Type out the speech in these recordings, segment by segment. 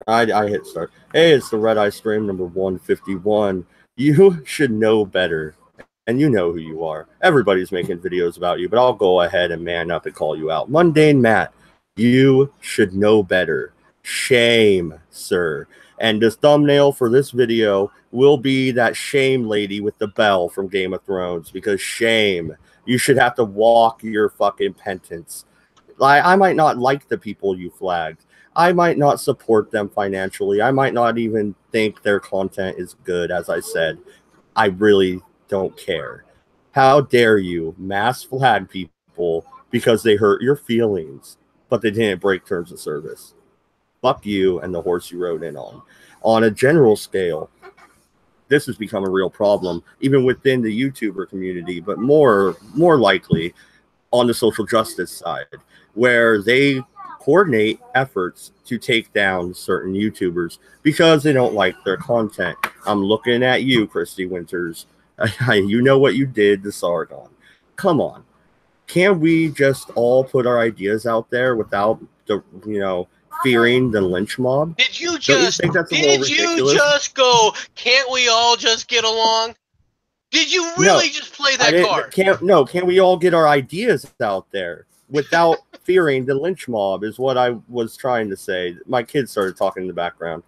I hit start. Hey, it's the Redeye stream number 151. You should know better, and you know who you are. Everybody's making videos about you, but I'll go ahead and man up and call you out. Mundane Matt, you should know better. Shame, sir. And the thumbnail for this video will be that shame lady with the bell from Game of Thrones, because shame. You should have to walk your fucking penance. I might not like the people you flagged. I might not support them financially. I might not even think their content is good, as I said. I really don't care. How dare you mass flag people because they hurt your feelings, but they didn't break terms of service? Fuck you and the horse you rode in on. On a general scale, this has become a real problem, even within the YouTuber community, but more likely on the social justice side, where they coordinate efforts to take down certain YouTubers because they don't like their content. I'm looking at you, Christy Winters. You know what you did to Sargon. Come on. Can't we just all put our ideas out there without fearing the lynch mob? Did you Don't you think that's a little ridiculous? go, can't we all just get along? Did you really just play that card? Can't we all get our ideas out there without fearing the lynch mob is what I was trying to say. My kids started talking in the background,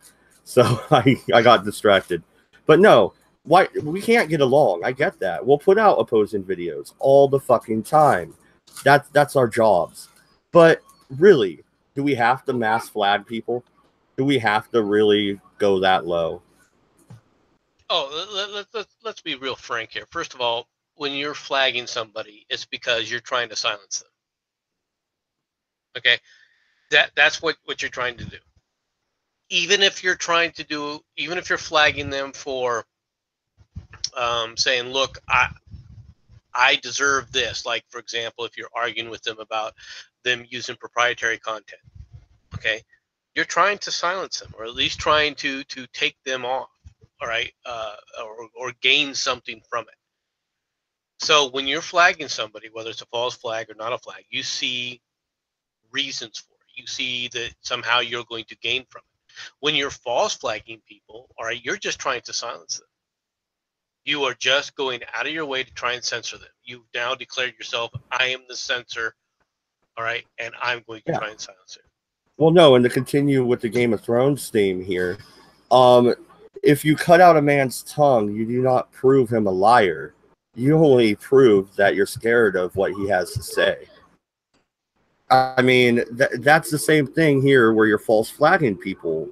so I got distracted. But no, why we can't get along. I get that. We'll put out opposing videos all the fucking time. That's our jobs. But really, do we have to mass flag people? Do we have to really go that low? Oh, let's be real frank here. First of all, when you're flagging somebody, it's because you're trying to silence them. Okay, that's what you're trying to do. Even if you're flagging them for saying, look, I deserve this. Like, for example, if you're arguing with them about them using proprietary content, okay, you're trying to silence them, or at least trying to take them off. All right, or gain something from it. So when you're flagging somebody, whether it's a false flag or not a flag, you see reasons for it. You see that somehow you're going to gain from it. When you're false flagging people, all right, you're just trying to silence them. You are just going out of your way to try and censor them. You've now declared yourself, I am the censor, all right, and I'm going to try and silence it. Well, no, and to continue with the Game of Thrones theme here, if you cut out a man's tongue, you do not prove him a liar. You only prove that you're scared of what he has to say. I mean, that's the same thing here where you're false flagging people,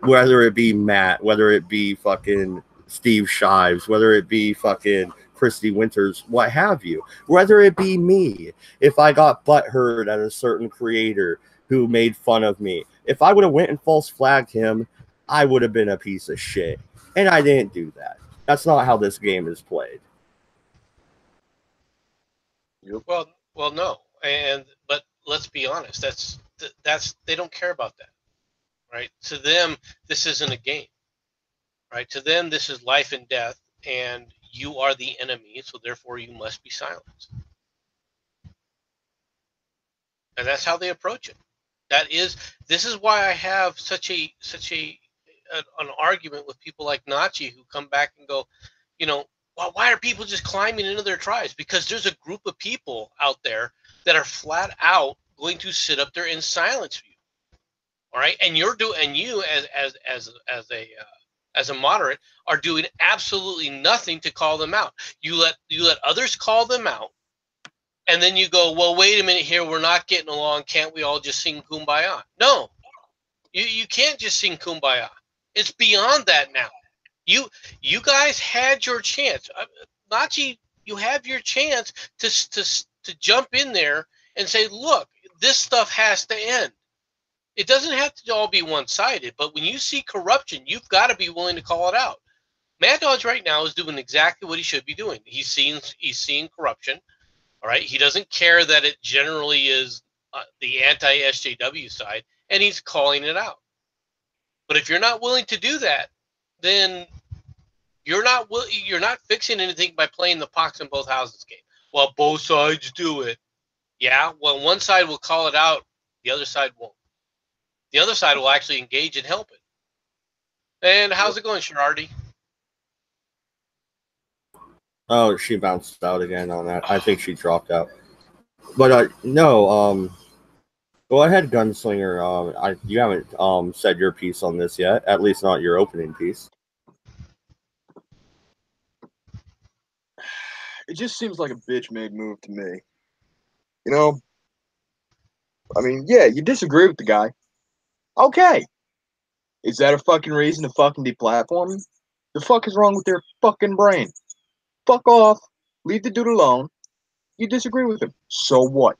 whether it be Matt, whether it be fucking Steve Shives, whether it be fucking Christy Winters, what have you, whether it be me. If I got butthurt at a certain creator who made fun of me, if I would have went and false flagged him, I would have been a piece of shit. And I didn't do that. That's not how this game is played. Well, no. But let's be honest. That's they don't care about that, right? To them, this isn't a game, right? To them, this is life and death, and you are the enemy, so therefore you must be silenced. And that's how they approach it. This is why I have such an argument with people like Nachi who come back and go, well, why are people just climbing into their tribes? Because there's a group of people out there that are flat out going to sit up there and silence you. All right, and you as a moderate are doing absolutely nothing to call them out. You let others call them out, and then you go, well, wait a minute here, we're not getting along. Can't we all just sing Kumbaya? No, you can't just sing Kumbaya. It's beyond that now. You guys had your chance. Nachi, you have your chance to jump in there and say, look, this stuff has to end. It doesn't have to all be one-sided, but when you see corruption, you've got to be willing to call it out. Mad Dodge right now is doing exactly what he should be doing. He's seeing corruption. All right, he doesn't care that it generally is the anti-SJW side, and he's calling it out. But if you're not willing to do that, then you're not fixing anything by playing the Pox in both houses game. Well, both sides do it. Yeah, well, one side will call it out, the other side won't. The other side will actually engage and help it. And how's it going, Sherardi? Oh, she bounced out again on that. I think she dropped out. But no, go ahead, Gunslinger. You haven't said your piece on this yet. At least not your opening piece. It just seems like a bitch-made move to me. You know? I mean, yeah, you disagree with the guy. Okay. Is that a fucking reason to fucking deplatform him? The fuck is wrong with their fucking brain? Fuck off. Leave the dude alone. You disagree with him. So what?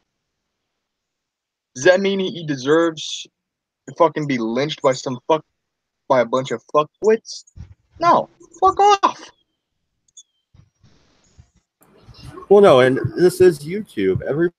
Does that mean he deserves to fucking be lynched by by a bunch of fuckwits? No. Fuck off. Well, no, and this is YouTube. Everybody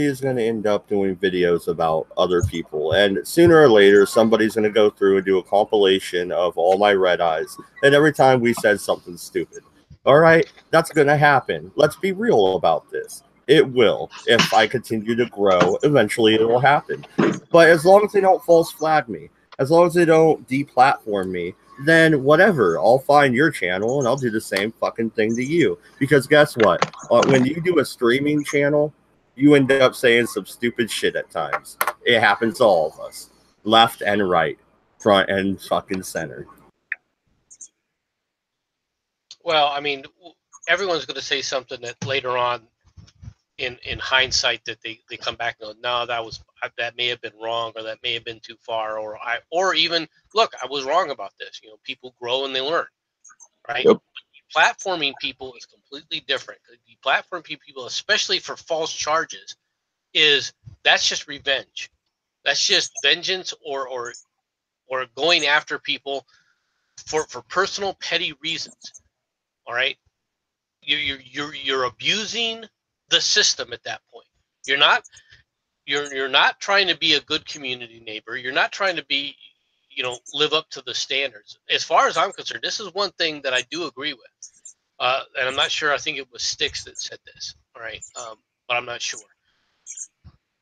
is going to end up doing videos about other people, and sooner or later, somebody's going to go through and do a compilation of all my red eyes, and every time we said something stupid. All right, that's going to happen. Let's be real about this. It will. If I continue to grow, eventually it will happen. But as long as they don't false flag me, as long as they don't deplatform me, then whatever. I'll find your channel and I'll do the same fucking thing to you. Because guess what? When you do a streaming channel, you end up saying some stupid shit at times. It happens to all of us. Left and right. Front and fucking center. Well, I mean, everyone's going to say something that later on in hindsight that they come back and go, no, that may have been wrong, or that may have been too far, or even, look, I was wrong about this. You know, people grow and they learn, right? Yep. Platforming people is completely different. Platforming people, especially for false charges, that's just revenge. That's just vengeance or going after people for personal petty reasons. All right, you're abusing the system at that point. You're not trying to be a good community neighbor. You're not trying to be, live up to the standards. As far as I'm concerned, this is one thing that I do agree with. And I'm not sure. I think it was Styx that said this. All right, but I'm not sure.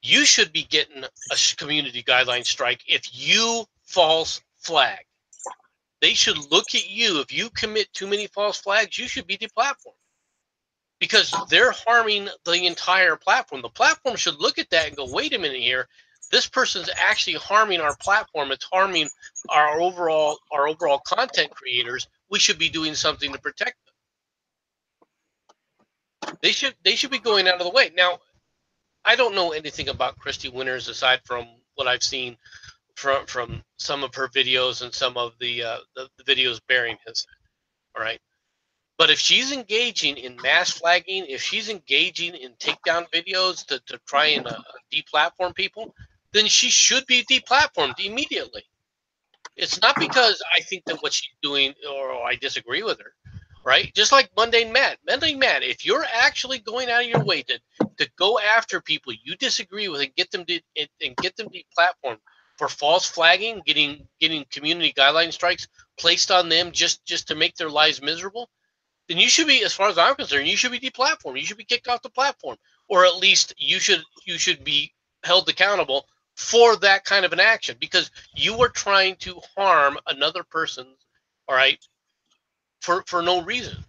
You should be getting a community guideline strike if you false flag. They should look at you. If you commit too many false flags, you should be deplatformed. Because they're harming the entire platform. The platform should look at that and go, wait a minute here. This person's actually harming our platform. It's harming our overall content creators. We should be doing something to protect them. They should be going out of the way. Now, I don't know anything about Christy Winters aside from what I've seen from some of her videos and some of the videos Bearing has said. All right. But if she's engaging in mass flagging, if she's engaging in takedown videos to try and deplatform people, then she should be deplatformed immediately. It's not because I think that what she's doing or I disagree with her, right? Just like Mundane Matt. Mundane Matt, if you're actually going out of your way to go after people you disagree with and get them deplatformed for false flagging, getting community guideline strikes placed on them just to make their lives miserable, then you should be, as far as I'm concerned, you should be deplatformed. You should be kicked off the platform, or at least you should be held accountable for that kind of an action, because you are trying to harm another person, all right, for no reason.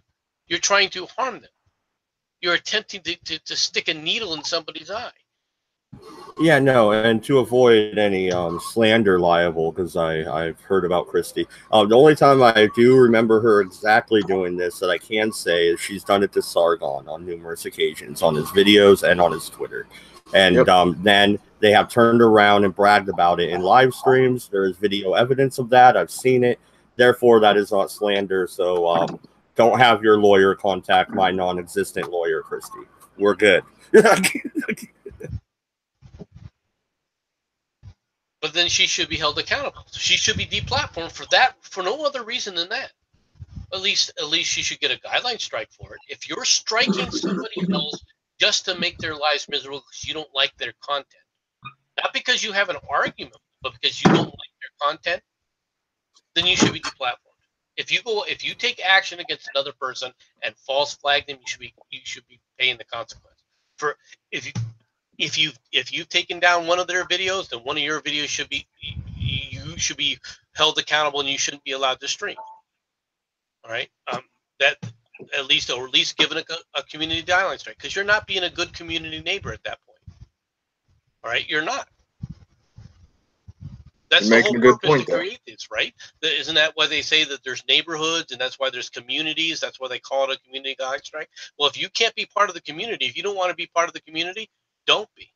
You're trying to harm them. You're attempting to stick a needle in somebody's eye. Yeah, no, and to avoid any slander liable, because I've heard about Christy. The only time I do remember her exactly doing this that I can say is she's done it to Sargon on numerous occasions on his videos and on his Twitter. And then they have turned around and bragged about it in live streams. There is video evidence of that. I've seen it. Therefore, that is not slander. So don't have your lawyer contact my non-existent lawyer, Christy. We're good. But then she should be held accountable. She should be deplatformed for that, for no other reason than that. At least she should get a guideline strike for it. If you're striking somebody else just to make their lives miserable because you don't like their content, not because you have an argument, but because you don't like their content, then you should be deplatformed. If you take action against another person and false flag them, you should be paying the consequence. For if you've taken down one of their videos, then one of your videos should be, you should be held accountable and you shouldn't be allowed to stream. All right, that at least given a community guideline strike, because you're not being a good community neighbor at that point. All right, you're not. That's the whole purpose to create this, right? Isn't that why they say that there's neighborhoods and that's why there's communities? That's why they call it a community guideline strike. Well, if you can't be part of the community, if you don't want to be part of the community, don't be.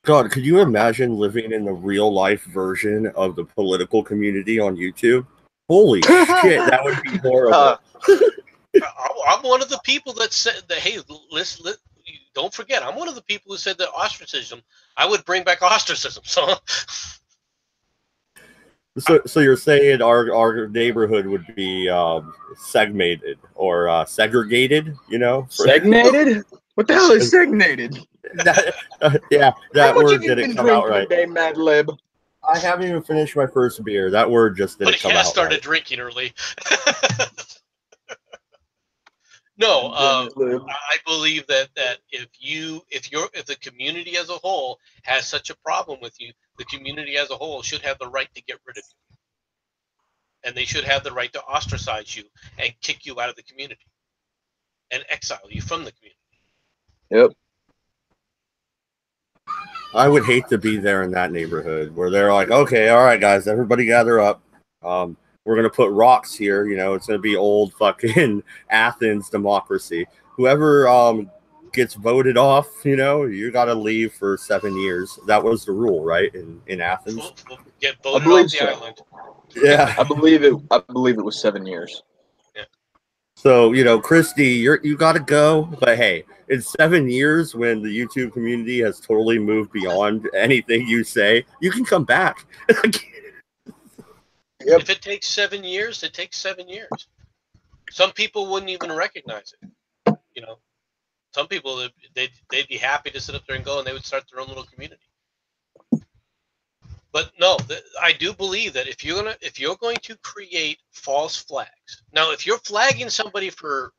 God, could you imagine living in the real life version of the political community on YouTube? Holy shit, that would be horrible. I'm one of the people that said that, hey, listen, don't forget, I'm one of the people who said that ostracism, I would bring back ostracism. So you're saying our neighborhood would be segmented or segregated, you know? Segnated? What the hell is segnated? That word didn't come out right. Today, Mad Lib? I haven't even finished my first beer. That word just didn't come out. But he has started drinking early. No, I believe that if the community as a whole has such a problem with you, the community as a whole should have the right to get rid of you, and they should have the right to ostracize you and kick you out of the community and exile you from the community. Yep. I would hate to be there in that neighborhood where they're like, okay, all right, guys, everybody gather up. We're going to put rocks here. You know, it's going to be old fucking Athens democracy. Whoever gets voted off, you know, you got to leave for 7 years. That was the rule, right, in Athens? Get voted off the island. Yeah. I believe it was 7 years. Yeah. So, you know, Christy, you got to go. But, hey, in 7 years when the YouTube community has totally moved beyond anything you say, you can come back. Yep. If it takes 7 years, it takes 7 years. Some people wouldn't even recognize it. You know, some people they'd be happy to sit up there and go, and they would start their own little community. But no, I do believe that if you're going to create false flags, now if you're flagging somebody for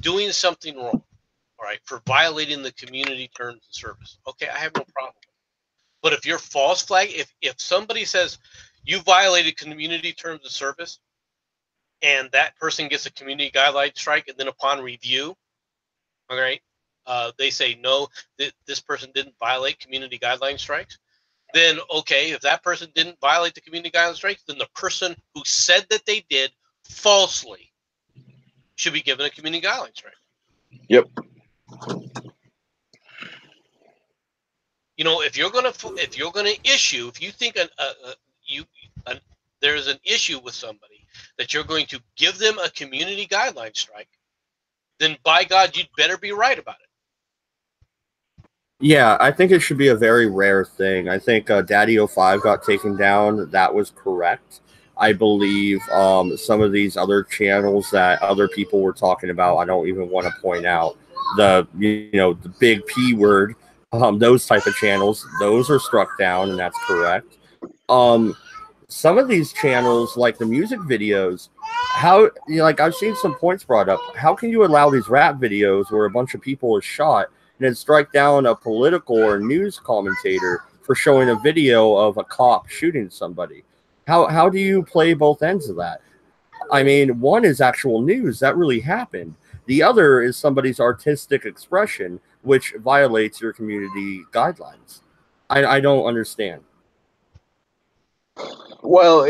doing something wrong, all right, for violating the community terms of service, okay, I have no problem. But if you're false flag, if somebody says you violated community terms of service, and that person gets a community guideline strike, and then upon review, all right, they say no, this person didn't violate community guideline strikes, then okay, if that person didn't violate the community guideline strikes, then the person who said that they did falsely should be given a community guideline strike. Yep. You know, if you're gonna issue, if you think there's an issue with somebody that you're going to give them a community guideline strike, then by God, you'd better be right about it. Yeah, I think it should be a very rare thing. I think Daddy 05 got taken down. That was correct. I believe some of these other channels that other people were talking about, I don't even want to point out the big P word, those type of channels, those are struck down, and that's correct. Some of these channels, like the music videos, I've seen some points brought up. How can you allow these rap videos where a bunch of people are shot and then strike down a political or news commentator for showing a video of a cop shooting somebody? How do you play both ends of that? I mean, one is actual news that really happened. The other is somebody's artistic expression, which violates your community guidelines. I don't understand. Well,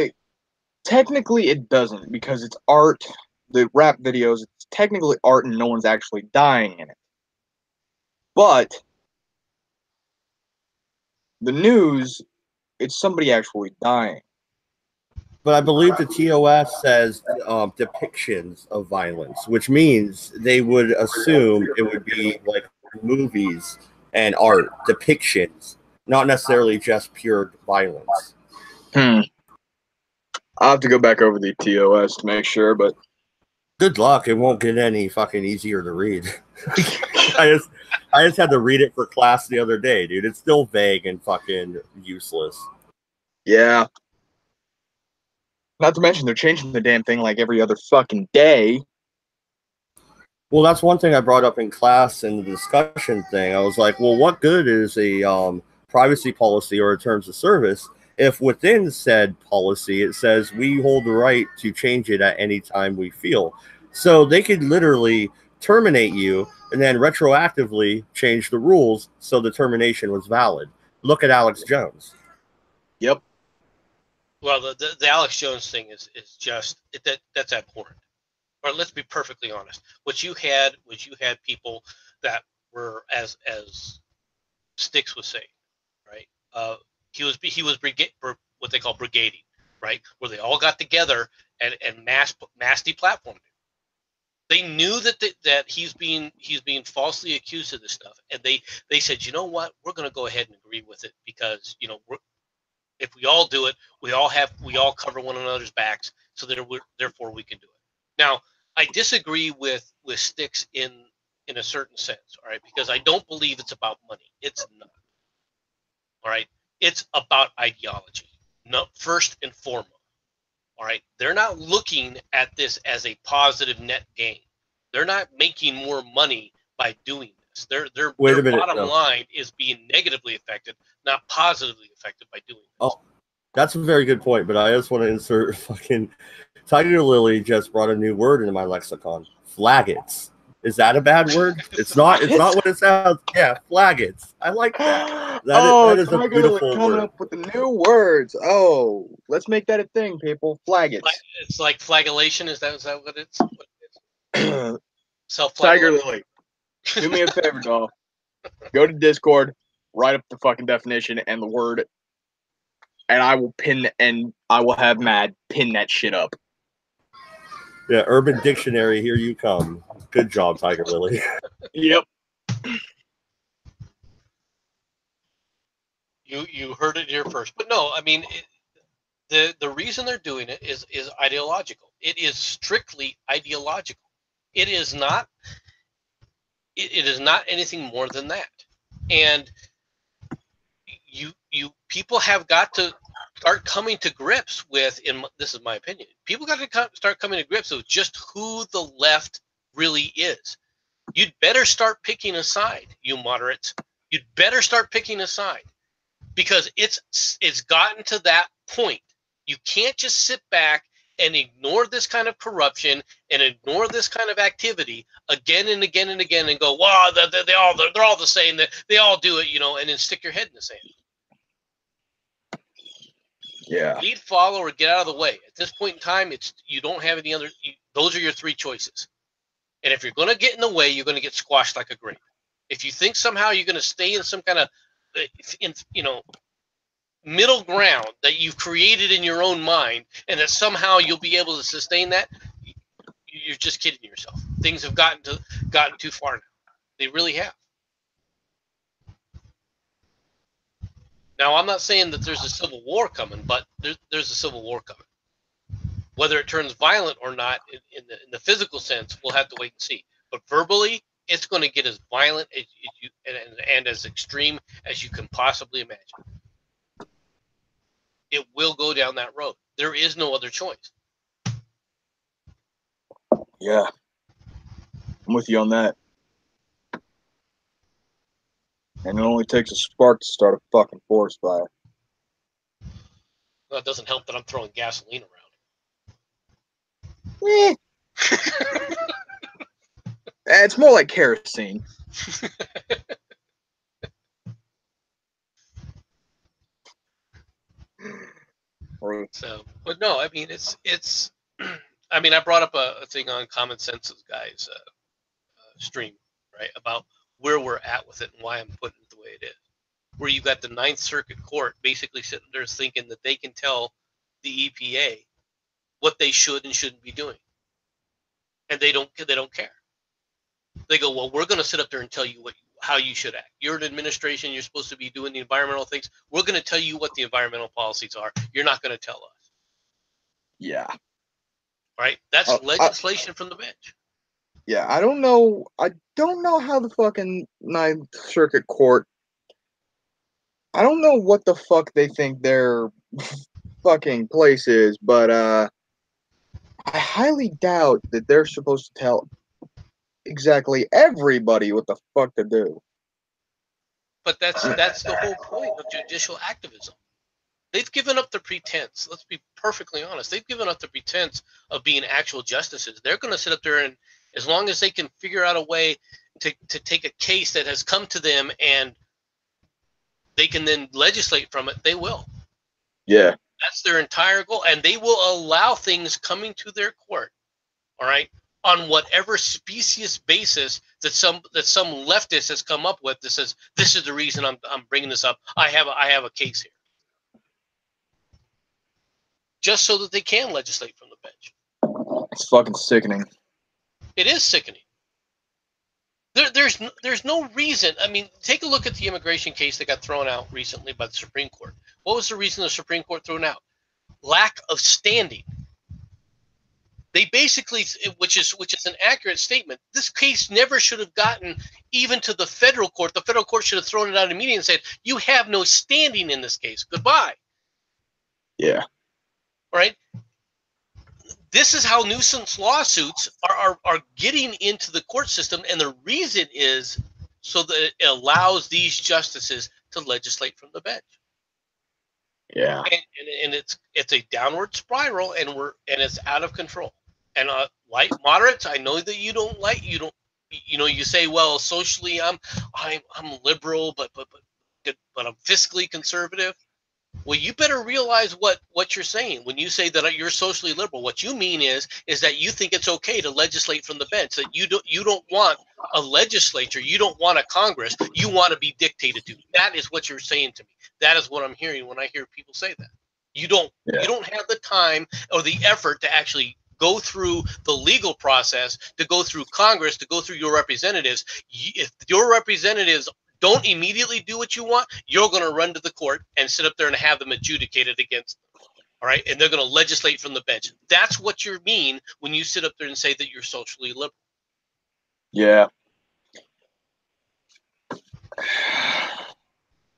technically it doesn't, because it's art. The rap videos, it's technically art and no one's actually dying in it. But the news, it's somebody actually dying. But I believe the TOS says depictions of violence, which means they would assume it would be like movies and art, depictions, not necessarily just pure violence. I'll have to go back over the TOS to make sure, but good luck. It won't get any fucking easier to read. I just had to read it for class the other day, dude. It's still vague and fucking useless. Yeah. Not to mention they're changing the damn thing like every other fucking day. Well, that's one thing I brought up in class in the discussion thing. I was like, well, what good is a privacy policy or a terms of service, if within said policy it says we hold the right to change it at any time we feel. So they could literally terminate you and then retroactively change the rules so the termination was valid. Look at Alex Jones. Yep. Well, the Alex Jones thing is just that's abhorrent. Or let's be perfectly honest. What you had people that were, as Styx was saying, right? He was what they call brigading, right? Where they all got together and mass deplatformed him. They knew that he's being falsely accused of this stuff, and they said, you know what, we're going to go ahead and agree with it because if we all do it, we all cover one another's backs, so therefore we can do it. Now, I disagree with Styx in a certain sense, all right, because I don't believe it's about money. It's not. All right, it's about ideology. No, first and foremost. All right, they're not looking at this as a positive net gain. They're not making more money by doing this. Their bottom line is being negatively affected, not positively affected by doing this. Oh, that's a very good point, but I just want to insert fucking Tiger Lily just brought a new word into my lexicon. Flaggots. Is that a bad word? It's not what it sounds. Yeah, flaggots. I like that. That is a beautiful coming word. up with the new words. Oh, let's make that a thing, people. Flaggots. It's like flagellation. Is that what it's? Tiger Lily, do me a favor, doll. Go to Discord, write up the fucking definition and the word, and I will have Mad pin that shit up. Yeah, Urban Dictionary, here you come. Good job, Tiger Lily. Yep. You heard it here first, but no, I mean the reason they're doing it is ideological. It is strictly ideological. It is not. It is not anything more than that. And you people have got to start coming to grips with. This is my opinion. People got to start coming to grips with just who the left really is. You'd better start picking a side, you moderates. You'd better start picking a side, because it's gotten to that point. You can't just sit back and ignore this kind of corruption and ignore this kind of activity again and again and again and go, wow, they're all the same. They all do it, and then stick your head in the sand. Yeah. Lead, follow, or get out of the way. At this point in time, you don't have any other. Those are your three choices. And if you're going to get in the way, you're going to get squashed like a grape. If you think somehow you're going to stay in some kind of, middle ground that you've created in your own mind, and that somehow you'll be able to sustain that, you're just kidding yourself. Things have gotten too far now. They really have. Now, I'm not saying that there's a civil war coming, but there's a civil war coming. Whether it turns violent or not in the physical sense, we'll have to wait and see. But verbally, it's going to get as violent as you and as extreme as you can possibly imagine. It will go down that road. There is no other choice. Yeah. I'm with you on that. And it only takes a spark to start a fucking forest fire. Well, it doesn't help that I'm throwing gasoline around. It's more like kerosene. So, but no, I mean, it's. I mean, I brought up a thing on Common Sense's guys' stream, right, about where we're at with it and why I'm putting it the way it is. Where you got the Ninth Circuit Court basically sitting there thinking that they can tell the EPA what they should and shouldn't be doing, and they don't care. They go, well, we're going to sit up there and tell you how you should act. You're an administration. You're supposed to be doing the environmental things. We're going to tell you what the environmental policies are. You're not going to tell us. Yeah. Right? That's legislation from the bench. Yeah, I don't know how the fucking Ninth Circuit Court. I don't know what the fuck they think their fucking place is, but I highly doubt that they're supposed to tell exactly everybody what the fuck to do. But that's the whole point of judicial activism. They've given up the pretense. Let's be perfectly honest. They've given up the pretense of being actual justices. They're going to sit up there, and as long as they can figure out a way to take a case that has come to them and they can then legislate from it, they will. Yeah. That's their entire goal. And they will allow things coming to their court, all right, on whatever specious basis that some leftist has come up with that says, this is the reason I'm bringing this up. I have a case here. Just so that they can legislate from the bench. It's fucking sickening. It is sickening. There's no reason. I mean, take a look at the immigration case that got thrown out recently by the Supreme Court. What was the reason the Supreme Court threw it out? Lack of standing. They basically, which is an accurate statement. This case never should have gotten even to the federal court. The federal court should have thrown it out immediately and said, "You have no standing in this case. Goodbye." Yeah. Right? This is how nuisance lawsuits are getting into the court system, and the reason is so that it allows these justices to legislate from the bench. Yeah. And it's a downward spiral, and it's out of control. And like moderates, I know that you say, well, socially I'm liberal, but I'm fiscally conservative. Well, you better realize what you're saying when you say that you're socially liberal. What you mean is that you think it's okay to legislate from the bench. That you don't want a legislature, you don't want a Congress, you want to be dictated to. That is what you're saying to me. That is what I'm hearing when I hear people say that. You don't have the time or the effort to actually go through the legal process, to go through Congress, to go through your representatives. If your representatives don't immediately do what you want, you're going to run to the court and sit up there and have them adjudicated against them. All right? And they're going to legislate from the bench. That's what you mean when you sit up there and say that you're socially liberal. Yeah.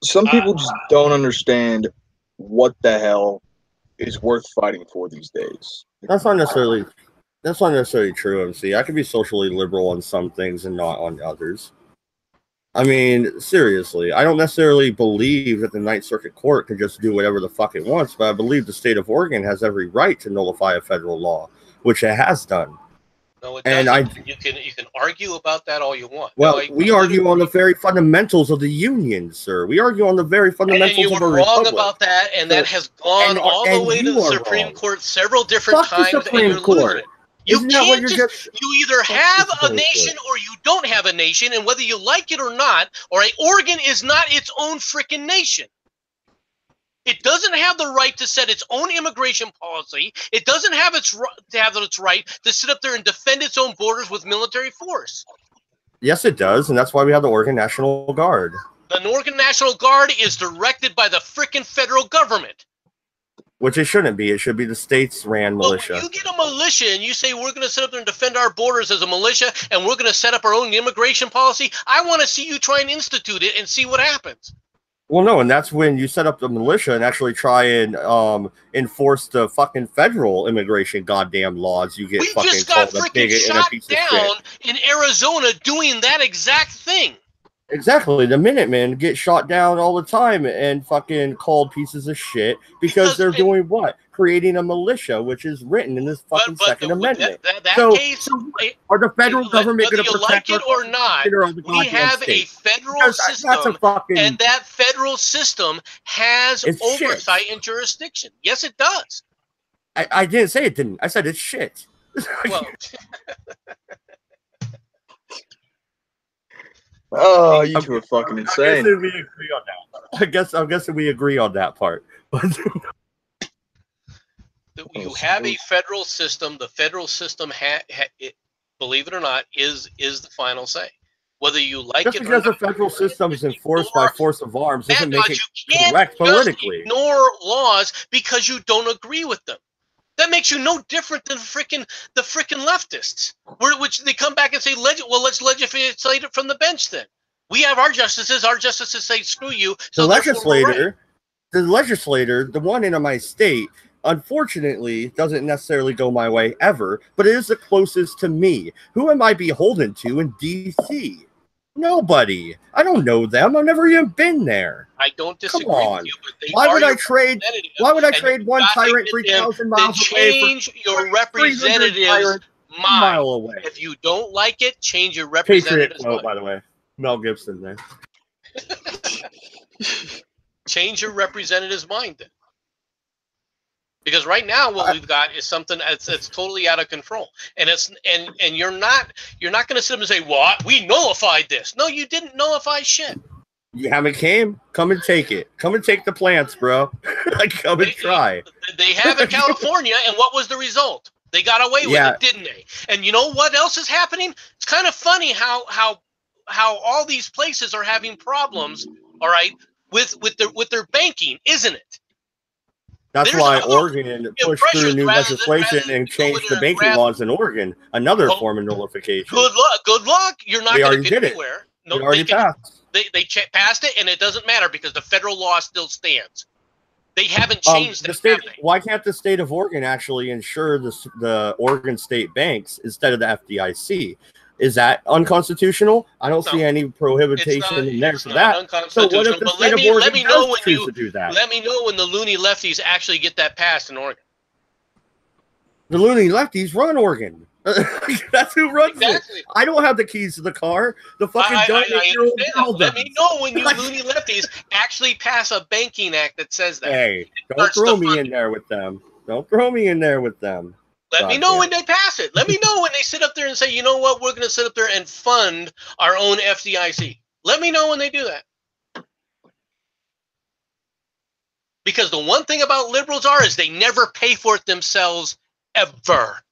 Some people just don't understand what the hell is worth fighting for these days. That's not necessarily true, MC. I could be socially liberal on some things and not on others. I mean, seriously, I don't necessarily believe that the Ninth Circuit Court can just do whatever the fuck it wants, but I believe the state of Oregon has every right to nullify a federal law, which it has done. No, it doesn't. You can argue about that all you want. Well, we argue on the very fundamentals of the union, sir. We argue on the very fundamentals of a republic. And you were wrong about that, and that has gone all the way to the Supreme Court several different times, and you're losing it. You can't you either have a nation or you don't have a nation, and whether you like it or not, all right, Oregon is not its own freaking nation. It doesn't have the right to set its own immigration policy. It doesn't have its right to sit up there and defend its own borders with military force. Yes, it does, and that's why we have the Oregon National Guard. The Oregon National Guard is directed by the freaking federal government. Which it shouldn't be. It should be the states-ran militia. Well, you get a militia and you say we're going to sit up there and defend our borders as a militia and we're going to set up our own immigration policy. I want to see you try and institute it and see what happens. Well, no, and that's when you set up the militia and actually try and enforce the fucking federal immigration goddamn laws. You get fucking just got called a bigot and a piece of shit. down in Arizona doing that exact thing. Exactly. The Minutemen get shot down all the time and fucking called pieces of shit because they're doing what? Creating a militia, which is written in this fucking Second Amendment. Are the federal government going to protect it or not? We have a federal system, and that federal system has oversight and jurisdiction. Yes, it does. I didn't say it didn't. I said it's shit. Well. Oh, you two are fucking insane. I'm guessing we agree on that. I'm guessing we agree on that part. You have a federal system. The federal system, believe it or not, is the final say. Whether you like just it because or not. The federal system is enforced by force of arms doesn't make it correct politically. Ignore laws because you don't agree with them. That makes you no different than the freaking leftists, which they come back and say, well, let's legislate it from the bench then. We have our justices. Our justices say, screw you. So the legislator, the one in my state, unfortunately, doesn't necessarily go my way ever, but it is the closest to me. Who am I beholden to in D.C.? Nobody. I don't know them. I've never even been there. I don't disagree Come on. with you, but they Why are would I your trade? representative, Why would I and trade you've one got to tyrant get them 3,000 to miles away change your 300 representative's tyrants 1 mile mind. away? If you don't like it, change your Patriot representative's quote, mind. by the way. Mel Gibson there. Change your representative's mind then. Because right now what we've got is something that's totally out of control. And you're not going to sit up and say, "Well, we nullified this." No, you didn't nullify shit. You haven't came? Come and take it. Come and take the plants, bro. Come and try. They have in California, and what was the result? They got away with it, didn't they? And you know what else is happening? It's kind of funny how all these places are having problems, all right, with their banking, isn't it? That's why Oregon pushed through new legislation and changed the banking laws in Oregon. Another form of nullification. Good luck. You're not going to get anywhere. No, it already passed. They passed it, and it doesn't matter because the federal law still stands. They haven't changed that. Why can't the state of Oregon actually insure the Oregon state banks instead of the FDIC? Is that unconstitutional? I don't see any prohibition in there for that. So what if the state of Oregon does choose to do that? Let me know when the loony lefties actually get that passed in Oregon. The loony lefties run Oregon. That's who runs it. I don't have the keys to the car. The fucking Let me know when you loony lefties actually pass a banking act that says that. Hey, don't throw me in there with them. Don't throw me in there with them. Let me know when they pass it. Let me know when they sit up there and say, you know what, we're going to sit up there and fund our own FDIC. Let me know when they do that. Because the one thing about liberals is they never pay for it themselves, ever.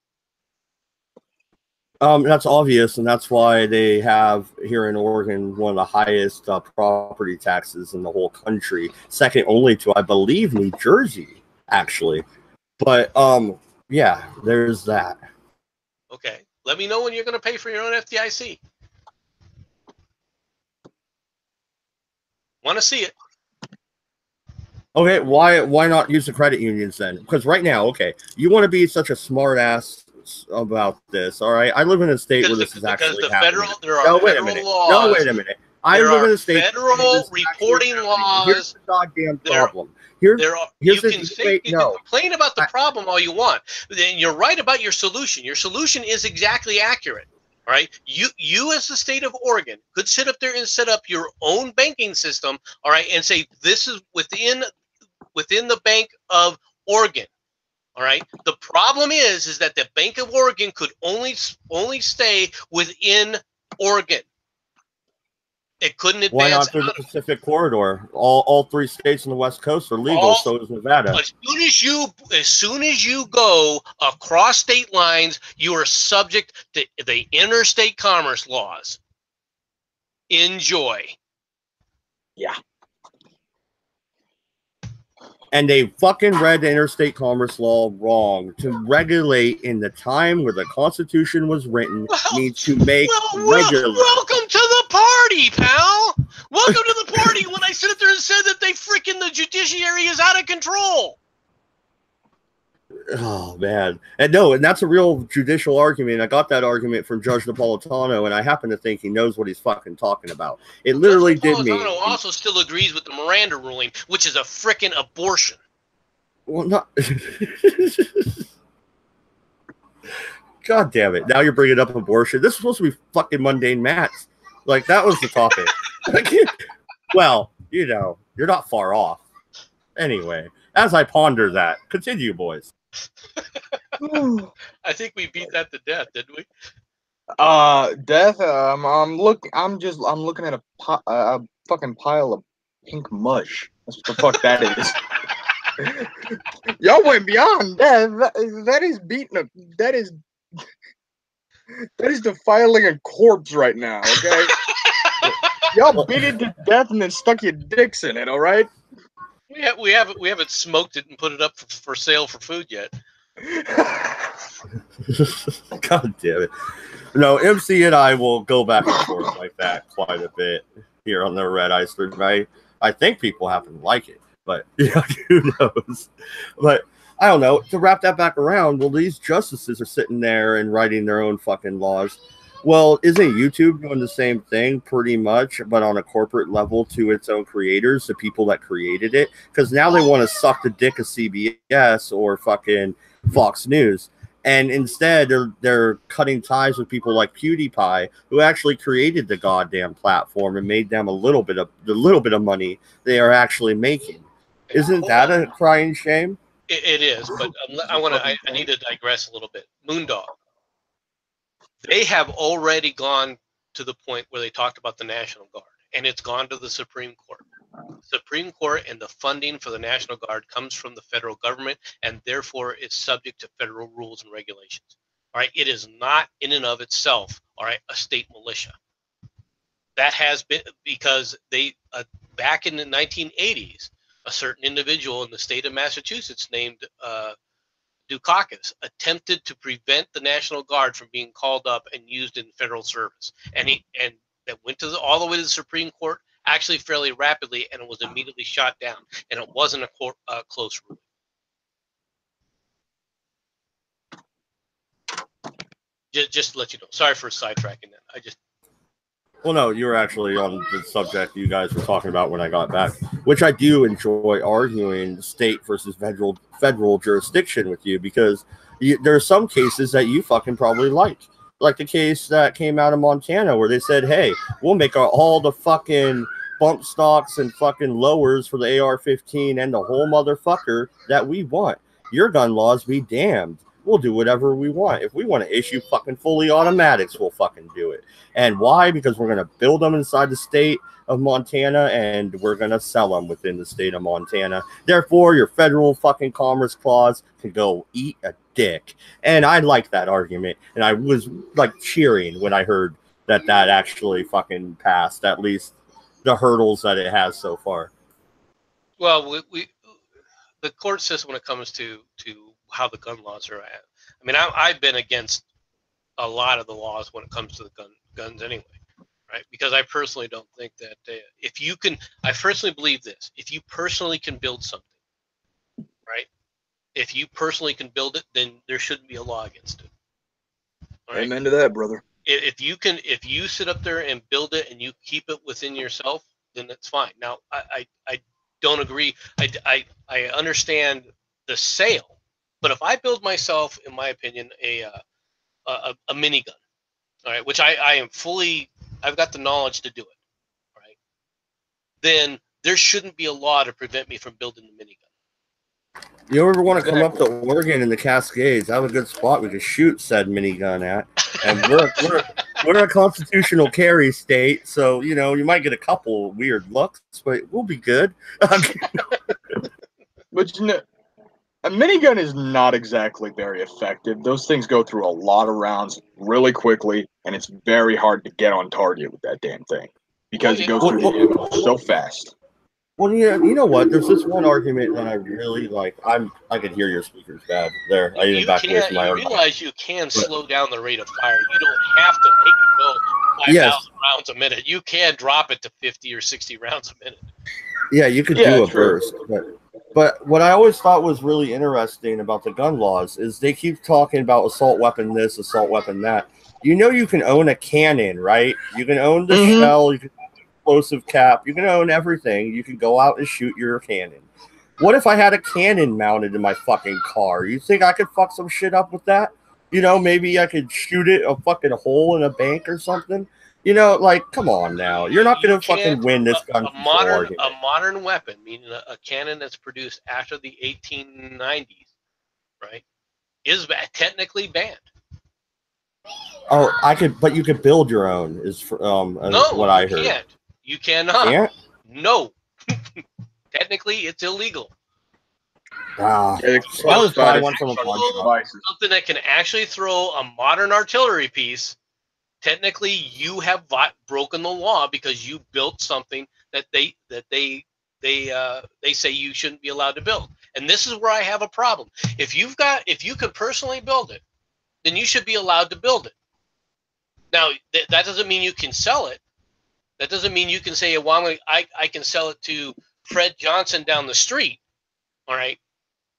That's obvious, and that's why they have here in Oregon one of the highest property taxes in the whole country, second only to, I believe, New Jersey, actually. But yeah, there's that. Okay, let me know when you're going to pay for your own FDIC. Want to see it? Okay, why not use the credit unions then? Because right now, okay, you want to be such a smart ass about this, all right? I live in a state where this is actually happening. No, wait a minute. I live in a state. Federal reporting laws. Here's the goddamn problem. You can complain about the problem all you want. Then you're right about your solution. Your solution is exactly accurate. All right. You as the state of Oregon could sit up there and set up your own banking system. All right, and say this is within the Bank of Oregon. All right. The problem is that the Bank of Oregon could only stay within Oregon. It couldn't advance. Why not through the Pacific Corridor? All 3 states on the West Coast are legal, so is Nevada. As soon as you go across state lines, you are subject to the interstate commerce laws. Enjoy. Yeah. And they fucking read the interstate commerce law wrong. To regulate in the time where the Constitution was written means to make regular. Welcome to the party, pal. Welcome to the party when I sit up there and said that the judiciary is out of control. Oh, man. And that's a real judicial argument. I got that argument from Judge Napolitano, and I happen to think he knows what he's fucking talking about. It literally did mean. Napolitano also still agrees with the Miranda ruling, which is a frickin' abortion. Well, not. God damn it. Now you're bringing up abortion. This is supposed to be fucking mundane Mats. Like, that was the topic. Well, you're not far off. Anyway, as I ponder that, continue, boys. I think we beat that to death, didn't we? Death. I'm looking at a fucking pile of pink mush. That's what the fuck that is. Y'all went beyond death. That is beating a. That is defiling a corpse right now. Okay. Y'all beat it to death and then stuck your dicks in it. All right. We haven't smoked it and put it up for sale for food yet. God damn it. No, MC and I will go back and forth like that quite a bit here on the Redeye stream. I think people happen to like it, but who knows? But I don't know. To wrap that back around, well, these justices are sitting there and writing their own fucking laws. Well, isn't YouTube doing the same thing pretty much, but on a corporate level to its own creators, the people that created it? Because now they want to suck the dick of CBS or fucking Fox News. And instead, they're cutting ties with people like PewDiePie, who actually created the goddamn platform and made them the little bit of money they are actually making. Isn't that a crying shame? It is, but I need to digress a little bit. Moondog. They have already gone to the point where they talked about the National Guard, and it's gone to the Supreme Court. Supreme Court and the funding for the National Guard comes from the federal government, and therefore it's subject to federal rules and regulations. All right, it is not in and of itself, all right, a state militia. That has been because they back in the 1980s, a certain individual in the state of Massachusetts named Dukakis attempted to prevent the National Guard from being called up and used in federal service, and that went to all the way to the Supreme Court, actually fairly rapidly, and it was immediately shot down, and it wasn't a close ruling. Just to let you know. Sorry for sidetracking that. Well, no, you were actually on the subject you guys were talking about when I got back, which I do enjoy arguing state versus federal jurisdiction with you, because there are some cases that you fucking probably like the case that came out of Montana where they said, hey, we'll make all the fucking bump stocks and fucking lowers for the AR-15 and the whole motherfucker that we want. Your gun laws be damned. We'll do whatever we want. If we want to issue fucking fully automatics, we'll fucking do it. And why? Because we're going to build them inside the state of Montana and we're going to sell them within the state of Montana. Therefore, your federal fucking commerce clause can go eat a dick. And I like that argument. And I was like cheering when I heard that actually fucking passed, at least the hurdles that it has so far. Well, the court system when it comes to how the gun laws are at. I mean, I've been against a lot of the laws when it comes to the guns anyway, right? Because I personally don't think that if you can, I personally believe this: if you personally can build something, right? If you personally can build it, then there shouldn't be a law against it. Right? Amen to that, brother. If you sit up there and build it and you keep it within yourself, then that's fine. Now, I don't agree. I understand the sale. But if I build myself, in my opinion, a minigun, all right, which I've got the knowledge to do it, right? Then there shouldn't be a law to prevent me from building the minigun. You ever want to come up to Oregon in the Cascades? I have a good spot we could shoot said minigun at. And we're a constitutional carry state, so you might get a couple weird looks, but we'll be good. But a minigun is not exactly very effective. Those things go through a lot of rounds really quickly, and it's very hard to get on target with that damn thing because it goes through the ammo so fast. Well, you know what? There's this one argument that I really like. I could hear your speakers bad there. I even back away from my own. You realize you can slow down the rate of fire. You don't have to make it go 5,000 rounds a minute. You can drop it to 50 or 60 rounds a minute. Yeah, you could do a burst, But what I always thought was really interesting about the gun laws is they keep talking about assault weapon this, assault weapon that. You can own a cannon, right? You can own the shell, you can own the explosive cap, you can own everything. You can go out and shoot your cannon. What if I had a cannon mounted in my fucking car? You think I could fuck some shit up with that? Maybe I could shoot it a fucking hole in a bank or something. Come on now. You're not going to fucking win this gun. A modern weapon, meaning a cannon that's produced after the 1890s, right, is technically banned. Oh, but you could build your own, what I heard. No, you can't. You cannot. Can't? No. Technically, it's illegal. I was buying one from a pawn shop. Something that can actually throw a modern artillery piece. Technically, you have broken the law because you built something that they say you shouldn't be allowed to build. And this is where I have a problem. If you can personally build it, then you should be allowed to build it. Now, that doesn't mean you can sell it. That doesn't mean you can say, well, I can sell it to Fred Johnson down the street. All right.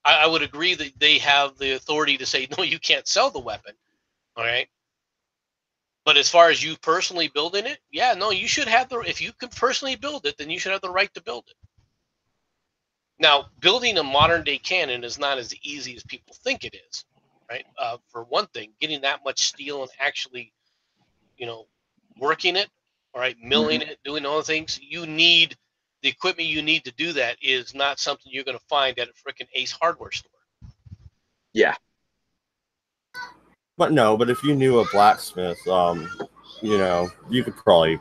I would agree that they have the authority to say, no, you can't sell the weapon. All right. But as far as you personally building it, yeah, no, you should have the. If you can personally build it, then you should have the right to build it. Now, building a modern day cannon is not as easy as people think it is, right? For one thing, getting that much steel and actually, working it, all right, milling it, doing all the things you need. The equipment you need to do that is not something you're going to find at a freaking Ace Hardware store. Yeah. But no, but if you knew a blacksmith, you could probably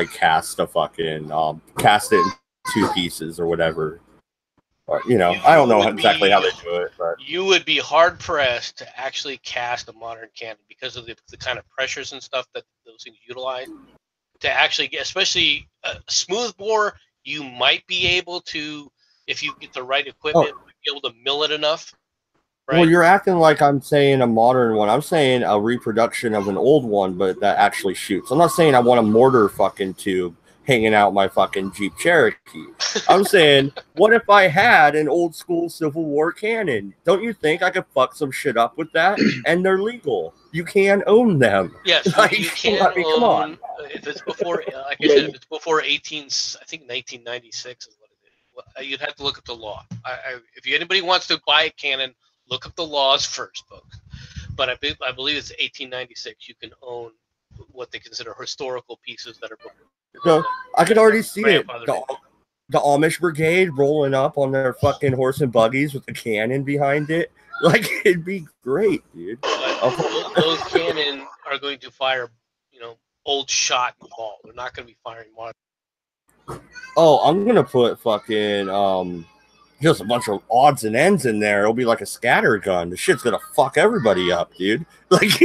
cast a fucking cast it in 2 pieces or whatever. Or, I don't know exactly how they do it, but you would be hard pressed to actually cast a modern cannon because of the kind of pressures and stuff that those things utilize. To actually get, especially a smooth bore, you might be able to, if you get the right equipment, be able to mill it enough. Right? Well, you're acting like I'm saying a modern one. I'm saying a reproduction of an old one, but that actually shoots. I'm not saying I want a mortar fucking tube hanging out my fucking Jeep Cherokee. I'm saying, what if I had an old school Civil War cannon? Don't you think I could fuck some shit up with that? And they're legal. You can own them. Yes, you can own. Come on. If it's before, like I said, if it's before 1996 is what it is. You'd have to look up the law. If anybody wants to buy a cannon, look up the laws first, folks. But I believe it's 1896. You can own what they consider historical pieces that are before. So I could already see it. The Amish brigade rolling up on their fucking horse and buggies with the cannon behind it. Like, it'd be great, dude. Those cannon are going to fire, old shot and ball. They're not going to be firing modern. Oh, I'm going to put fucking, just a bunch of odds and ends in there. It'll be like a scatter gun. The shit's going to fuck everybody up, dude. Like,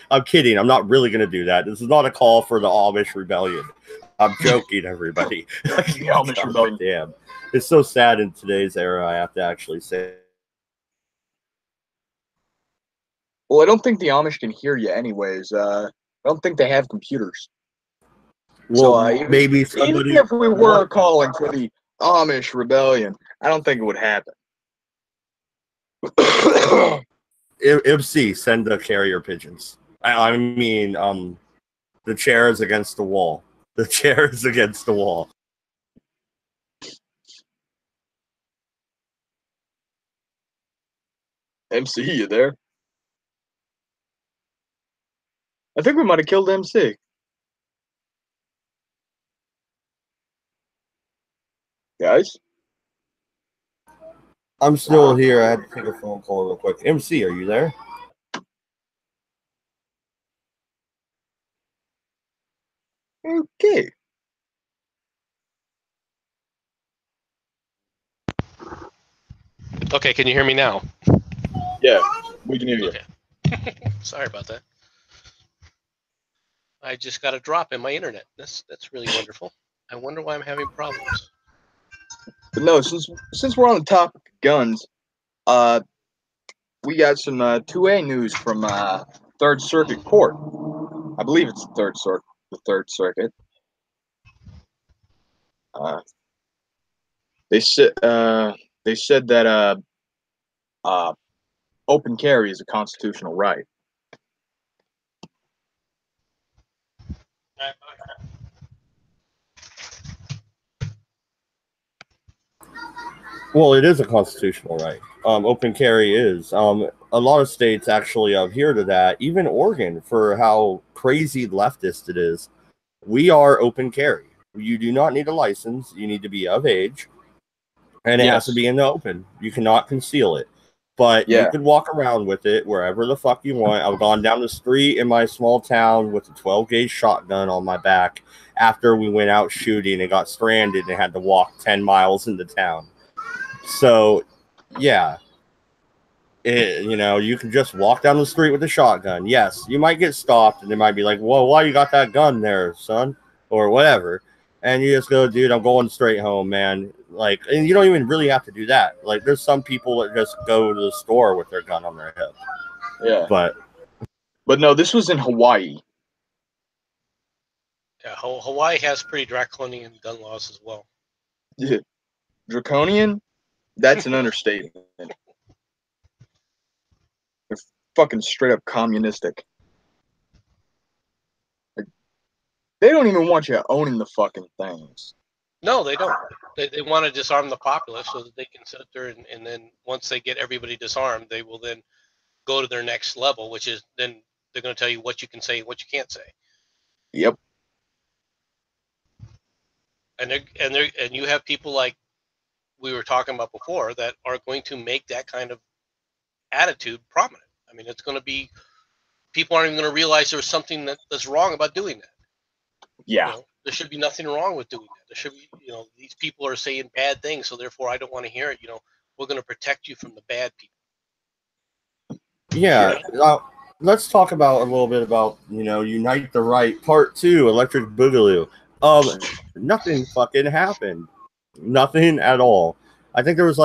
I'm kidding. I'm not really going to do that. This is not a call for the Amish rebellion. I'm joking, everybody. The Amish rebellion. Damn. It's so sad in today's era, I have to actually say. Well, I don't think the Amish can hear you anyways. I don't think they have computers. Well, so, maybe somebody... Even if we were calling for the Amish rebellion, I don't think it would happen. MC, send the carrier pigeons. I mean, the chair is against the wall. The chair is against the wall. MC, you there? I think we might have killed MC. Guys? I'm still here. I had to take a phone call real quick. MC, are you there? Okay. Okay, can you hear me now? Yeah, we can hear you. Okay. Sorry about that. I just got a drop in my internet. That's really wonderful. I wonder why I'm having problems. But no, since we're on the topic of guns, we got some 2A news from Third Circuit Court. I believe it's the Third Circuit. They said that open carry is a constitutional right. Well, it is a constitutional right. Open carry is. A lot of states actually adhere to that. Even Oregon, for how crazy leftist it is, we are open carry. You do not need a license. You need to be of age, and it has to be in the open. You cannot conceal it. But you can walk around with it wherever the fuck you want. I've gone down the street in my small town with a 12-gauge shotgun on my back after we went out shooting and got stranded and had to walk 10 miles into town. So, yeah, you can just walk down the street with a shotgun. Yes, you might get stopped and they might be like, whoa, why you got that gun there, son? Or whatever. And you just go, dude, I'm going straight home, man. Like, and you don't even really have to do that. Like, there's some people that just go to the store with their gun on their hip. Yeah. But no, this was in Hawaii. Yeah, Hawaii has pretty draconian gun laws as well. Yeah. Draconian? That's an understatement. fucking straight up communistic. Like, they don't even want you owning the fucking things. No, they don't. They want to disarm the populace so that they can sit there and then once they get everybody disarmed, they will then go to their next level, which is then they're going to tell you what you can say, what you can't say. Yep. And you have people like we were talking about before that are going to make that kind of attitude prominent. I mean, it's going to be people aren't even going to realize there's something that's wrong about doing that. Yeah. You know, there should be nothing wrong with doing that. There should be, these people are saying bad things, so therefore I don't want to hear it. We're going to protect you from the bad people. Yeah. Let's talk about a little bit about, Unite the Right Part 2, Electric Boogaloo. Nothing fucking happened. Nothing at all. I think there was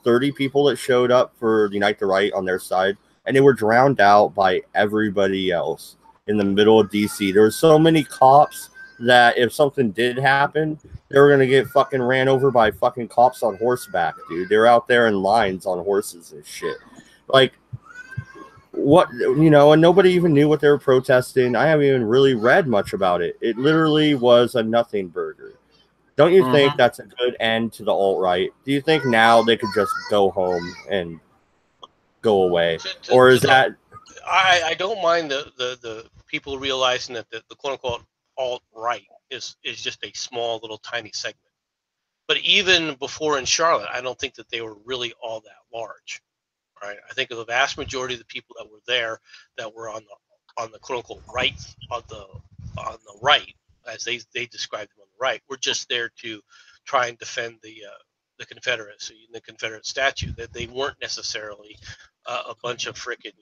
30 people that showed up for Unite the Right on their side, and they were drowned out by everybody else in the middle of DC. There were so many cops that if something did happen, they were gonna get fucking ran over by fucking cops on horseback, dude. They were out there in lines on horses and shit. What, and nobody even knew what they were protesting. I haven't even really read much about it. It literally was a nothing burger. Don't you think that's a good end to the alt-right? Do you think now they could just go home and go away? Or is that... I don't mind the people realizing that the quote-unquote alt-right is just a small little tiny segment. But even before in Charlotte, I don't think that they were really all that large. Right? I think the vast majority of the people that were there that were on the quote-unquote right on the right, as they described them on the right, were just there to try and defend the Confederacy and the Confederate statue. That they weren't necessarily a bunch of frickin'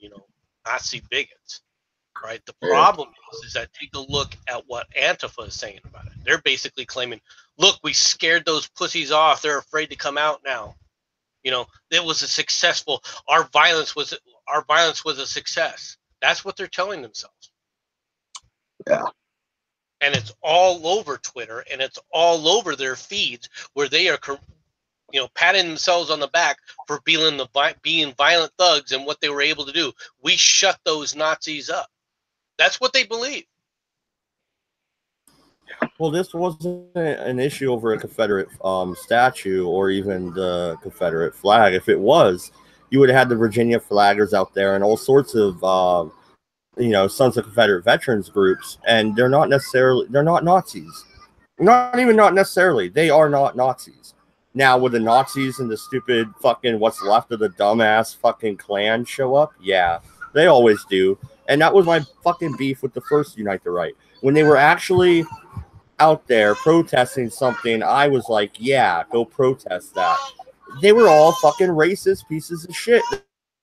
Nazi bigots. Right. The problem is that take a look at what Antifa is saying about it. They're basically claiming, look, we scared those pussies off. They're afraid to come out now. It was a successful. Our violence was a success. That's what they're telling themselves. Yeah. And it's all over Twitter and it's all over their feeds where they are, patting themselves on the back for being violent thugs and what they were able to do. We shut those Nazis up. That's what they believe. Well, this wasn't an issue over a Confederate statue or even the Confederate flag. If it was, you would have had the Virginia flaggers out there and all sorts of, Sons of Confederate Veterans groups, and they're not Nazis. Not necessarily. They are not Nazis. Now, would the Nazis and the stupid fucking what's left of the dumbass fucking Klan show up? Yeah, they always do. And that was my fucking beef with the first Unite the Right. When they were actually out there protesting something, I was like, yeah, go protest that. They were all fucking racist pieces of shit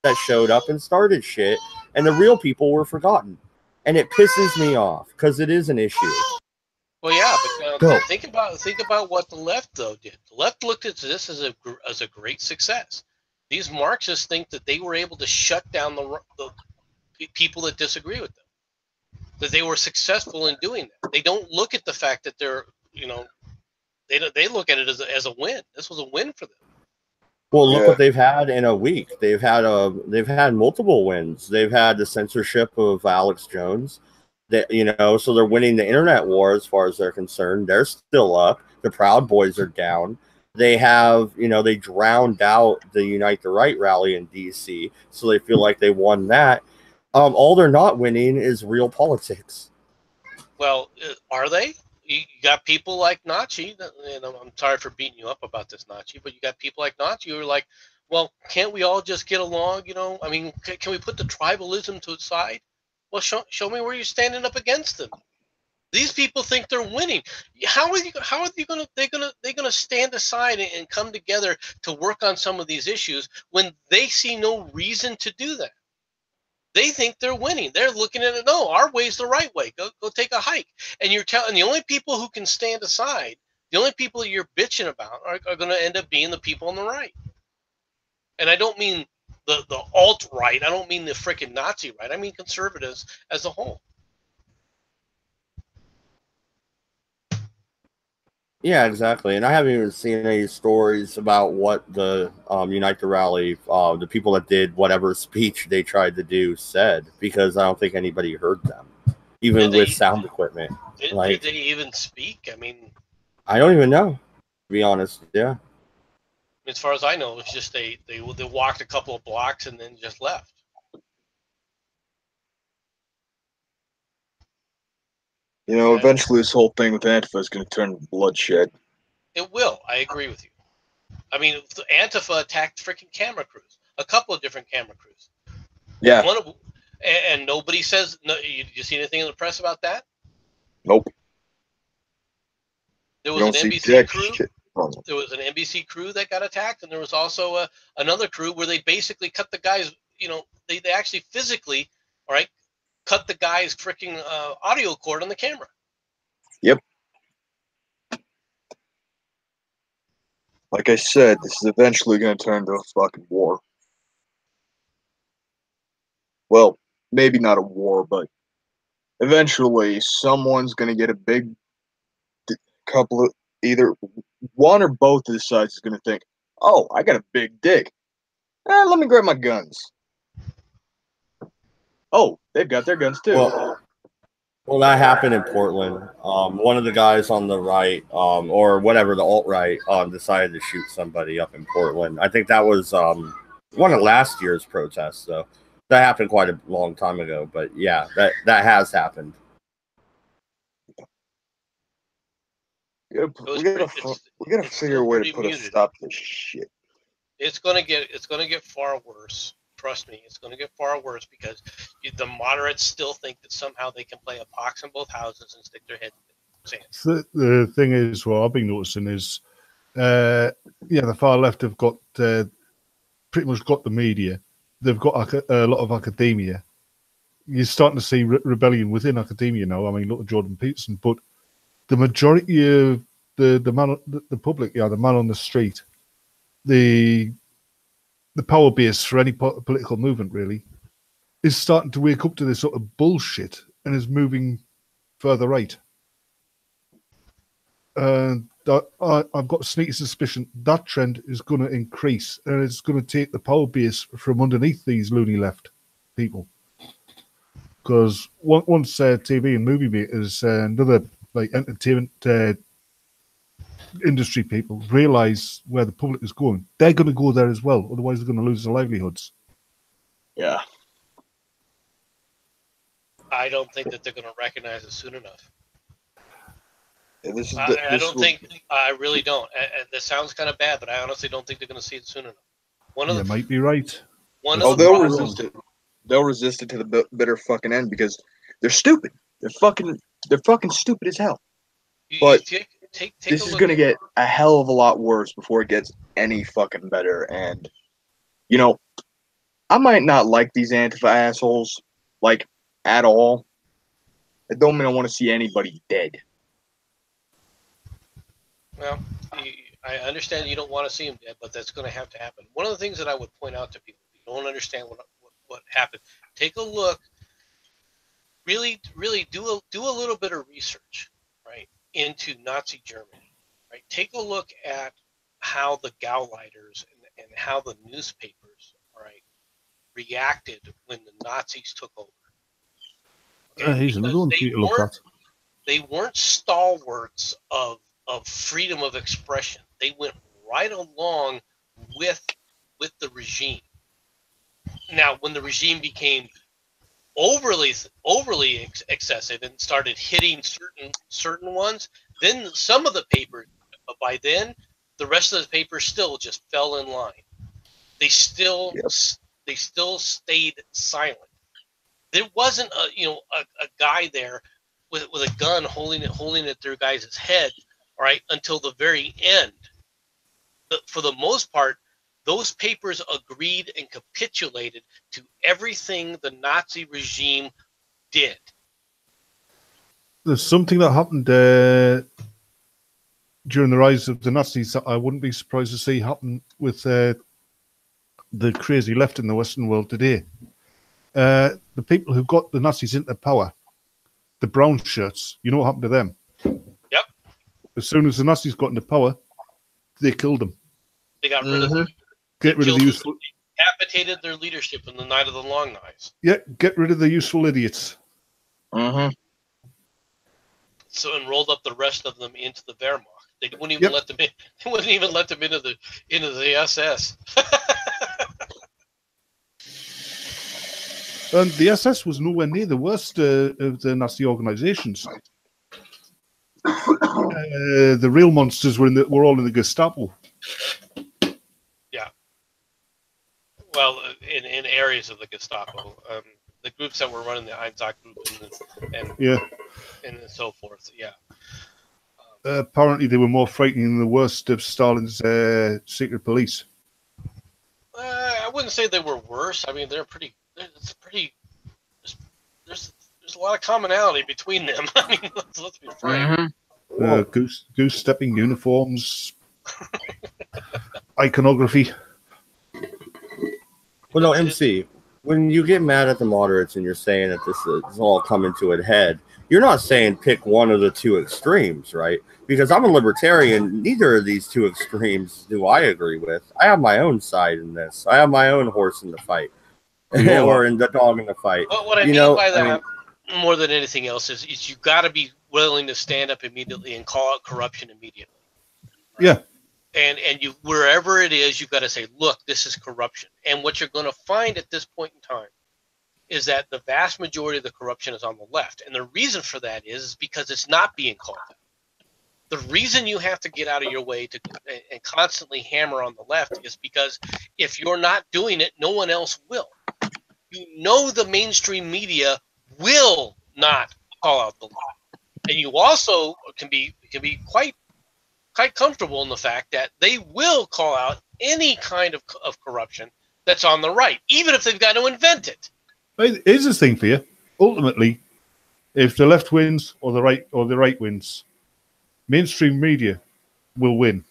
that showed up and started shit, and the real people were forgotten. And it pisses me off because it is an issue. Well, yeah, but think about what the left though did. The left looked at this as a great success. These Marxists think that they were able to shut down the people that disagree with them. That they were successful in doing that. They don't look at the fact that they're, they look at it as a win. This was a win for them. Well, look what they've had in a week. They've had multiple wins. They've had the censorship of Alex Jones. So they're winning the internet war as far as they're concerned. They're still up. The Proud Boys are down. They have, they drowned out the Unite the Right rally in DC, so they feel like they won that. All they're not winning is real politics. Well, are they? You got people like Nachi, and I'm sorry for beating you up about this, Nachi, but you got people like Nachi who are like, well, can't we all just get along? I mean, can we put the tribalism to the side? Well, show me where you're standing up against them. These people think they're winning. How are they gonna stand aside and come together to work on some of these issues when they see no reason to do that? They think they're winning. They're looking at it. No, our way's the right way. Go take a hike. And you're telling the only people who can stand aside, the only people that you're bitching about are going to end up being the people on the right. And I don't mean the alt right. I don't mean the freaking Nazi right. I mean conservatives as a whole. Yeah, exactly. And I haven't even seen any stories about what the Unite the Rally, the people that did whatever speech they tried to do said, because I don't think anybody heard them, even Did with they sound equipment. did Like, they even speak? I mean, I don't even know, to be honest. Yeah. as far as I know, it was just they walked a couple of blocks and then just left. You know, And eventually this whole thing with Antifa is going to turn to bloodshed. it will. I agree with you. I mean, Antifa attacked freaking camera crews, a couple of different camera crews. Yeah. One of, and nobody says. No, you see anything in the press about that? Nope. There You was an don't see NBC jack crew. shit from them. There was an NBC crew that got attacked, and there was also another crew where they basically cut the guys. You know, they actually physically, all right, cut the guy's freaking audio cord on the camera. Yep. Like I said, this is eventually going to turn to a fucking war. Well, maybe not a war, but eventually someone's going to get a big couple of either one or both of the sides is going to think, oh, I got a big dick. Let me grab my guns. Oh, they've got their guns too. Well, that happened in Portland. One of the guys on the right, or whatever, the alt-right, decided to shoot somebody up in Portland. I think that was one of last year's protests, though. That happened quite a long time ago, but yeah, that has happened. We gotta figure a way to put a stop to this shit. It's gonna get far worse. Trust me, it's gonna get far worse because the moderates still think that somehow they can play a pox in both houses and stick their head in the sand. The thing is, what I've been noticing is, the far left have got pretty much got the media. They've got a lot of academia. You're starting to see rebellion within academia now. I mean, look at Jordan Peterson, but the majority of the public, the man on the street, the power base for any political movement really is starting to wake up to this sort of bullshit and is moving further right. And I've got a sneaky suspicion that trend is going to increase, and it's going to take the power base from underneath these loony left people. Because once TV and movie makers and other like entertainment industry people realize where the public is going, they're going to go there as well. Otherwise, they're going to lose their livelihoods. Yeah. I don't think that they're going to recognize it soon enough. Yeah, I really don't. This sounds kind of bad, but I honestly don't think they're going to see it soon enough. You might be right. They'll resist it. They'll resist it to the bitter fucking end because they're stupid. They're fucking stupid as hell. But this is gonna get a hell of a lot worse before it gets any fucking better. And you know, I might not like these Antifa assholes like at all. It don't mean I want to see anybody dead. Well, I understand you don't want to see them dead, but that's going to have to happen. One of the things that I would point out to people, if you don't understand what happened, take a look. Really do a little bit of research, right, into Nazi Germany, right? Take a look at how the Gauleiters and how the newspapers, right, reacted when the Nazis took over. Okay? He's another one for you to look at. They weren't stalwarts of freedom of expression. They went right along with the regime. Now, when the regime became overly excessive and started hitting certain ones, then some of the papers, but by then the rest of the papers still just fell in line. They still stayed silent. There wasn't a guy there with a gun holding it their guy's head, all right, until the very end. But for the most part, those papers agreed and capitulated to everything the Nazi regime did. There's something that happened during the rise of the Nazis that I wouldn't be surprised to see happen with the crazy left in the Western world today. The people who got the Nazis into power, the brown shirts, you know what happened to them? Yep. as soon as the Nazis got into power, they killed them. They got rid of them. Get rid of the useful. Decapitated their leadership in the Night of the Long Knives. Yeah, get rid of the useful idiots. So and rolled up the rest of them into the Wehrmacht. They wouldn't even let them in. They wouldn't even let them into the SS. And the SS was nowhere near the worst of the Nazi organizations. The real monsters were all in the Gestapo. Yeah. Well, in areas of the Gestapo, the groups that were running the Einsatz group and so forth. Yeah. Apparently, they were more frightening than the worst of Stalin's secret police. I wouldn't say they were worse. I mean, they're pretty. It's pretty. There's a lot of commonality between them. I mean, let's be frank. Goose stepping uniforms, iconography. Well, no, MC. When you get mad at the moderates and you're saying that this is all coming to a head, you're not saying pick one of the two extremes, right? Because I'm a libertarian. Neither of these two extremes do I agree with. I have my own side in this. I have my own horse in the fight, or in the dog in the fight. But what I mean by that, more than anything else, is you got to be willing to stand up immediately and call out corruption immediately. Right? Yeah. And you, wherever it is, you've got to say, look, this is corruption. And what you're going to find at this point in time is that the vast majority of the corruption is on the left. And the reason for that is because it's not being called out. The reason you have to get out of your way and constantly hammer on the left is because if you're not doing it, no one else will. You know the mainstream media will not call out the left. And you also can be quite comfortable in the fact that they will call out any kind of corruption that's on the right, even if they've got to invent it. Here's the thing for you. Ultimately, if the left wins or the right wins, mainstream media will win,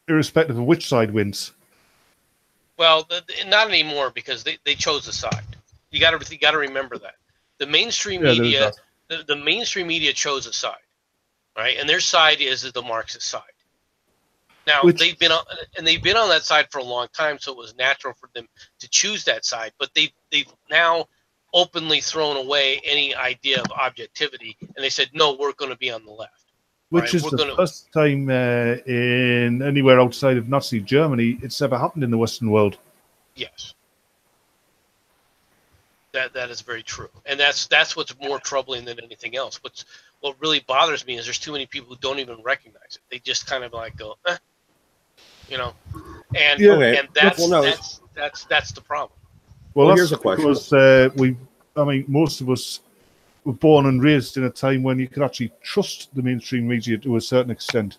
irrespective of which side wins. Well, not anymore, because they chose a side. You got to remember that the mainstream media, the mainstream media chose a side, right? And their side is the Marxist side. Now they've been on that side for a long time, so it was natural for them to choose that side. But they've now openly thrown away any idea of objectivity, and they said, no, we're going to be on the left. Which is the first time in anywhere outside of Nazi Germany it's ever happened in the Western world. Yes. That is very true, and that's what's more troubling than anything else. What really bothers me is there's too many people who don't even recognize it. They just kind of like go, and that's the problem. Well, here's a question. Because most of us were born and raised in a time when you could actually trust the mainstream media to a certain extent,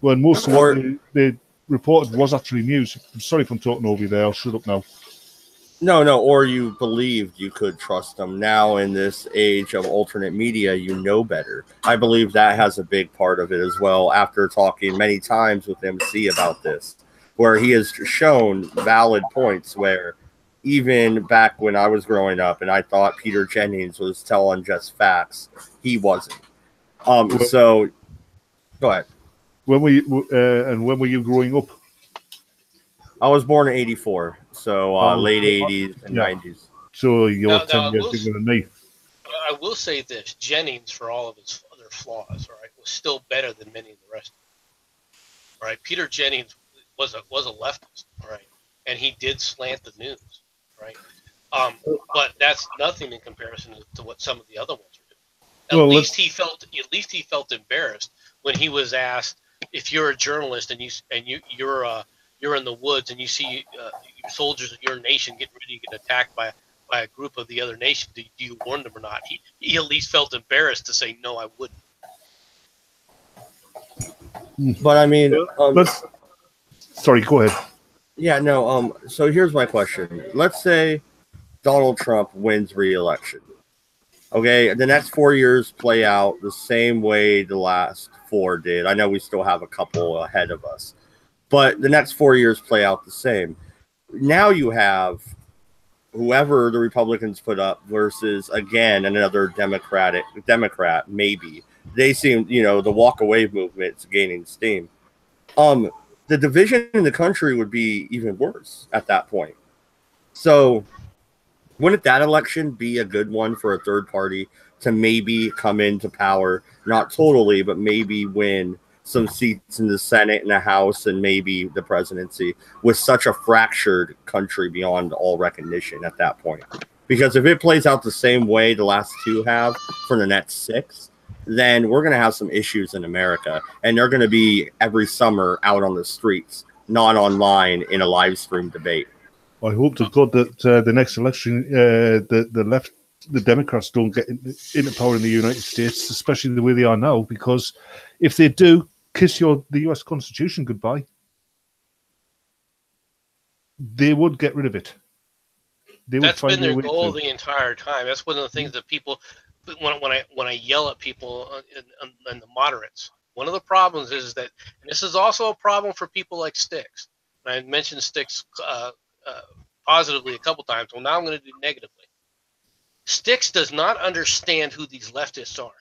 when most of what they reported was actually news. I'm sorry if I'm talking over you there. I'll shut up now. No, or you believed you could trust them. Now, in this age of alternate media, you know better. I believe that has a big part of it as well, after talking many times with MC about this, where he has shown valid points where even back when I was growing up and I thought Peter Jennings was telling just facts, he wasn't. So, go ahead. When were you growing up? I was born in '84, so late '80s and '90s. So you're 10 years younger than me. I will say this: Jennings, for all of his other flaws, right, was still better than many of the rest. Right, Peter Jennings was a leftist, right, and he did slant the news, right. But that's nothing in comparison to what some of the other ones are doing. At least he felt embarrassed when he was asked, if you're a journalist and you're in the woods and you see soldiers of your nation getting ready to get attacked by a group of the other nation, do you warn them or not? He at least felt embarrassed to say, no, I wouldn't. But I mean, sorry, go ahead. Yeah, no. So here's my question. Let's say Donald Trump wins re-election. Okay, the next 4 years play out the same way the last 4 did. I know we still have a couple ahead of us, but the next 4 years play out the same. Now you have whoever the Republicans put up versus, again, another Democrat, maybe, they seem, you know, the walk away movement's gaining steam. The division in the country would be even worse at that point. So wouldn't that election be a good one for a third party to maybe come into power, not totally, but maybe win some seats in the Senate and the House and maybe the presidency, with such a fractured country beyond all recognition at that point? Because if it plays out the same way the last two have for the next 6, then we're going to have some issues in America, and they're going to be every summer out on the streets, not online in a live stream debate. I hope to God that the next election, the Democrats don't get into power in the United States, especially the way they are now, because if they do, kiss the US Constitution goodbye. They would get rid of it. That's been their goal the entire time. That's one of the things that people, when I yell at people and the moderates, one of the problems is that, and this is also a problem for people like Sticks. And I mentioned Sticks positively a couple times. Well, now I'm going to do negatively. Sticks does not understand who these leftists are.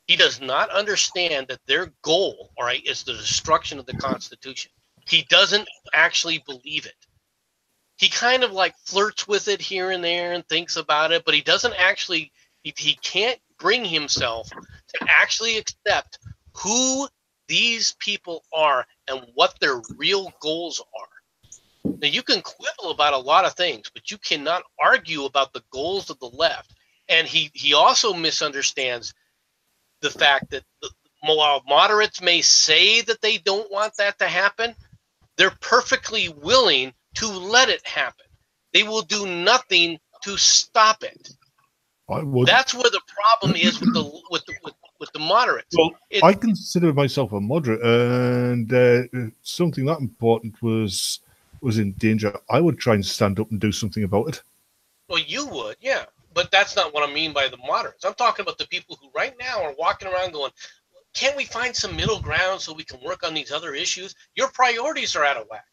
He does not understand that their goal, all right, is the destruction of the Constitution. He doesn't actually believe it. He kind of like flirts with it here and there and thinks about it, but he doesn't actually, he can't bring himself to actually accept who these people are and what their real goals are. Now, you can quibble about a lot of things, but you cannot argue about the goals of the left. And he also misunderstands the fact that while moderates may say that they don't want that to happen, they're perfectly willing to let it happen. They will do nothing to stop it. That's where the problem is with the moderates. Well, I consider myself a moderate, and something that important was in danger, I would try and stand up and do something about it. Well, you would, yeah. But that's not what I mean by the moderates. I'm talking about the people who right now are walking around going, can't we find some middle ground so we can work on these other issues? Your priorities are out of whack.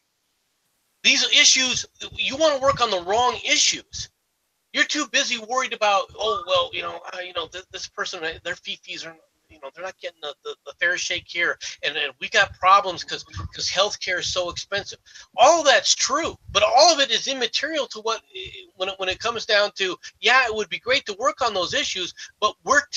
These issues, you want to work on the wrong issues. You're too busy worried about, oh, well, this person, their fees are, they're not getting the fair shake here. And we got problems because healthcare is so expensive. All of that's true, but all of it is immaterial to when it comes down to, yeah, it would be great to work on those issues, but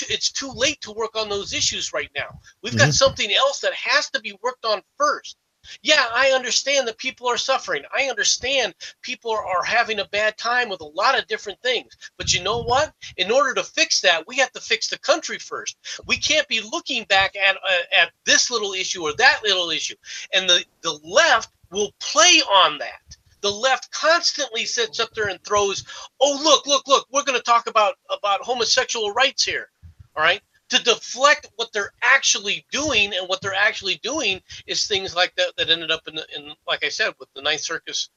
it's too late to work on those issues right now. We've got something else that has to be worked on first. Yeah, I understand that people are suffering. I understand people are having a bad time with a lot of different things. But you know what? In order to fix that, we have to fix the country first. We can't be looking back at this little issue or that little issue. And the left will play on that. The left constantly sits up there and throws, oh, look, we're going to talk about homosexual rights here. All right? To deflect what they're actually doing, and what they're actually doing is things like that ended up in like I said, with the Ninth Circus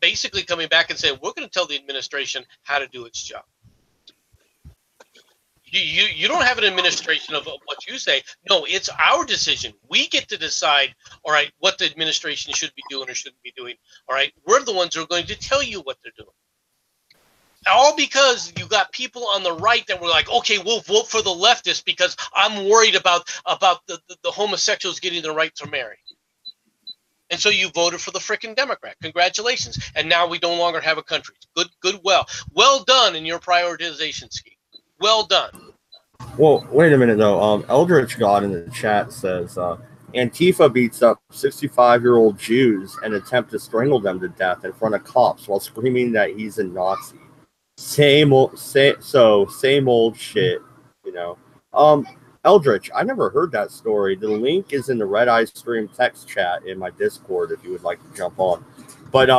basically coming back and saying, we're going to tell the administration how to do its job. You don't have an administration of what you say. No, it's our decision. We get to decide, all right, what the administration should be doing or shouldn't be doing. All right, we're the ones who are going to tell you what they're doing. All because you got people on the right that were like, okay, we'll vote for the leftists because I'm worried about the homosexuals getting the right to marry. And so you voted for the frickin' Democrat. Congratulations. And now we no longer have a country. Well done in your prioritization scheme. Well done. Well, wait a minute, though. Eldritch God in the chat says, Antifa beats up 65-year-old Jews and attempt to strangle them to death in front of cops while screaming that he's a Nazi. Same old shit, Eldritch, I never heard that story. The link is in the Redeye stream text chat in my Discord if you would like to jump on. But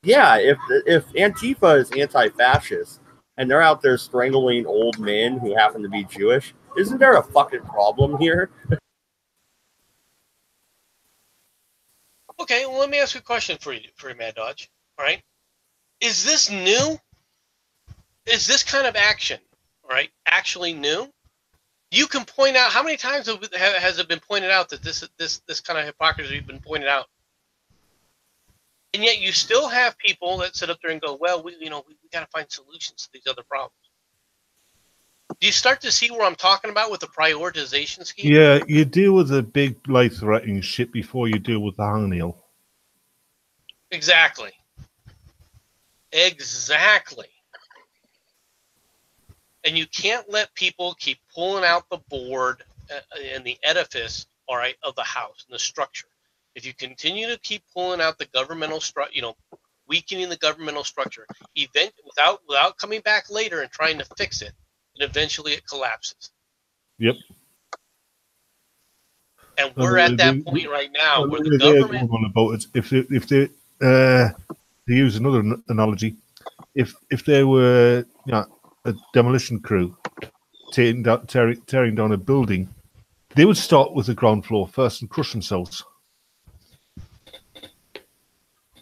yeah, if Antifa is anti-fascist and they're out there strangling old men who happen to be Jewish, isn't there a fucking problem here? Okay, well, let me ask you a question for you, Mad Dodge. All right, is this new? Is this kind of action, all right, actually new? You can point out, how many times has it been pointed out that this kind of hypocrisy has been pointed out? And yet you still have people that sit up there and go, well, we got to find solutions to these other problems. Do you start to see where I'm talking about with the prioritization scheme? Yeah, you deal with the big life-threatening shit before you deal with the hangnail. Exactly. Exactly. And you can't let people keep pulling out the board and the edifice, all right, of the house and the structure. If you continue to keep pulling out the governmental structure, you know, weakening the governmental structure, without coming back later and trying to fix it, and eventually it collapses. Yep. And we're at that point right now where the government. On about it. If they to use another analogy, if there were a demolition crew tearing down a building, they would start with the ground floor first and crush themselves.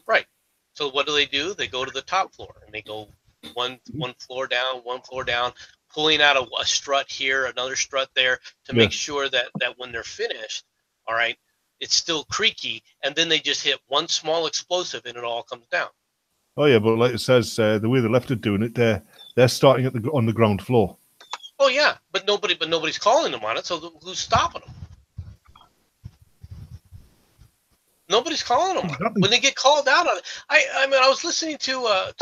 Right. So what do? They go to the top floor and they go one floor down, pulling out a strut here, another strut there to make sure that when they're finished, all right, it's still creaky, and then they just hit one small explosive and it all comes down. Oh yeah, but like it says, the way the left are doing it, they're starting on the ground floor. Oh yeah, but nobody's calling them on it, so who's stopping them? Nobody's calling them on it. When they get called out on it. I mean, I was listening to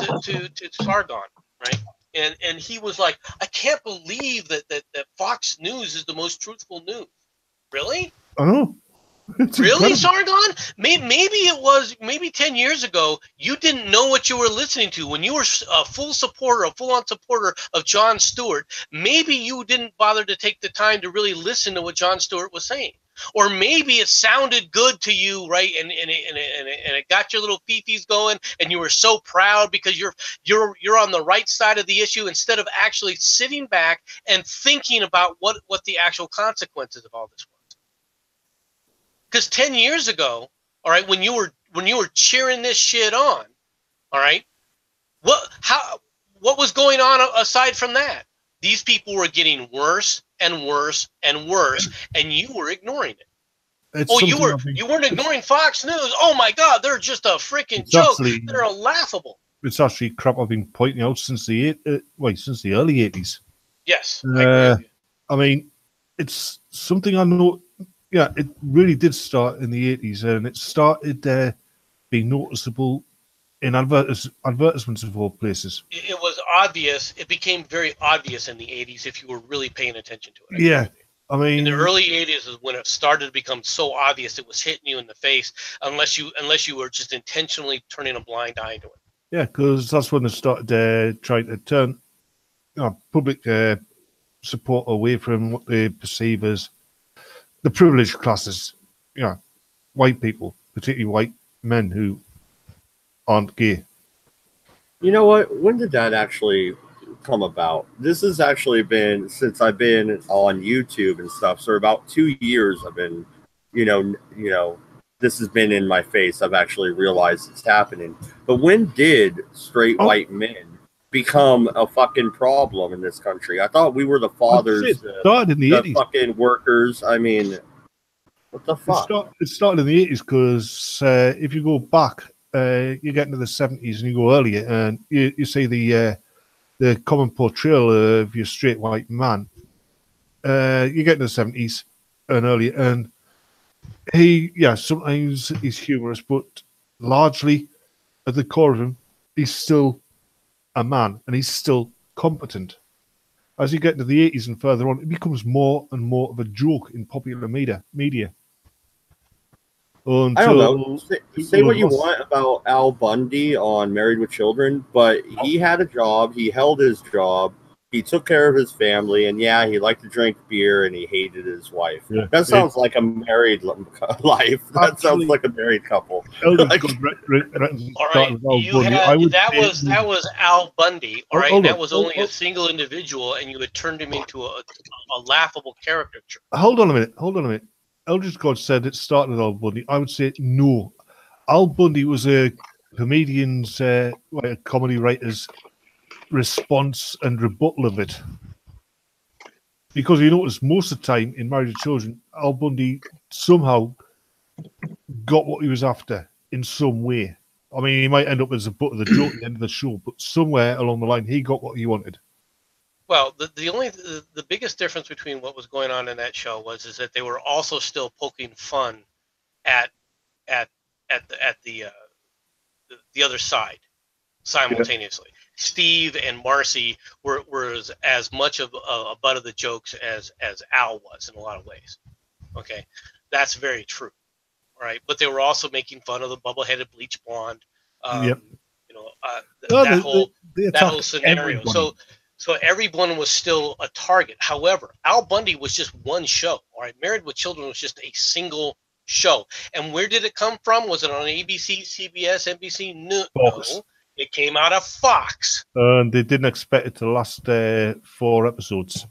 Sargon, right? And he was like, I can't believe that Fox News is the most truthful news. Really? I know. Really, Sargon? Maybe 10 years ago, you didn't know what you were listening to. When you were a full-on supporter of Jon Stewart, maybe you didn't bother to take the time to really listen to what Jon Stewart was saying. Or maybe it sounded good to you, right? And it got your little fifis going, and you were so proud because you're on the right side of the issue instead of actually sitting back and thinking about what the actual consequences of all this were. Because 10 years ago, all right, when you were cheering this shit on, all right, what was going on aside from that? These people were getting worse and worse and worse, and you were ignoring it. You weren't ignoring Fox News. Oh my God, they're just a freaking joke. They're laughable. It's actually crap I've been pointing out since the early 80s. Yes, I agree with you. I mean, it's something I know. Yeah, it really did start in the 80s, and it started being noticeable in advertisements of all places. It was obvious. It became very obvious in the 80s if you were really paying attention to it. Yeah, I mean, in the early 80s is when it started to become so obvious it was hitting you in the face, unless you were just intentionally turning a blind eye to it. Yeah, because that's when they started trying to turn public support away from what they perceive as the privileged classes, white people, particularly white men who aren't gay. You know what? When did that actually come about? This has actually been since I've been on YouTube and stuff. So about 2 years I've been, this has been in my face. I've actually realized it's happening. But when did straight white men become a fucking problem in this country? I thought we were the fathers, the fucking workers. I mean, what the fuck? It started in the 80s because if you go back, you get into the 70s and you go earlier, and you see the common portrayal of your straight white man. You get into the 70s and earlier, and sometimes he's humorous, but largely at the core of him, he's still a man, and he's still competent. As you get into the 80s and further on, it becomes more and more of a joke in popular media. I don't know. Say what you want about Al Bundy on Married with Children, but he had a job. He held his job. He took care of his family, and yeah, he liked to drink beer, and he hated his wife. Yeah. That sounds like a married life. That sounds like a married couple. All right, that was Al Bundy. All right, that was only a single individual, and you had turned him into a laughable caricature. Hold on a minute. Eldridge God said it started with Al Bundy. I would say no. Al Bundy was a comedian's, a comedy writer's response and rebuttal of it. Because you notice most of the time in Married with Children, Al Bundy somehow got what he was after in some way. I mean, he might end up as a butt of the joke at the end of the show, but somewhere along the line, he got what he wanted. Well, the biggest difference between what was going on in that show is that they were also still poking fun at at the other side simultaneously. Yeah. Steve and Marcy were as much of a butt of the jokes as Al was in a lot of ways. Okay, that's very true. All right, but they were also making fun of the bubble-headed bleach blonde. Yep. You know, that whole scenario. Everybody. So everyone was still a target. However, Al Bundy was just one show. All right, Married with Children was just a single show. And where did it come from? Was it on ABC, CBS, NBC? No, it came out of Fox. And they didn't expect it to last 4 episodes.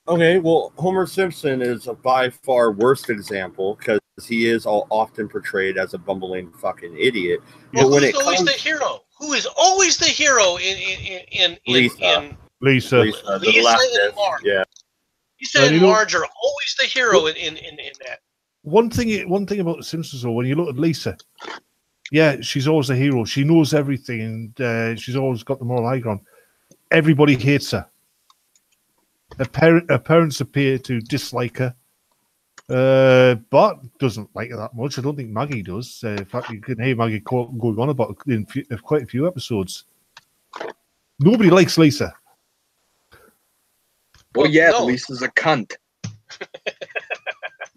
Okay, well, Homer Simpson is a by far worst example because he is often portrayed as a bumbling fucking idiot. Well, who's always the hero? Who is always the hero in Lisa. Lisa and Marge. Yeah. Lisa and Marge are always the hero in that. One thing about The Simpsons, though, when you look at Lisa, yeah, she's always a hero. She knows everything, and she's always got the moral high ground. Everybody hates her. Her parents appear to dislike her. Bart doesn't like her that much. I don't think Maggie does. In fact, you can hear Maggie going on about it in quite a few episodes. Nobody likes Lisa. Well, yeah, no. Lisa's a cunt.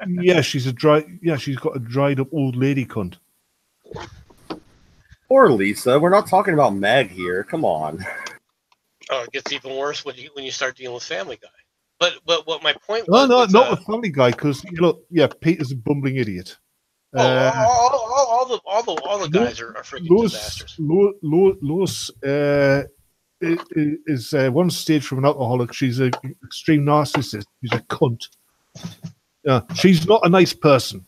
Yeah, she's got a dried up old lady cunt. Or Lisa. We're not talking about Meg here. Come on. Oh, it gets even worse when you start dealing with Family Guy. But what my point was... No, not with Family Guy, because Peter's a bumbling idiot. All the guys are freaking disasters. Lois is one stage from an alcoholic. She's an extreme narcissist. She's a cunt. She's not a nice person.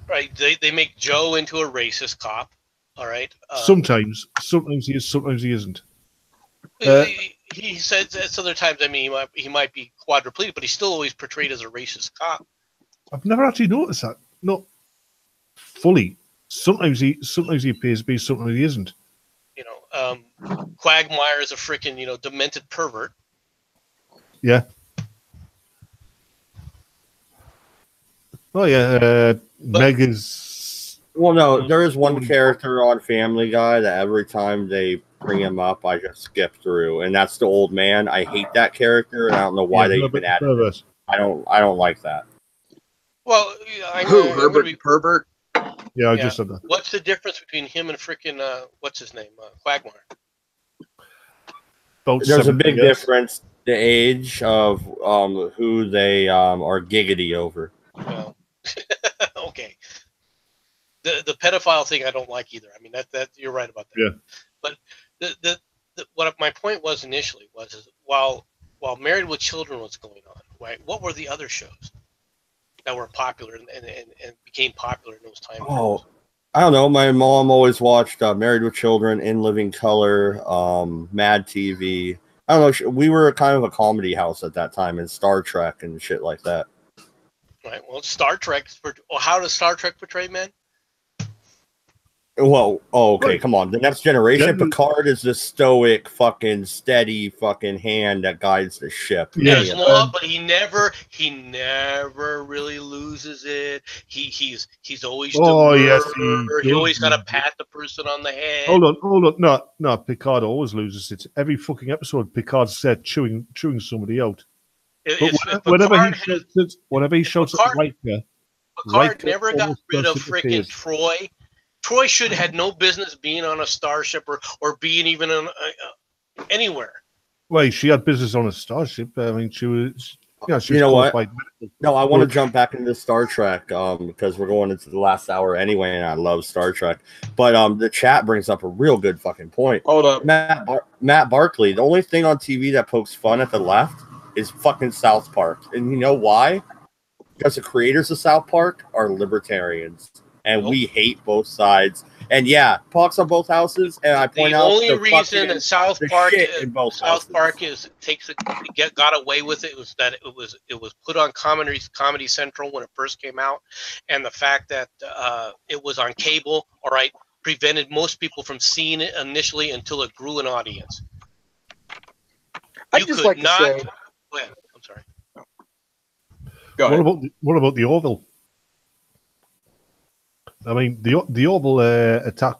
Right. They make Joe into a racist cop. All right. Sometimes he is. Sometimes he isn't. He says at other times. I mean, he might be quadriplegic, but he's still always portrayed as a racist cop. I've never actually noticed that. Not fully. Sometimes he appears to be. Sometimes he isn't. Quagmire is a freaking demented pervert. Yeah. Oh yeah. Meg is. Well, no, there is one character on Family Guy that every time they bring him up, I just skip through, and that's the old man. I hate that character, and I don't know why they even added it. I don't like that. Well, Herbert Pervert? Yeah, I just said that. What's the difference between him and freaking what's his name, Quagmire? There's a big difference. The age of who they are giggity over. Well, okay. The pedophile thing I don't like either. I mean that you're right about that. Yeah. But what my point was initially is while Married with Children was going on, right? What were the other shows that were popular and became popular in those times? Oh, I don't know. My mom always watched Married with Children, In Living Color, Mad TV. I don't know. We were kind of a comedy house at that time, and Star Trek and shit like that. Right. Well, Star Trek. How does Star Trek portray men? Well, okay, come on. The Next Generation, Picard is the stoic, fucking steady, fucking hand that guides the ship. Yeah, but he never really loses it. He's always yes, he always got to pat the person on the head. Hold on, no, Picard always loses it. Every fucking episode, Picard's said chewing somebody out. Whenever he shouts at Riker, Picard never got rid of freaking Troy. Troy should have had no business being on a starship or being even on anywhere. Well, she had business on a starship. I mean, she was. You know what? No, I want to jump back into Star Trek because we're going into the last hour anyway, and I love Star Trek. But the chat brings up a real good fucking point. Hold up, Matt Barkley. The only thing on TV that pokes fun at the left is fucking South Park, and you know why? Because the creators of South Park are libertarians. And we hate both sides. And yeah, Parks on both houses. And I point out the only reason that South Park got away with it was that it was put on Comedy Central when it first came out, and the fact that it was on cable, all right, prevented most people from seeing it initially until it grew an audience. I'd just like to say. Go ahead. I'm sorry. Go ahead. What about the Orville? I mean, the Orville attack,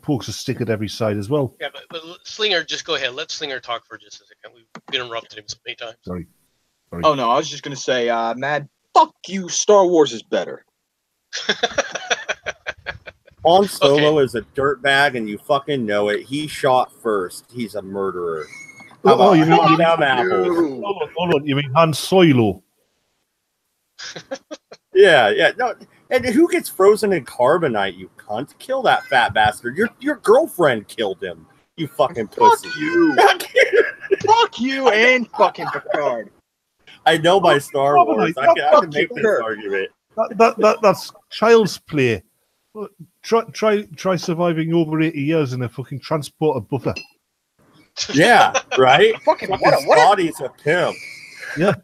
pokes a stick at every side as well. Yeah, but Slinger, just go ahead. Let Slinger talk for just a second. We've interrupted him so many times. Sorry. Oh no, I was just gonna say, Mad, fuck you. Star Wars is better. Han Solo is a dirtbag, and you fucking know it. He shot first. He's a murderer. You mean apples? Hold on. You mean Han Solo? Yeah. No, and who gets frozen in carbonite? You cunt! Kill that fat bastard. Your girlfriend killed him. You fucking pussy. Fuck you. Fuck you and fucking Picard. I know my Star Wars. I can make this argument. That's child's play. Try surviving over 80 years in a fucking transporter buffer. Yeah, right? Fucking Scotty's a pimp. Yeah.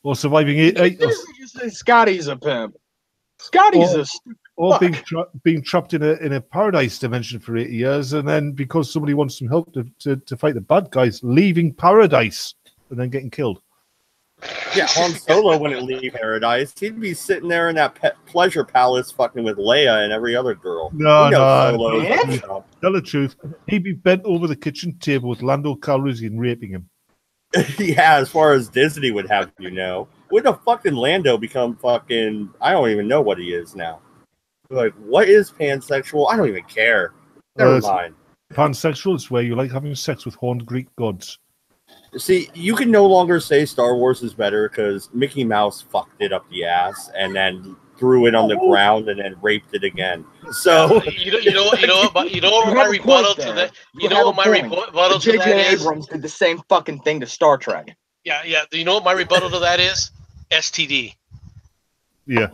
Or surviving 8 Scotty's a pimp. Scotty's a stupid or fuck. being trapped in a paradise dimension for 80 years, and then because somebody wants some help to fight the bad guys, leaving paradise and then getting killed. Yeah, Han Solo wouldn't leave paradise. He'd be sitting there in that pleasure palace fucking with Leia and every other girl. No. Tell the truth. He'd be bent over the kitchen table with Lando Calrissian raping him. Yeah, as far as Disney would have you know. When the fucking Lando become fucking... I don't even know what he is now. Like, what is pansexual? I don't even care. Never mind. Pansexual is where you like having sex with horned Greek gods. See, you can no longer say Star Wars is better because Mickey Mouse fucked it up the ass and then threw it on the ground and then raped it again. So you know what my rebuttal to that. You know what my rebuttal to that is. Abrams did the same fucking thing to Star Trek. Yeah. You know what my rebuttal to that is? STD. Yeah.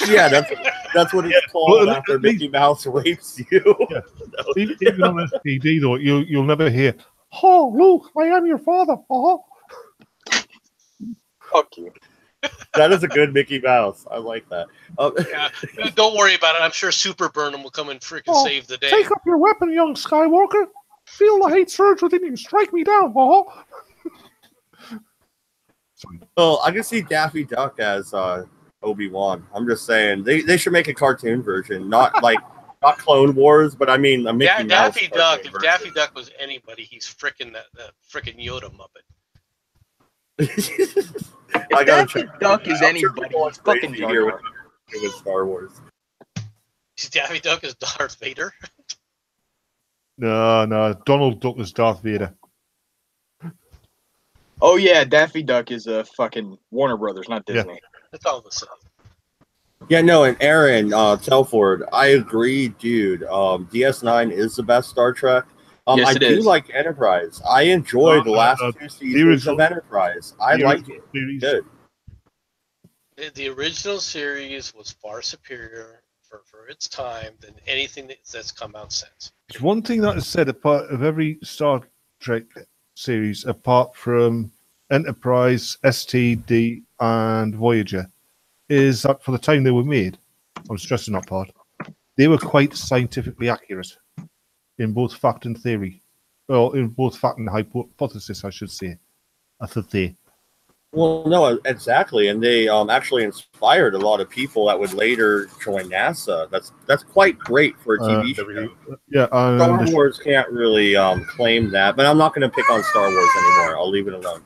Yeah, that's what it's called after Mickey Mouse rapes you. Yeah. Even on STD though, you'll never hear, "Oh, Luke, I am your father." Oh. Fuck you. That is a good Mickey Mouse. I like that. Yeah, don't worry about it. I'm sure Super Burnham will come and freaking save the day. Take up your weapon, young Skywalker. Feel the hate surge within you. Strike me down. Oh. Well, I can see Daffy Duck as Obi-Wan. I'm just saying they should make a cartoon version, not Clone Wars, but I mean a Mickey Mouse. Daffy Duck. If Daffy Duck was anybody, he's freaking that freaking Yoda Muppet. If Daffy Duck is anybody, he's fucking here with Star Wars. Daffy Duck is Darth Vader. No. Donald Duck is Darth Vader. Oh yeah, Daffy Duck is a fucking Warner Brothers, not Disney. Yeah. That's all the same. Yeah, no, and Aaron Telford, I agree, dude. DS9 is the best Star Trek. Yes, I do like Enterprise. I enjoy the last 2 seasons of Enterprise. I like it. Good. The original series was far superior for its time than anything that's come out since. It's one thing that is said apart of every Star Trek series, apart from Enterprise, STD, and Voyager, is that for the time they were made, I'm stressing that part, they were quite scientifically accurate in both fact and theory. Well, in both fact and hypothesis, I should say. I thought they. Well, no, exactly, and they actually inspired a lot of people that would later join NASA. That's quite great for a TV show. Yeah, Star Wars can't really claim that, but I'm not going to pick on Star Wars anymore. I'll leave it alone.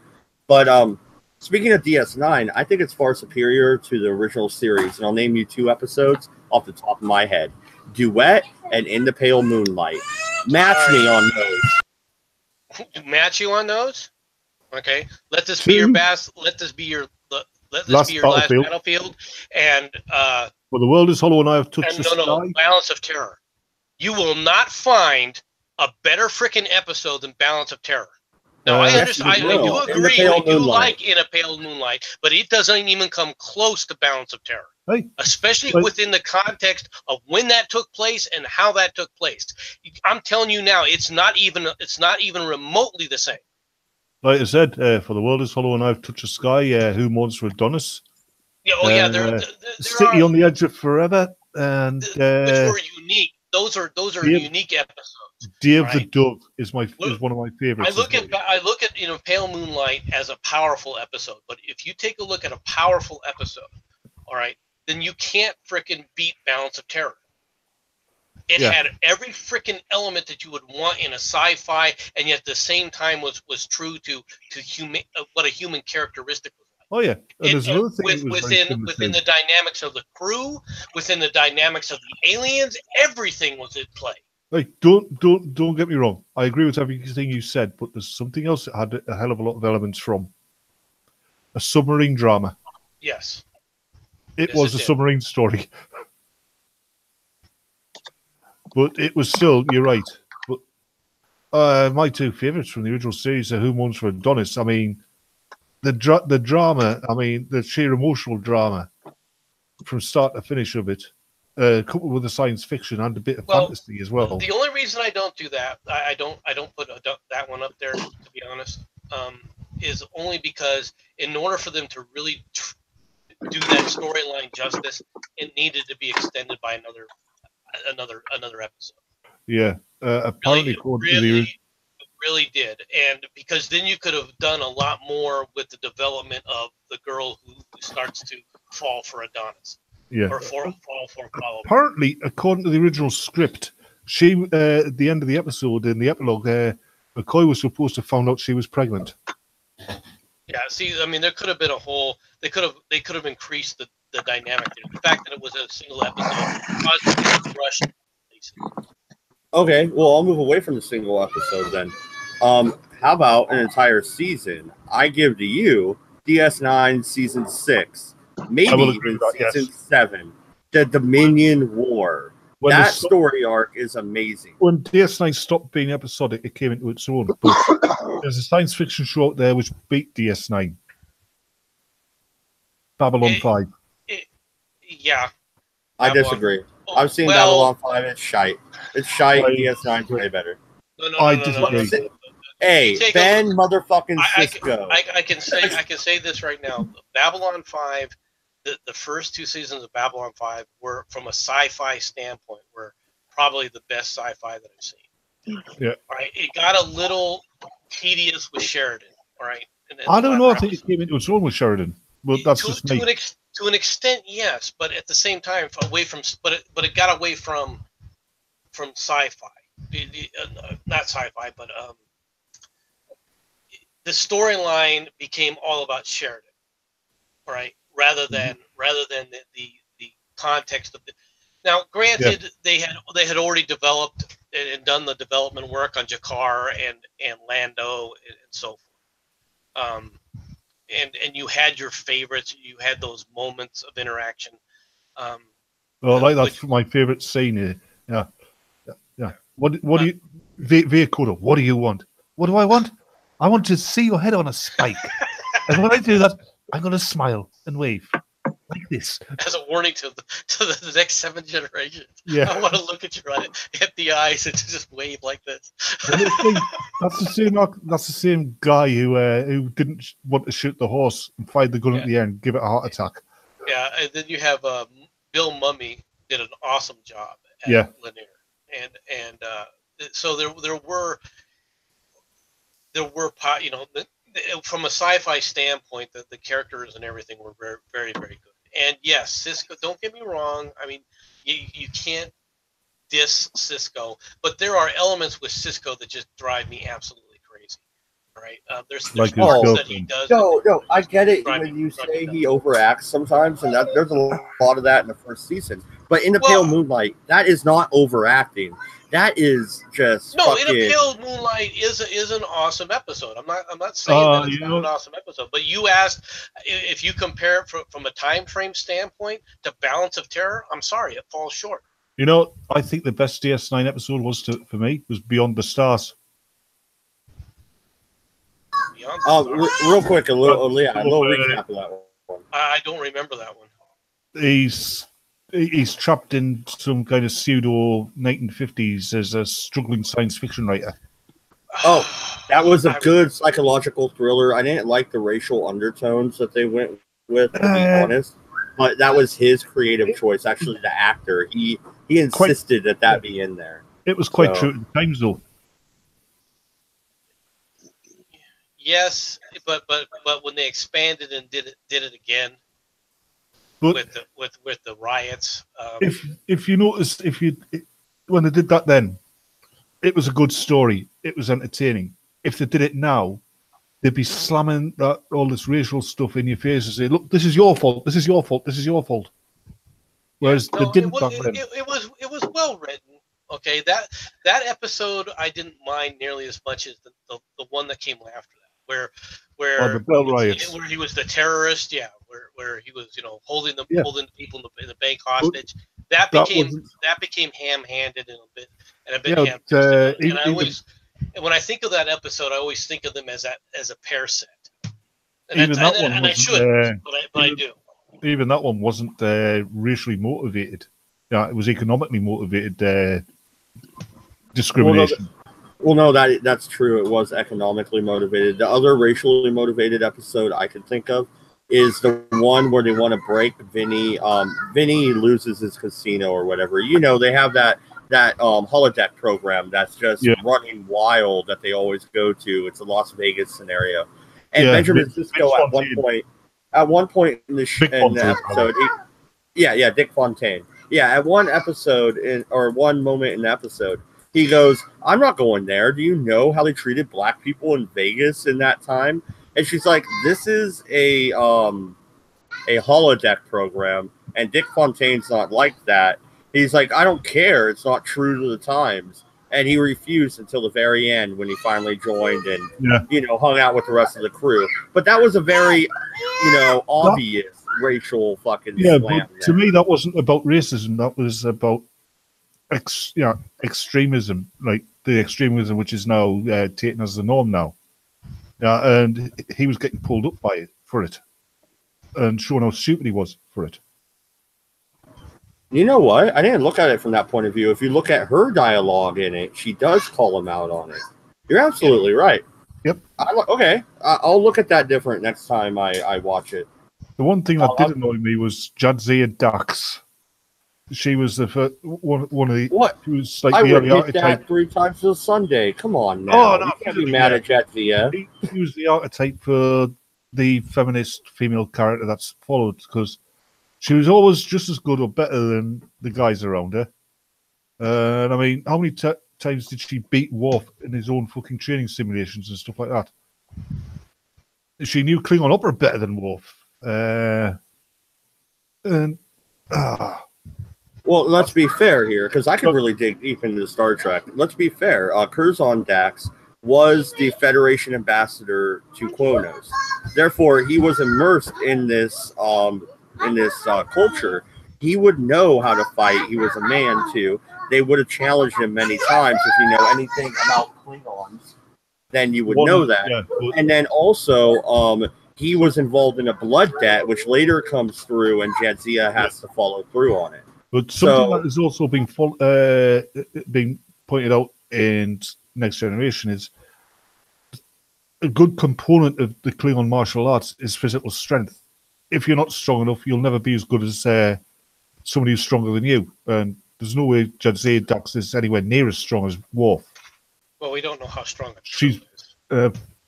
But speaking of DS9, I think it's far superior to the original series, and I'll name you 2 episodes off the top of my head: Duet and In the Pale Moonlight. Match me on those. Match you on those? Okay. Let this be your best. Let this be your last battlefield. And well, the world is hollow, and I have touched the sky. Balance of Terror. You will not find a better freaking episode than Balance of Terror. Now I understand. I do agree. I do like In a Pale Moonlight, but it doesn't even come close to Balance of Terror. Hey, especially within the context of when that took place and how that took place. I'm telling you now, it's not even remotely the same. Like I said, for the world is hollow and I've touched the sky. Who mourns for Adonis? Yeah, City on the Edge of Forever, and which were unique. those are Dave, unique episodes. Dave right? the Dove is one of my favorites. I look at Pale Moonlight as a powerful episode, but if you take a look at a powerful episode, all right, then you can't frickin' beat Balance of Terror. It had every frickin' element that you would want in a sci-fi, and yet at the same time was true to human what a human characteristic was. Oh yeah, and there's another thing within the dynamics of the crew, within the dynamics of the aliens, everything was in play. Like, don't get me wrong. I agree with everything you said, but there's something else that had a hell of a lot of elements from a submarine drama. Yes, it was a submarine story, but it was still. You're right. But my two favorites from the original series are Who Mourns for Adonis. I mean, the drama. I mean, the sheer emotional drama from start to finish of it. Coupled with the science fiction and a bit of fantasy as well. The only reason I don't do that, I don't put that one up there, to be honest, is only because in order for them to really do that storyline justice, it needed to be extended by another episode. Yeah, apparently, really did, and because then you could have done a lot more with the development of the girl who starts to fall for Adonis. Yeah. Or fall for apparently, according to the original script, she at the end of the episode in the epilogue, McCoy was supposed to have found out she was pregnant. Yeah. See, I mean, there could have been a whole. They could have increased the dynamic there. The fact that it was a single episode caused rushed. Okay, well, I'll move away from the single episode then. How about an entire season? I give to you DS9 season 6. Maybe even season 7, the Dominion War. That story arc is amazing. When DS9 stopped being episodic, it came into its own. But there's a science fiction show out there which beat DS9. Babylon 5. Yeah. I disagree. I've seen Babylon 5. It's shite. It's shite. DS9 is way better. No, I disagree. Hey, Ben motherfucking Cisco. I can say this right now. Babylon 5, the first 2 seasons of Babylon 5 were, from a sci-fi standpoint, were probably the best sci-fi that I've seen. Yeah. All right. It got a little tedious with Sheridan. All right. And I don't know if it came into its own with Sheridan, but that's just me. To an extent, yes, but at the same time, but it got away from sci-fi. Not sci-fi, but the storyline became all about Sheridan, right? Rather than the context of the. Now, granted, they had already developed and done the development work on Jakar and Lando and so forth. And you had your favorites. You had those moments of interaction. Well, that's my favorite scene here. Yeah. What do you, Viacuda? What do you want? What do I want? I want to see your head on a spike. And when I do that, I'm going to smile and wave like this. As a warning to the next 7 generations. Yeah. I want to look at you at the eyes and just wave like this. That's the same guy who didn't want to shoot the horse and fired the gun at the end, give it a heart attack. Yeah, and then you have Bill Mummy did an awesome job at Lanier, and so there were from a sci-fi standpoint, the characters and everything were very, very, very good. And yes, Cisco, don't get me wrong. I mean, you can't diss Cisco, but there are elements with Cisco that just drive me absolutely crazy. All right, there's like that he does. No, I get it when you say he overacts sometimes, and there's a lot of that in the first season. But in the Pale Moonlight, that is not overacting. That is just In a Pale Moonlight is an awesome episode. I'm not saying that it's not an awesome episode, but you asked if you compare it from a time frame standpoint to Balance of Terror. I'm sorry, it falls short. You know, I think the best DS9 episode for me was Beyond the Stars. Real quick, a little recap of that one. I don't remember that one. He's trapped in some kind of pseudo 1950s as a struggling science fiction writer. Oh, that was a good psychological thriller. I didn't like the racial undertones that they went with, to be honest. But that was his creative choice. Actually, the actor, he He insisted that be in there. It was quite true at the times, though. Yes, but when they expanded and did it again, but with the riots. If you notice, when they did that then, it was a good story. It was entertaining. If they did it now, they'd be slamming all this racial stuff in your face and say, "Look, this is your fault. This is your fault. This is your fault." Whereas they didn't back then. It was well written. Okay, that episode I didn't mind nearly as much as the one that came after that, where the Bell riots, where he was the terrorist. Yeah, where he was holding the people in the bank hostage. That became ham-handed and a bit ham-fisted. And when I think of that episode, I always think of them as a pair set. And I should, but I do. Even that one wasn't racially motivated. Yeah, it was economically motivated discrimination. Well, no, that's true. It was economically motivated. The other racially motivated episode I could think of is the one where they want to break Vinny. Vinny loses his casino or whatever. They have that holodeck program that's just running wild that they always go to. It's a Las Vegas scenario. And Benjamin Sisko at one point in the episode, Dick Fontaine. Yeah, at one episode one moment in the episode, he goes, "I'm not going there. Do you know how they treated black people in Vegas in that time?" And she's like, "This is a holodeck program, and Dick Fontaine's not like that." He's like, "I don't care. It's not true to the times." And he refused until the very end when he finally joined and hung out with the rest of the crew. But that was a very obvious racial fucking slam. But to me, that wasn't about racism. That was about extremism, like the extremism which is now taken as the norm now. Yeah, and he was getting pulled up for it, and showing how stupid he was for it. You know what? I didn't look at it from that point of view. If you look at her dialogue in it, she does call him out on it. You're absolutely right. Yep. Okay. I'll look at that different next time I watch it. The one thing that did annoy me was Jadzia Dax. She was the first, one of the... What? She was like I the would hit that 3 times a Sunday. Come on now. You can't be mad at Jadzia. She was the archetype for the feminist female character that's followed, because she was always just as good or better than the guys around her. And I mean, how many times did she beat Worf in his own fucking training simulations and stuff like that? She knew Klingon opera better than Worf. Well, let's be fair here, because I could really dig deep into Star Trek. Let's be fair. Curzon Dax was the Federation ambassador to Kronos. Therefore, he was immersed in this culture. He would know how to fight. He was a man too. They would have challenged him many times. If you know anything about Klingons, then you would know that. Yeah. And then also, he was involved in a blood debt, which later comes through, and Jadzia has to follow through on it. But something that has also been pointed out in Next Generation is a good component of the Klingon martial arts is physical strength. If you're not strong enough, you'll never be as good as somebody who's stronger than you. And there's no way Jadzia Dax is anywhere near as strong as Worf. Well, we don't know how strong she's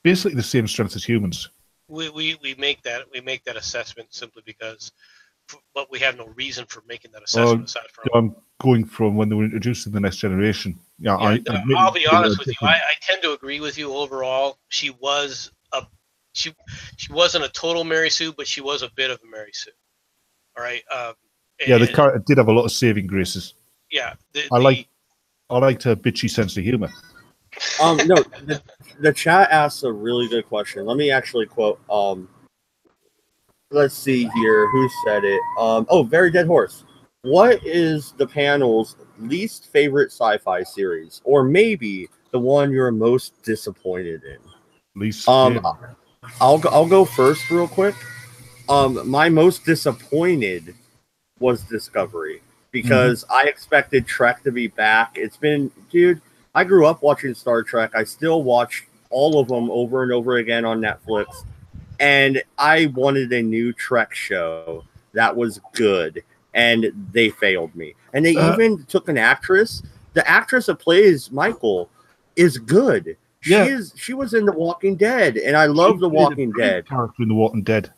basically the same strength as humans. We make that assessment simply because, but we have no reason for making that assessment aside from. I'm going from when they were introduced in the Next Generation. Yeah, I'll be honest with you. I tend to agree with you overall. She wasn't a total Mary Sue, but she was a bit of a Mary Sue. All right. The character did have a lot of saving graces. Yeah. I liked her bitchy sense of humor. No, the chat asks a really good question. Let me actually quote. Let's see here. Who said it? Very Dead Horse. What is the panel's least favorite sci-fi series, or maybe the one you're most disappointed in? Least. I'll go first real quick. My most disappointed was Discovery, because I expected Trek to be back. It's been, dude, I grew up watching Star Trek. I still watch all of them over and over again on Netflix. And I wanted a new Trek show that was good, and they failed me. And they even took an actress. The actress that plays Michael is good. She was in The Walking Dead, and I love The Walking Dead. Character in The Walking Dead.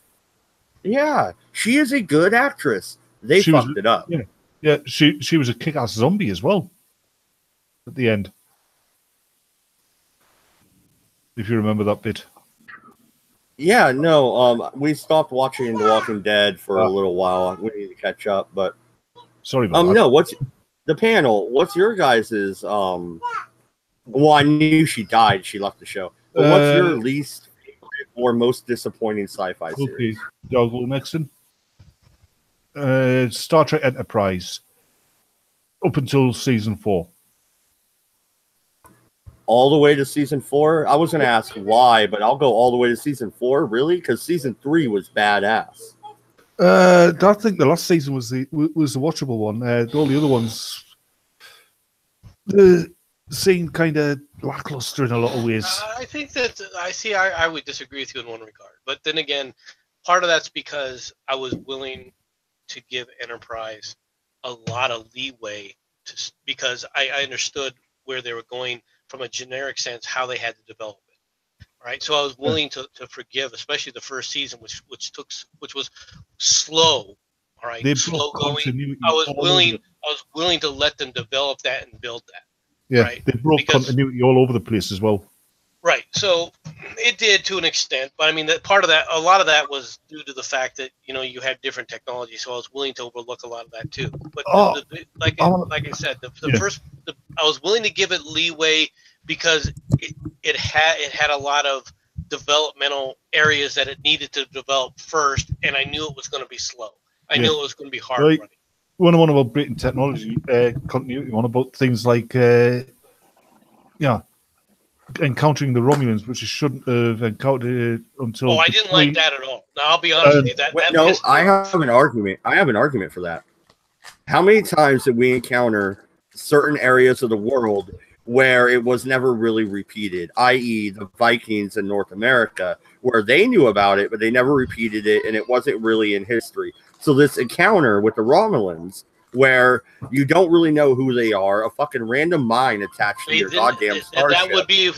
Yeah, she is a good actress. They fucked it up. Yeah. She was a kick-ass zombie as well at the end. If you remember that bit. Yeah, no, we stopped watching The Walking Dead for a little while. We need to catch up, but sorry about that. No, what's the panel? What's your guys's well, I knew she died, she left the show. But what's your least favorite or most disappointing sci-fi series? Okay, I'll go next then. Star Trek Enterprise. Up until season 4. All the way to season 4? I was going to ask why, but I'll go all the way to season 4. Really? Because season 3 was badass. I think the last season was the watchable one. All the other ones seemed kind of lackluster in a lot of ways. I think that I would disagree with you in one regard, but then again, part of that's because I was willing to give Enterprise a lot of leeway because I understood where they were going from a generic sense, how they had to develop it. Right, so I was willing to forgive, especially the first season, which was slow. All right, slow going. I was willing to let them develop that and build that. Yeah, right? They broke continuity all over the place as well. Right, so it did to an extent, but I mean that part of that, a lot of that was due to the fact that you had different technology, so I was willing to overlook a lot of that too. But like I said, I was willing to give it leeway because it had a lot of developmental areas that it needed to develop first, and I knew it was going to be slow. I knew it was going to be hard running. One about breaking technology continuity, one about things like encountering the Romulans, which you shouldn't have encountered until. Oh, I didn't like that at all. Now I'll be honest with you. I have an argument. I have an argument for that. How many times did we encounter certain areas of the world where it was never really repeated, i.e. the Vikings in North America, where they knew about it, but they never repeated it, and it wasn't really in history. So this encounter with the Romulans, where you don't really know who they are, a fucking random mine attached to your goddamn starship.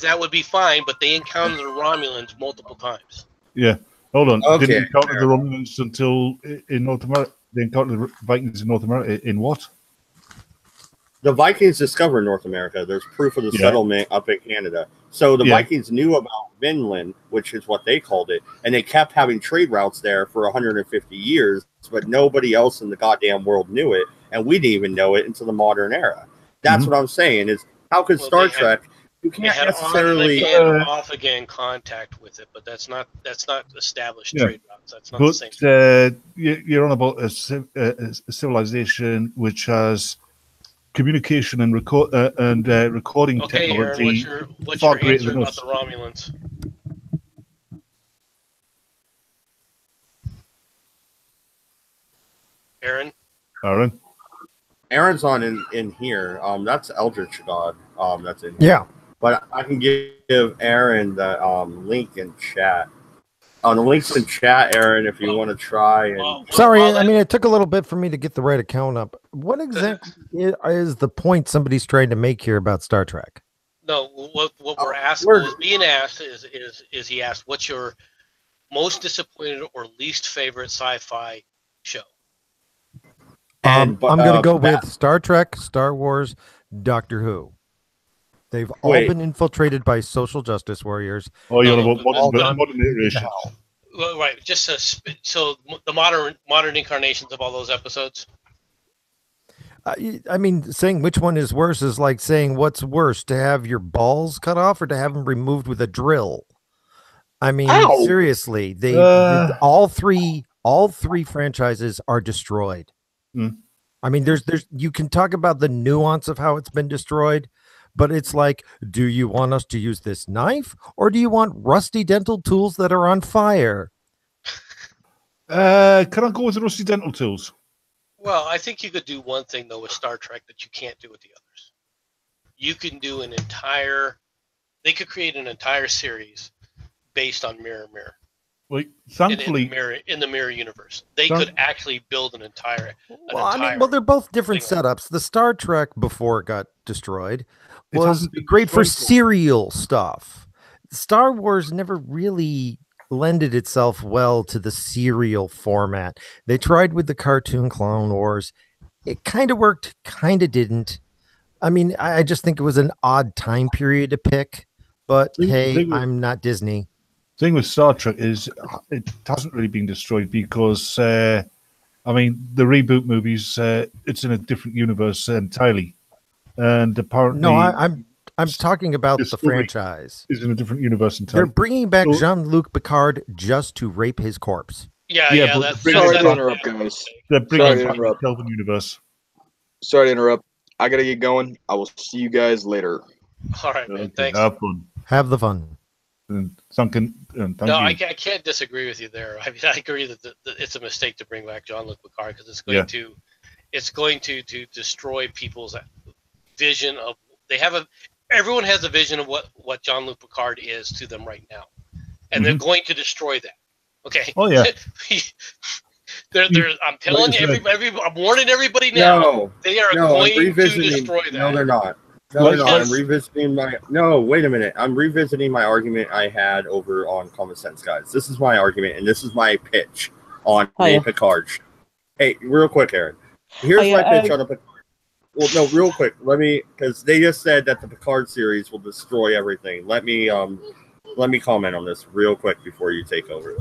That would be fine, but they encountered the Romulans multiple times. Yeah. Hold on. Okay. Didn't encounter the Romulans until in North America. They encountered the Vikings in North America. In what? The Vikings discovered North America. There's proof of the settlement up in Canada. So the Vikings knew about Vinland, which is what they called it, and they kept having trade routes there for 150 years, but nobody else in the goddamn world knew it, and we didn't even know it until the modern era. That's what I'm saying, is how could Star Trek, you can't necessarily... off again contact with it, but that's not established trade routes. That's not the same. You're on about a civilization which has communication and recording technology. Aaron, what's your answer about the Romulans? Aaron's on in here. That's Eldritch God. That's in here. Yeah. But I can give Aaron the link in chat. The link's in chat, Aaron, if you want to try. And sorry, I mean, it took a little bit for me to get the right account up. What exactly is the point somebody's trying to make here about Star Trek? No, what we're asking, is being asked is he asked, what's your most disappointed or least favorite sci-fi show? I'm going to go with Star Trek, Star Wars, Doctor Who. They've all been infiltrated by social justice warriors. Oh, you're modern iteration. Right, just so the modern incarnations of all those episodes. I mean, saying which one is worse is like saying what's worse, to have your balls cut off or to have them removed with a drill. I mean, seriously, they all three franchises are destroyed. I mean, there's you can talk about the nuance of how it's been destroyed, but it's like, do you want us to use this knife or do you want rusty dental tools that are on fire? Can I go with the rusty dental tools? Well, I think you could do one thing, though, with Star Trek that you can't do with the others. You can do they could create an entire series based on Mirror Mirror. Well, in thankfully, the mirror universe. They could actually build an entire. They're both different setups. The Star Trek before it got destroyed was great for serial stuff. Star Wars never really lended itself well to the serial format. They tried with the cartoon Clone Wars. It kind of worked, kind of didn't. I mean, I just think it was an odd time period to pick. But hey, I'm not Disney. Thing with Star Trek is it hasn't really been destroyed because I mean the reboot movies it's in a different universe entirely, and apparently no, I'm talking about the franchise is in a different universe entirely. They're bringing back Jean-Luc Picard just to rape his corpse. Yeah. That's sorry to interrupt, guys. They're bringing back the Kelvin universe. Sorry to interrupt. I gotta get going. I will see you guys later. All right, man. Thanks. Have fun. Have the fun. Thank I can't disagree with you there. I mean, I agree that it's a mistake to bring back Jean-Luc Picard because it's going to destroy people's vision of everyone has a vision of what Jean-Luc Picard is to them right now, and they're going to destroy that. Okay. Oh yeah. I'm telling you, I'm warning everybody now. No, they are going to destroy that. No, they're not. No, they're not. I'm revisiting wait a minute. I'm revisiting my argument I had over on Common Sense, guys. This is my argument, and this is my pitch on Picard. Hey, real quick, Aaron. Here's my pitch on the Picard. Well, no, real quick. Because they just said that the Picard series will destroy everything. Let me comment on this real quick before you take over.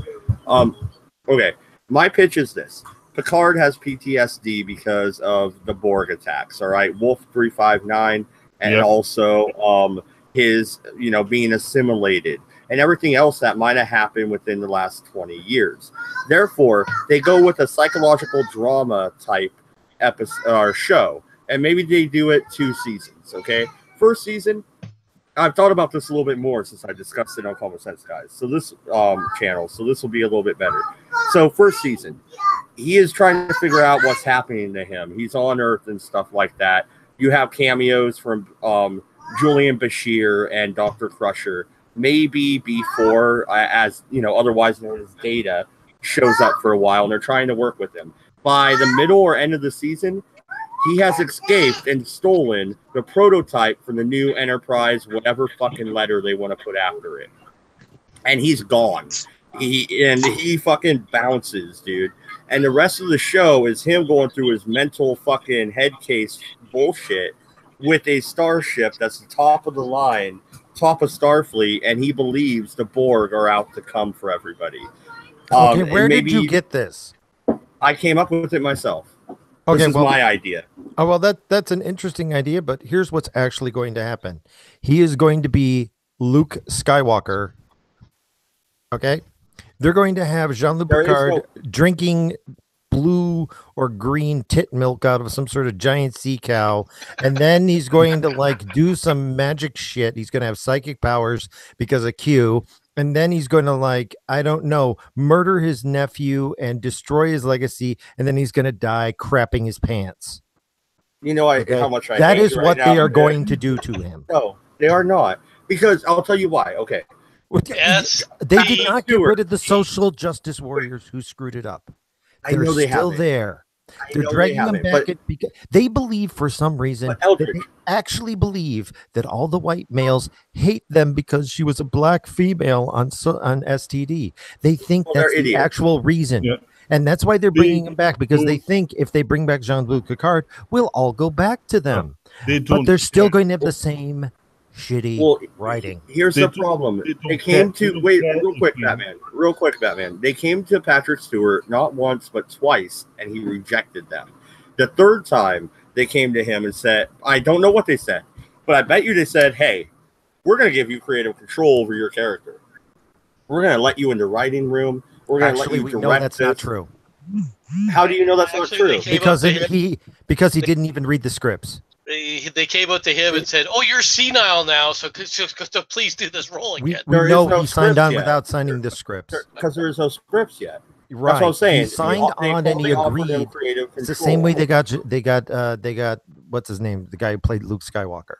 Okay. My pitch is this. Picard has PTSD because of the Borg attacks, all right? Wolf 359 and also his, being assimilated and everything else that might have happened within the last 20 years. Therefore, they go with a psychological drama type episode or show, and maybe they do it 2 seasons, okay? First season, I've thought about this a little bit more since I discussed it on Common Sense, guys. So this channel, so this will be a little bit better. So first season, he is trying to figure out what's happening to him. He's on Earth and stuff like that. You have cameos from Julian Bashir and Dr. Crusher. Maybe before, as otherwise known as Data, shows up for a while, and they're trying to work with him. By the middle or end of the season, he has escaped and stolen the prototype for the new Enterprise, whatever fucking letter they want to put after it. And he's gone. He fucking bounces, dude. And the rest of the show is him going through his mental fucking head case bullshit with a starship that's the top of the line, top of Starfleet, and he believes the Borg are out to come for everybody. Okay, where did you get this? I came up with it myself. This is my idea. Oh, well, that's an interesting idea, but here's what's actually going to happen. He is going to be Luke Skywalker. Okay? They're going to have Jean-Luc Picard drinking blue or green tit milk out of some sort of giant sea cow, and then he's going to do some magic shit. He's going to have psychic powers because of Q. And then he's going to, murder his nephew and destroy his legacy. And then he's going to die crapping his pants. You know how much I That hate is right what now. they are going to do to him. No, they are not. Because I'll tell you why. Okay. Yes. They did not get rid of the social justice warriors who screwed it up. They're still there. They're dragging them back because they believe for some reason they actually believe that all the white males hate them because she was a black female on STD. They think that's the actual reason. Yeah. And that's why they're bringing him back, because they think if they bring back Jean-Luc Picard, we'll all go back to them. But they're still going to have the same shitty writing. Here's the problem. They came to real quick, Batman. They came to Patrick Stewart not once but twice, and he rejected them. The third time they came to him and said, I don't know what they said, but I bet you they said, hey, we're going to give you creative control over your character. We're going to let you in the writing room. We're going to let you direct. No, that's not true. How do you know that's not true? Because he didn't even read the scripts. They came up to him and said, "Oh, you're senile now, so please do this role again." We know he signed on without signing the scripts because there is no scripts yet. Right. That's what I'm saying. He signed on and he agreed. It's the same way they got what's his name, the guy who played Luke Skywalker.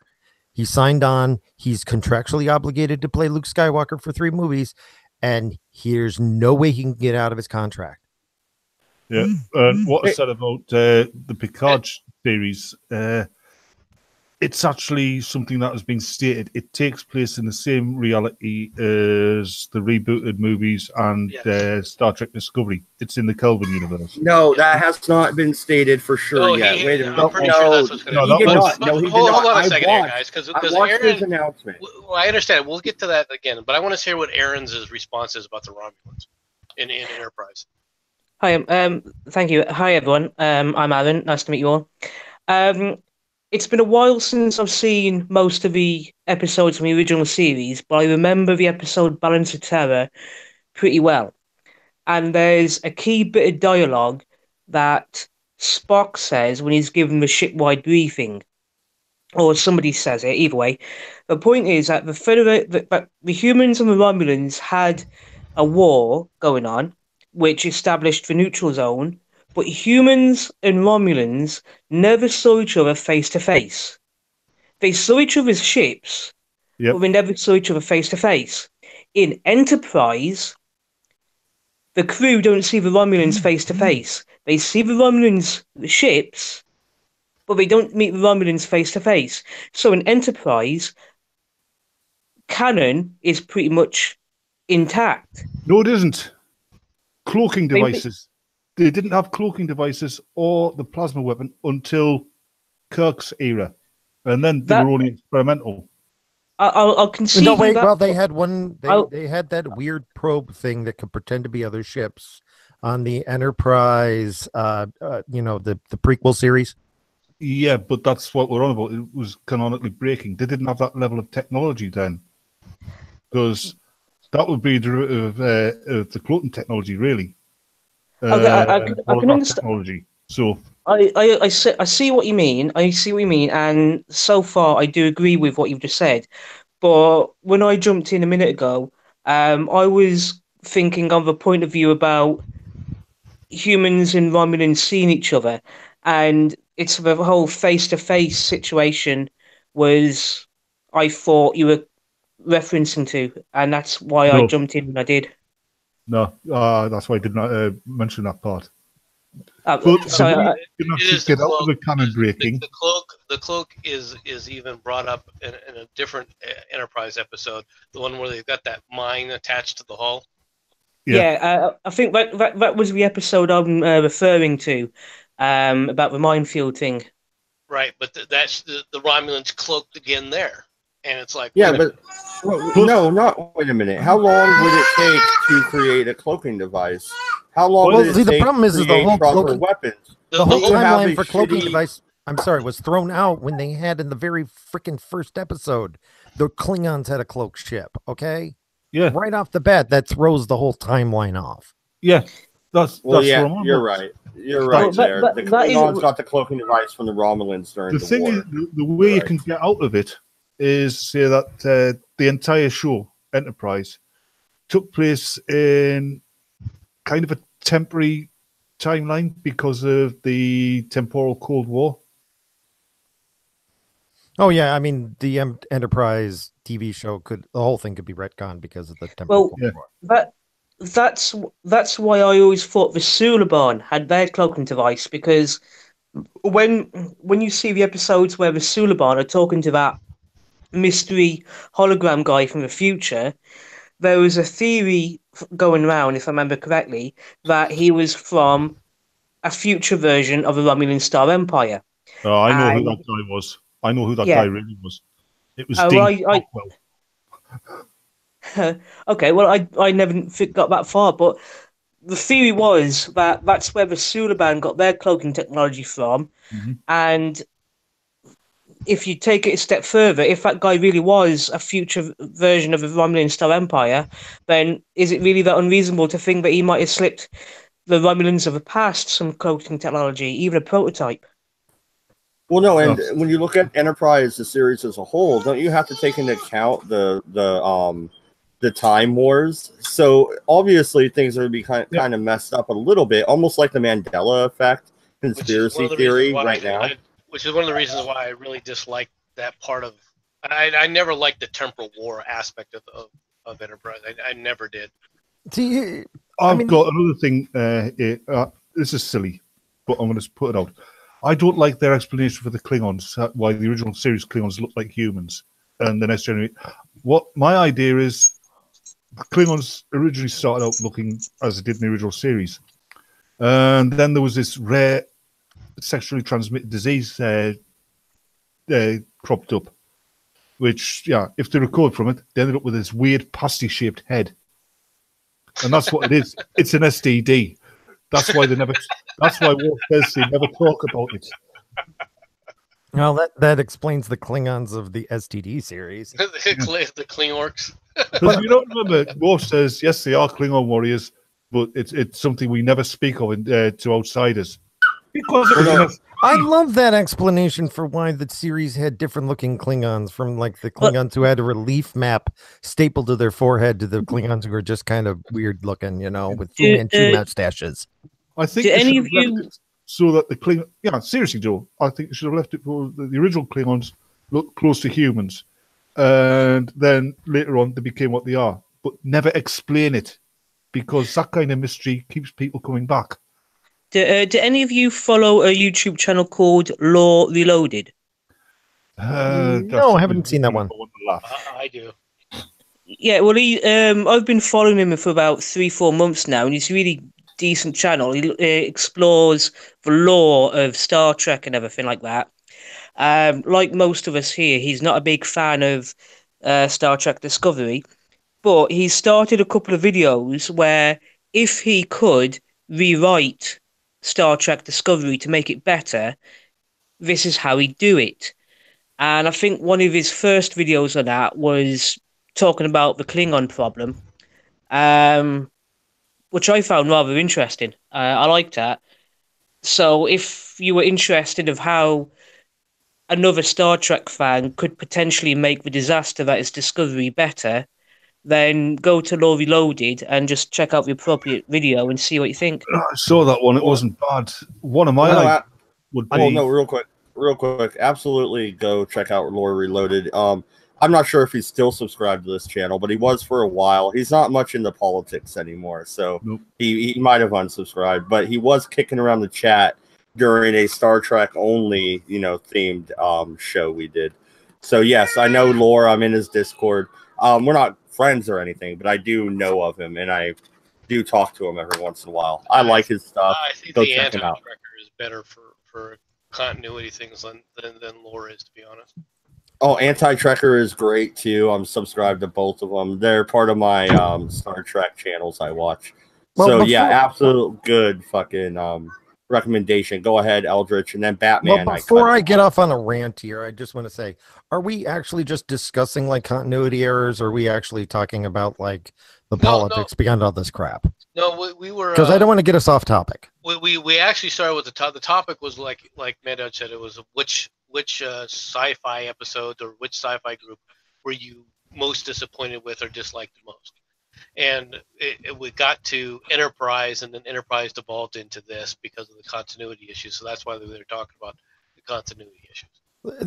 He signed on. He's contractually obligated to play Luke Skywalker for 3 movies, and there's no way he can get out of his contract. Yeah. What I said about the Picard series, it's actually something that has been stated. It takes place in the same reality as the rebooted movies and Star Trek Discovery. It's in the Kelvin universe. No, that has not been stated for sure yet. Wait a minute. I'm pretty sure that's what's going to he did not. No, he did not. Hold on a second, here, guys, because Aaron, his announcement. Well, I understand. We'll get to that again, but I want to hear what Aaron's response is about the Romulans in Enterprise. Hi, thank you. Hi, everyone. I'm Aaron. Nice to meet you all. It's been a while since I've seen most of the episodes from the original series, but I remember the episode Balance of Terror pretty well. And there's a key bit of dialogue that Spock says when he's given the shipwide briefing, or somebody says it, either way. The point is that the humans and the Romulans had a war going on, which established the neutral zone, but humans and Romulans never saw each other face to face. They saw each other's ships, but they never saw each other face to face. In Enterprise, the crew don't see the Romulans face to face. They see the Romulans' ships, but they don't meet the Romulans face to face. So in Enterprise, canon is pretty much intact. No, it isn't. Cloaking devices. They didn't have cloaking devices or the plasma weapon until Kirk's era, and then they were only experimental. I'll concede. No, wait. Well, they had one. They had that weird probe thing that could pretend to be other ships on the Enterprise. The prequel series. Yeah, but that's what we're on about. It was canonically breaking. They didn't have that level of technology then, because that would be a derivative of the cloaking technology, really. I can understand. Technology. So I see what you mean. I see what you mean, and so far I do agree with what you've just said. But when I jumped in a minute ago, I was thinking of a point of view about humans and Romulans seeing each other, and it's the whole face-to-face situation was I thought you were referencing to, and that's why I jumped in when I did. No, that's why I did not mention that part. But so get out of the canon breaking. The cloak is even brought up in a different Enterprise episode, the one where they've got that mine attached to the hull. Yeah, I think that was the episode I'm referring to about the minefield thing. Right, but that's the Romulans cloaked again there. And it's like, yeah, but wait a minute. How long would it take to create a cloaking device? How long would it take the problem is the whole cloaking weapons? The whole timeline for cloaking device, I'm sorry, was thrown out when they had in the very freaking first episode, the Klingons had a cloak ship, okay? Yeah. Right off the bat, that throws the whole timeline off. Yeah. You're right. You're right there. The Klingons got the cloaking device from the Romulans during the war. The thing is, the way you can get out of it is say that the entire show, Enterprise, took place in kind of a temporary timeline because of the temporal Cold War. Oh yeah, I mean the Enterprise TV show the whole thing could be retconned because of the temporal Cold War. That's why I always thought the Suliban had their cloaking device, because when you see the episodes where the Suliban are talking to that mystery hologram guy from the future, there was a theory going around, if I remember correctly, that he was from a future version of the Romulan Star Empire. Oh, I know who that guy was. I know who that guy really was. It was Dean Stockwell. Okay, well, I never got that far, but the theory was that that's where the Suliban got their cloaking technology from, and if you take it a step further, if that guy really was a future version of the Romulan Star Empire, then is it really that unreasonable to think that he might have slipped the Romulans of the past some cloaking technology, even a prototype? Well, no, and when you look at Enterprise, the series as a whole, don't you have to take into account the Time Wars? So obviously things are going to be kind of messed up a little bit, almost like the Mandela effect conspiracy theory right now. Which is one of the reasons why I really dislike that part of. I never liked the temporal war aspect of Enterprise. I never did. I've got another thing. This is silly, but I'm going to put it out. I don't like their explanation for the Klingons, why the original series Klingons look like humans, and the next generation. What my idea is, Klingons originally started out looking as they did in the original series, and then there was this rare sexually transmitted disease cropped up, which, if they recovered from it, they ended up with this weird pasty-shaped head. And that's what it is. It's an STD. That's why they never. That's why Wolf says they never talk about it. Well, that explains the Klingons of the STD series. the Klingorks. Because you don't remember, Wolf says yes, they are Klingon warriors, but it's something we never speak of to outsiders. Because I love that explanation for why the series had different looking Klingons, from like the Klingons who had a relief map stapled to their forehead to the Klingons who were just kind of weird looking, with Fu Manchu mustaches. I think any of you so that the Klingon, seriously, Joe, I think you should have left it for the original Klingons look close to humans, and then later on they became what they are, but never explain it, because that kind of mystery keeps people coming back. Do any of you follow a YouTube channel called Lore Reloaded? No, I haven't seen that one. I do. Yeah, well, I've been following him for about 3-4 months now, and he's a really decent channel. He explores the lore of Star Trek and everything like that. Like most of us here, he's not a big fan of Star Trek Discovery, but he started a couple of videos where, if he could rewrite Star Trek Discovery to make it better, this is how he'd do it. And I think one of his first videos on that was talking about the Klingon problem, which I found rather interesting. I liked that. So if you were interested of how another Star Trek fan could potentially make the disaster that is Discovery better, then go to Lore Reloaded and just check out the appropriate video and see what you think. I saw that one. It wasn't bad. One of my would be... Oh, no, real quick. Absolutely go check out Lore Reloaded. I'm not sure if he's still subscribed to this channel, but he was for a while. He's not much into politics anymore, so he might have unsubscribed. But he was kicking around the chat during a Star Trek only, themed show we did. So yes, I know Lore. I'm in his Discord. We're not friends or anything, but I do know of him, and I do talk to him every once in a while. I like his stuff. I think the anti-tracker is better for continuity things than Lore is, to be honest. Oh, Anti-Trekker is great too. I'm subscribed to both of them. They're part of my Star Trek channels I watch. So absolute good fucking recommendation. Go ahead, Eldritch, and then Batman. Well, before I get off on a rant here, I just want to say, are we actually just discussing like continuity errors, or are we actually talking about like the politics behind all this crap? No, we were, because I don't want to get us off topic. We actually started with the topic was like Mad said, it was which sci-fi episodes or which sci-fi group were you most disappointed with or disliked the most? And we got to Enterprise, and then Enterprise devolved into this because of the continuity issues. So that's why we were talking about the continuity issues.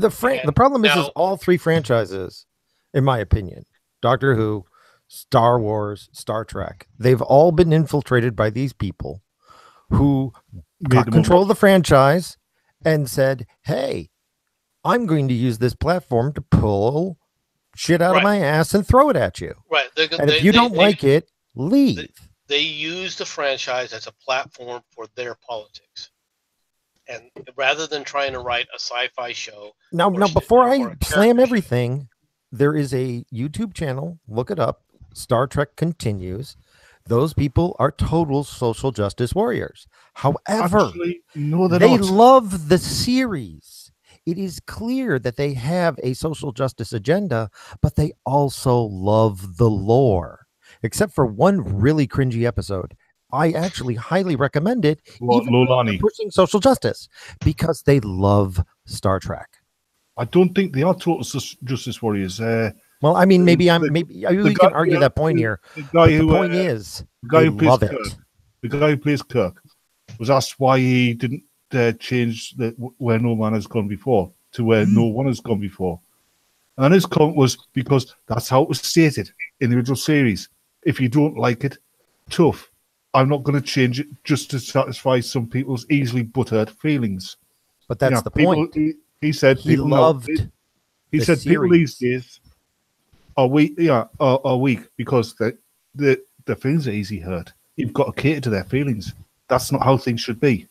The problem is all three franchises, in my opinion, Doctor Who, Star Wars, Star Trek, they've all been infiltrated by these people who got control of the franchise and said, hey, I'm going to use this platform to pull shit out of my ass and throw it at you. Right. And if you don't like it, leave. They use the franchise as a platform for their politics. And rather than trying to write a sci-fi show. Now before I slam everything, there is a YouTube channel. Look it up. Star Trek Continues. Those people are total social justice warriors. However, they love the series. It is clear that they have a social justice agenda, but they also love the lore. Except for one really cringy episode. I actually highly recommend it. Even pushing social justice, because they love Star Trek. I don't think they are total justice warriors. Well, I mean, maybe we can argue that point here. The point is, the guy who plays Kirk was asked why he didn't change where no man has gone before to where no one has gone before, and his comment was because that's how it was stated in the original series. If you don't like it, tough. I'm not going to change it just to satisfy some people's easily buttered feelings. But that's the people, point. He said He people loved. He said people these days are weak. Yeah, are weak because the feelings are easy hurt. You've got to cater to their feelings. That's not how things should be.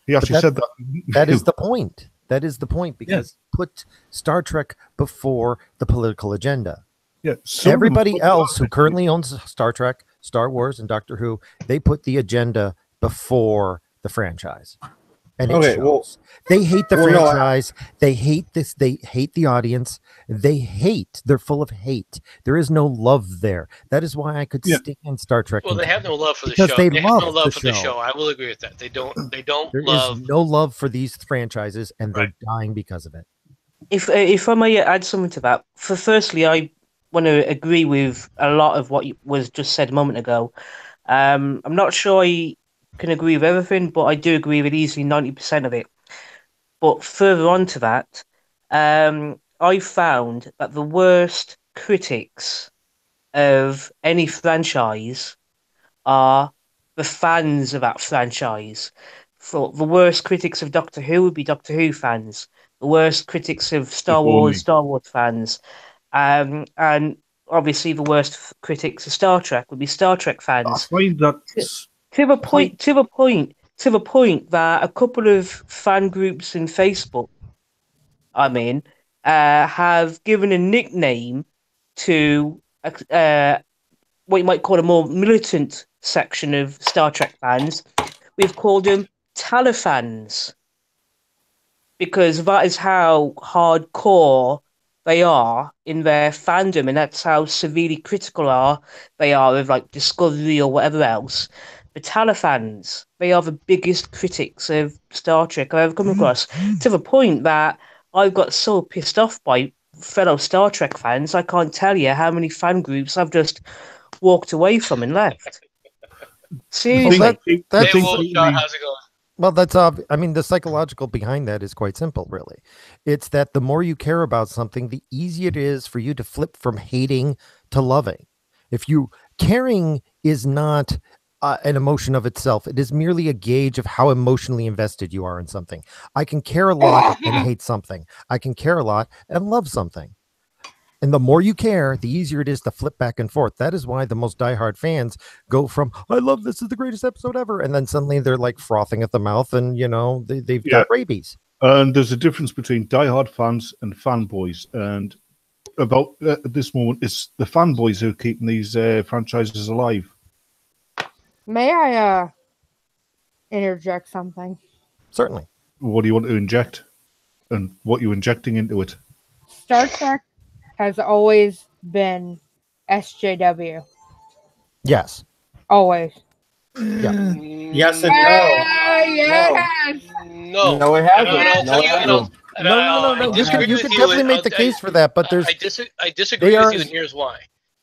He actually said that. That is the point. That is the point, because put Star Trek before the political agenda. Yeah, everybody else who currently owns Star Trek, Star Wars, and Doctor Who, they put the agenda before the franchise. And it shows. They hate the franchise. They hate this. They hate the audience. They're full of hate. There is no love there. That is why I could stand Star Trek. Well, they have no love for the because show. They have love no love for the the show. I will agree with that. They don't There love. is no love for these franchises, and they're dying because of it. If I may add something to that, firstly, I want to agree with a lot of what was just said a moment ago. I'm not sure I can agree with everything, but I do agree with easily 90% of it. But further on to that, I found that the worst critics of any franchise are the fans of that franchise. For the worst critics of Doctor Who would be Doctor Who fans. The worst critics of Star Wars fans. And obviously the worst critics of Star Trek would be Star Trek fans. I find that to the point that a couple of fan groups in Facebook, have given a nickname to what you might call a more militant section of Star Trek fans. We've called them Talifans, because that is how hardcore they are in their fandom, and that's how severely critical they are of like Discovery or whatever else. The Talifans, they are the biggest critics of Star Trek I've ever come across, to the point that I've got so pissed off by fellow Star Trek fans, I can't tell you how many fan groups I've just walked away from and left. Seriously. Hey, Wolfshot, how's it going? Well, that's the psychological behind that is quite simple, really. It's that the more you care about something, the easier it is for you to flip from hating to loving. Caring is not an emotion of itself. It is merely a gauge of how emotionally invested you are in something. I can care a lot and hate something. I can care a lot and love something. And the more you care, the easier it is to flip back and forth. That is why the most diehard fans go from, I love this is the greatest episode ever. And then suddenly they're like frothing at the mouth and, they've got rabies. And there's a difference between diehard fans and fanboys. And about at this moment, it's the fanboys who are keeping these franchises alive. May I interject something? Certainly. What do you want to inject? And what you're injecting into it? Star Trek has always been SJW. Yes. Always. Yeah. Yes and no. Yes. No, it hasn't. No. You can definitely make the case for that, but there's. I disagree with you, and here's why.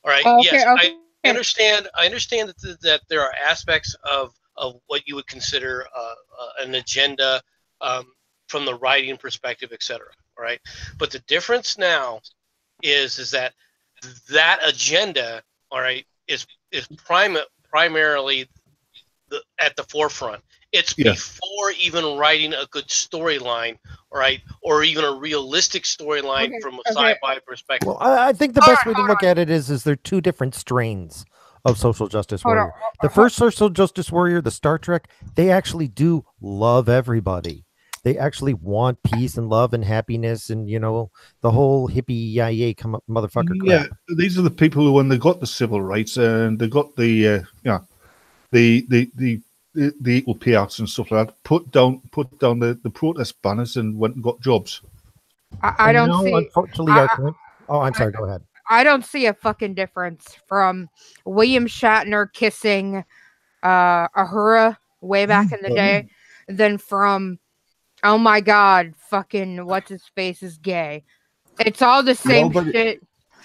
All right. Okay, I understand. I understand that there are aspects of what you would consider an agenda from the writing perspective, etc. All right. But the difference now is that agenda, all right, is primarily at the forefront. It's before even writing a good storyline, all right, or even a realistic storyline from a sci-fi perspective. Well, I think the best way to look at it is they're two different strains of social justice warrior. The first social justice warrior, the Star Trek, they actually do love everybody. They actually want peace and love and happiness and, the whole hippie yay come up motherfucker crap. Yeah, these are the people who, when they got the civil rights and they got the equal payouts and stuff like that, put down the protest banners and went and got jobs. I don't see. Unfortunately, I'm sorry. Go ahead. I don't see a fucking difference from William Shatner kissing Uhura way back in the day than from, oh my God, fucking what's his face is gay. It's all the same shit.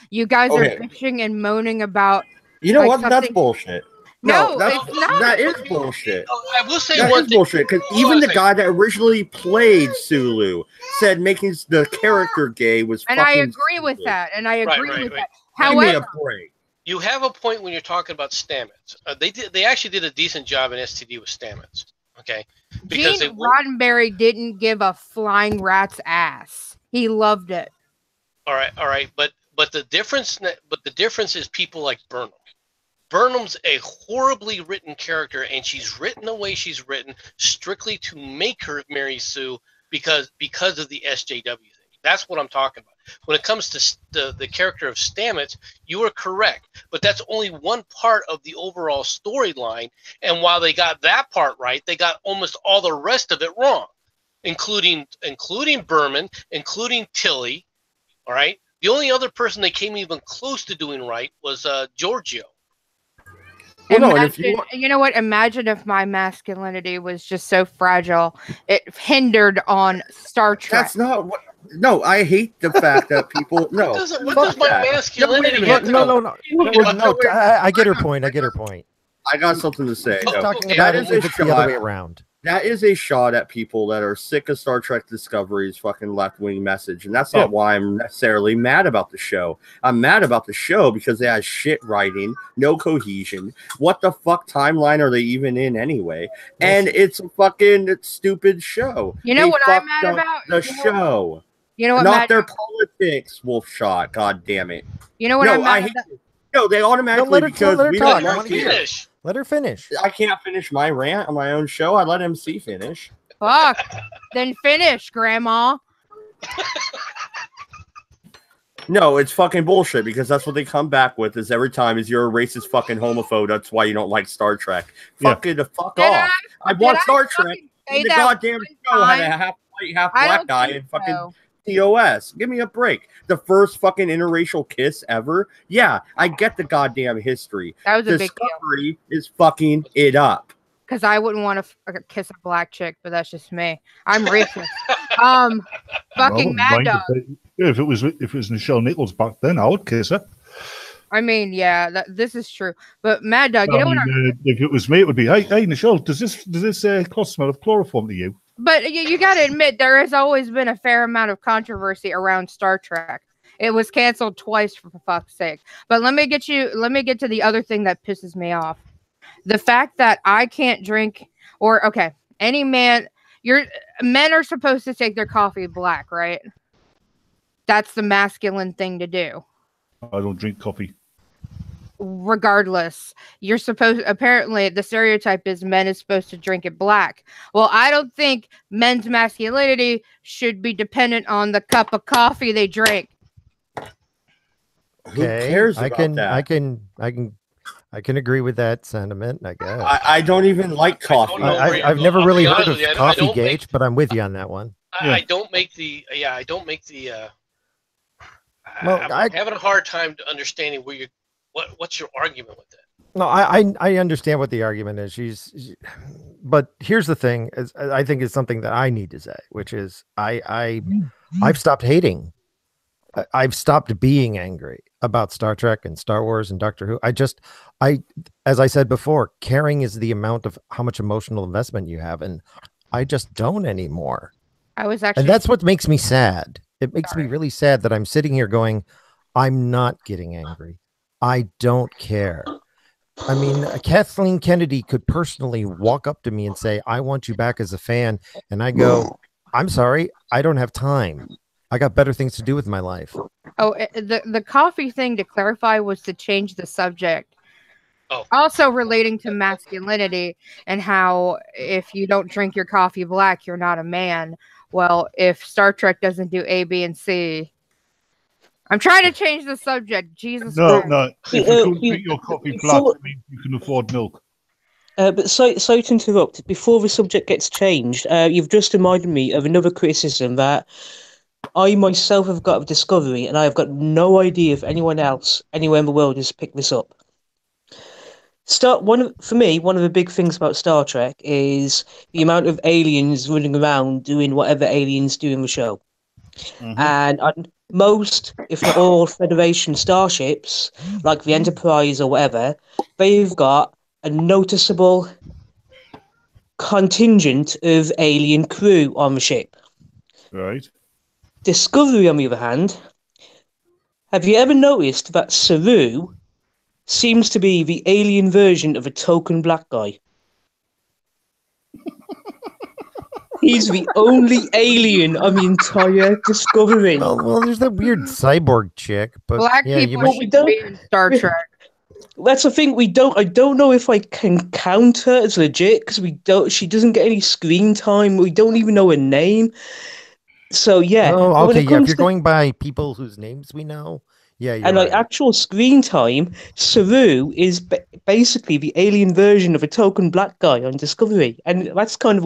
You guys are bitching and moaning about. You know what? That's bullshit. No, it's not. That is bullshit. I will say that is bullshit because even the guy that originally played Sulu said making the character gay was. And I agree with that. And I agree with that. However, you have a point when you're talking about Stamets. They actually did a decent job in STD with Stamets. Okay, because Gene Roddenberry didn't give a flying rat's ass. He loved it. All right, but the difference is people like Burnham. Burnham's a horribly written character, and she's written the way she's written strictly to make her Mary Sue because of the SJW thing. That's what I'm talking about. When it comes to the character of Stamets, you are correct, but that's only one part of the overall storyline. And while they got that part right, they got almost all the rest of it wrong, including Berman, including Tilly. All right. The only other person they came even close to doing right was Giorgio. Well, you know what? Imagine if my masculinity was just so fragile, it hindered on Star Trek. That's not what. No, I hate the fact that people. No, what does my masculinity have to No, I get her point. I got something to say. She's talking about it if it's the other way around. That is a shot at people that are sick of Star Trek Discovery's fucking left-wing message, and that's not why I'm necessarily mad about the show. I'm mad about the show because they have shit writing, no cohesion. What the fuck timeline are they even in anyway? And it's a fucking stupid show. You know what I'm mad about? The show. You know what? Not their politics, Wolf Shot. God damn it. You know what I'm mad about? No, they automatically because we don't want to Let her finish. I can't finish my rant on my own show. I let MC finish. Fuck. Then finish, Grandma. No, it's fucking bullshit because that's what they come back with is every time is you're a racist fucking homophobe. That's why you don't like Star Trek. Fuck off. I want Star Trek. The goddamn show had a half white, half black guy and fucking TOS. Give me a break. The first fucking interracial kiss ever. Yeah, I get the goddamn history. That was a big deal. Discovery is fucking it up. Because I wouldn't want to kiss a black chick, but that's just me. I'm racist. Fucking Mad Dog. If it was Nichelle Nichols back then, I would kiss her. I mean, yeah, this is true. But Mad Dog, you know what? If it was me, it would be, hey, Nichelle, does this cloth smell of chloroform to you? But you got to admit, there has always been a fair amount of controversy around Star Trek. It was canceled twice, for fuck's sake. But let me get to the other thing that pisses me off. The fact that I can't drink, any man, men are supposed to take their coffee black, right? That's the masculine thing to do. I don't drink coffee. Regardless, apparently the stereotype is men is supposed to drink it black. Well, I don't think men's masculinity should be dependent on the cup of coffee they drink. Who cares about that? I can agree with that sentiment, I guess. I don't even like coffee. I've never really heard of coffee gauge, but I'm with you on that one. I don't make the I'm having a hard time understanding what's your argument with that? No, I understand what the argument is. But here's the thing: I think it's something that I need to say, which is I've stopped hating. I've stopped being angry about Star Trek and Star Wars and Doctor Who. As I said before, caring is the amount of how much emotional investment you have, and I just don't anymore. And that's what makes me sad. It makes me really sad that I'm sitting here going, I'm not getting angry. I don't care. I mean, Kathleen Kennedy could personally walk up to me and say, I want you back as a fan. And I go, I'm sorry, I don't have time. I got better things to do with my life. Oh, the coffee thing, to clarify, was to change the subject. Oh. Also relating to masculinity and how if you don't drink your coffee black, you're not a man. Well, if Star Trek doesn't do A, B, and C, I'm trying to change the subject. Jesus Christ. No. If you don't drink your coffee black, it means you can afford milk. But sorry to interrupt. Before the subject gets changed, you've just reminded me of another criticism that I myself have got of Discovery, and I have got no idea if anyone else anywhere in the world has picked this up. One of the big things about Star Trek is the amount of aliens running around doing whatever aliens do in the show. Mm-hmm. And on most, if not all, Federation starships, like the Enterprise or whatever, they've got a noticeable contingent of alien crew on the ship. Right. Discovery, on the other hand, have you ever noticed that Saru seems to be the alien version of a token black guy. He's the only alien on the entire Discovery. Well, there's that weird cyborg chick, but Black yeah, people you should be in Star Trek. That's the thing. I don't know if I can count her as legit because she doesn't get any screen time. We don't even know her name. So yeah. Oh, but when okay. it Yeah, if comes you're to- going by people whose names we know, yeah, you're and like right. actual screen time, Saru is basically the alien version of a token black guy on Discovery, and that's kind of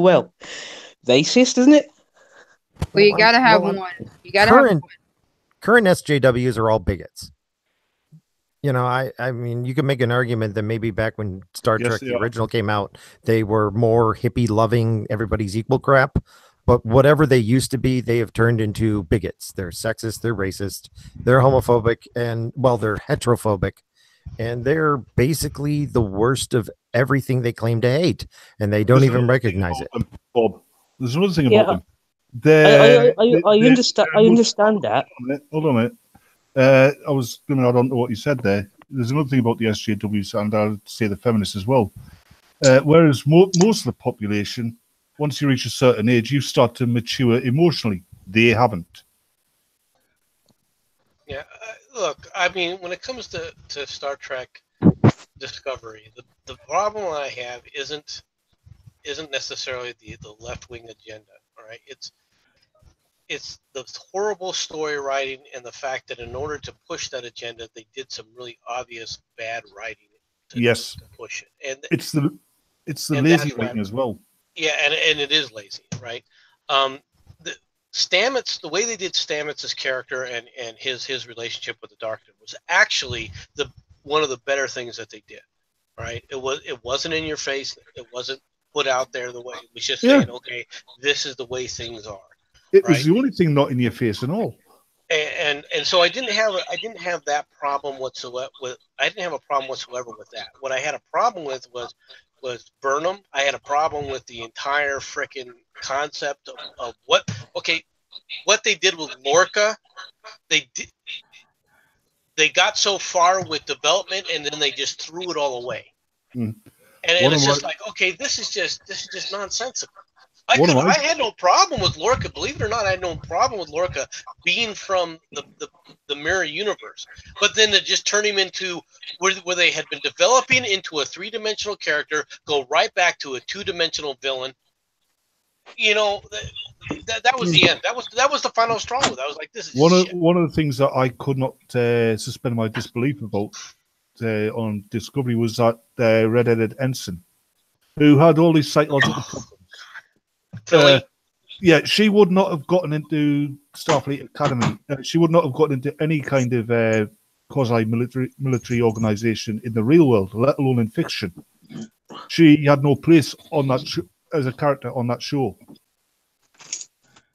racist, isn't it? Well, you Well, gotta have well, one. You gotta have one. Current SJWs are all bigots. You know, I mean, you can make an argument that maybe back when Star Yes, Trek they the are. original came out, they were more hippie loving, everybody's equal crap. But whatever they used to be, they have turned into bigots. They're sexist, they're racist, they're homophobic, and well, they're heterophobic. And they're basically the worst of everything they claim to hate, and they don't There's even another thing recognize it. about them, Bob. There's another thing Yeah, about them. I understand. I understand that. Hold on a minute. I was going to add on to what you said there. There's another thing about the SJWs, and I'd say the feminists as well. Whereas most of the population, once you reach a certain age, you start to mature emotionally. They haven't. Yeah, look, I mean, when it comes to Star Trek Discovery, the problem I have isn't necessarily the left wing agenda. All right, it's the horrible story writing and the fact that in order to push that agenda, they did some really obvious bad writing Yes, to push it, and it's the and lazy that's writing as well. yeah, and it is lazy, right? The Stamets, the way they did Stamets' character and his relationship with the Doctor was actually one of the better things that they did, right? It wasn't in your face, it wasn't put out there the way it was just saying, okay, this is the way things are. It was right? the only thing not in your face at all. And so I didn't have that problem whatsoever. I didn't have a problem whatsoever with that. What I had a problem with was Burnham. I had a problem with the entire freaking concept of what they did with Lorca. They got so far with development and then they just threw it all away. And it's just like, okay, this is just nonsensical. I had no problem with Lorca. Believe it or not, I had no problem with Lorca being from the mirror universe. But then to just turn him into where they had been developing into a 3-dimensional character, go right back to a 2-dimensional villain. You know, that was the end. That was the final straw. I was like, this is one of the things that I could not suspend my disbelief about on Discovery was that red-headed ensign who had all these psychological problems. Yeah, she would not have gotten into Starfleet Academy. She would not have gotten into any kind of quasi-military organization in the real world, let alone in fiction. She had no place on that as a character on that show.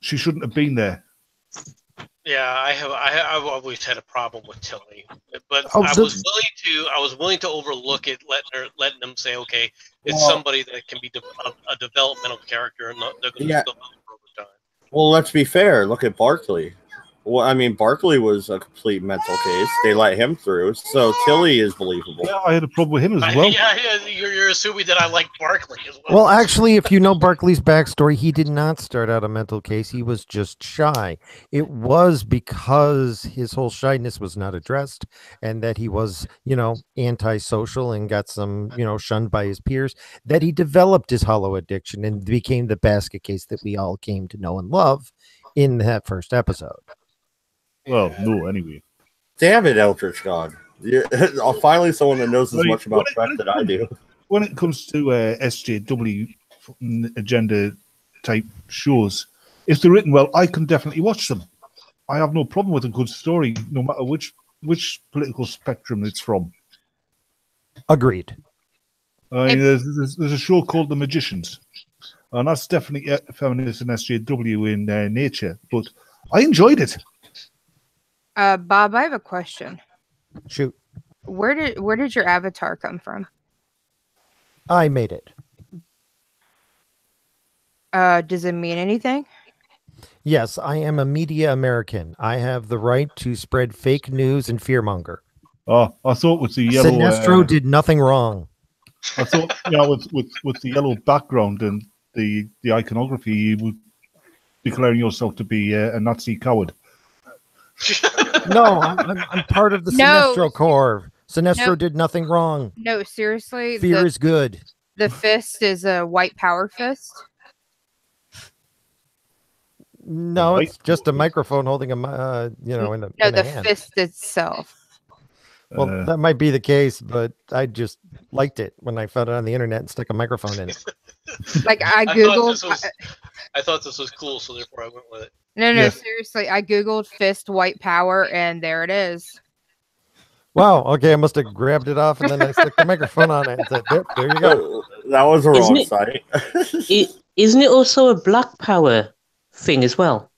She shouldn't have been there. Yeah, I've always had a problem with Tilly, but I was willing to overlook it, letting them say, okay, it's somebody that can be a developmental character, and they're going to develop over time. Well, let's be fair. Look at Barkley. Well, I mean, Barkley was a complete mental case. They let him through, so Tilly is believable. Yeah, I had a problem with him as well. You're assuming that I like Barkley as well. Well, actually, if you know Barkley's backstory, he did not start out a mental case. He was just shy. It was because his whole shyness was not addressed and that he was, antisocial and got some, shunned by his peers, that he developed his hollow addiction and became the basket case that we all came to know and love in that first episode. Well, no, anyway. Damn it, Eldritch God. Finally someone that knows as much about Trek that I do. When it comes to SJW agenda type shows, if they're written well, I can definitely watch them. I have no problem with a good story, no matter which political spectrum it's from. Agreed. I mean, there's a show called The Magicians, and that's definitely feminist and SJW in nature, but I enjoyed it. Bob, I have a question. Shoot. Where did your avatar come from? I made it. Does it mean anything? Yes, I am a media American. I have the right to spread fake news and fearmonger. Oh, I thought with the yellow. Sinestro did nothing wrong. I thought, with the yellow background and the iconography, you would declaring yourself to be a Nazi coward. No, I'm part of the Sinestro Corps. Sinestro did nothing wrong. No, seriously. Fear is good. The fist is a white power fist. No, it's just a microphone holding a, in the No, in the a hand. fist itself. Well, that might be the case, but I just liked it when I found it on the internet and stuck a microphone in it. Like I googled. I thought this was cool, so therefore I went with it. No, seriously. I googled fist white power, and there it is. Wow. Okay, I must have grabbed it off and then I stuck the microphone on it and said, "Yep, there you go." That was a wrong site. Isn't it also a black power thing as well?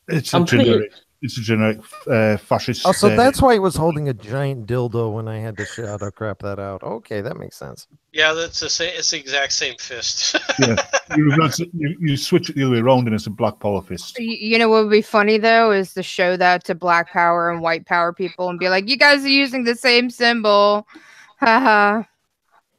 It's a generic fascist. Oh, so that's why it was holding a giant dildo when I had to shadow crap that out. Okay, that makes sense. Yeah, that's the same. It's the exact same fist. Yeah, you switch it the other way around, and it's a black power fist. You know what would be funny though is to show that to black power and white power people and be like, "You guys are using the same symbol." Haha.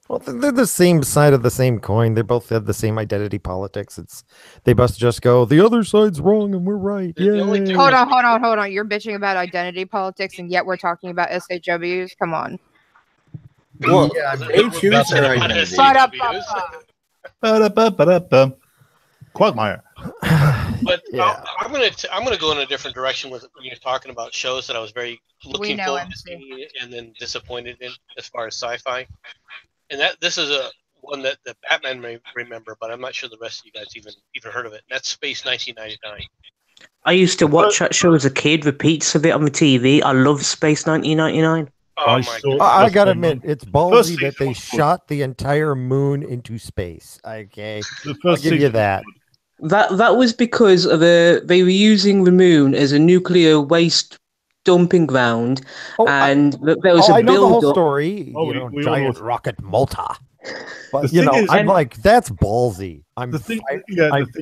Well, they're the same side of the same coin. They both have the same identity politics. They must just go, the other side's wrong and we're right. Yeah. Hold on. You're bitching about identity politics, and yet we're talking about SHWs. Come on. Well, they choose their identity. Quagmire. But yeah. I'm gonna go in a different direction with when you're talking about shows that I was very looking forward to seeing and then disappointed in as far as sci-fi. And this is one that Batman may remember, but I'm not sure the rest of you guys even heard of it. And that's Space 1999. I used to watch that show as a kid, repeats of it on the TV. I love Space 1999. Oh my God. I gotta admit, it's ballsy that they shot the entire moon into space. Okay, I'll give you that. That was because of they were using the moon as a nuclear waste dumping ground, and there was a I know the whole build-up. story. We giant rocket Malta. But is, I'm like, that's ballsy. I'm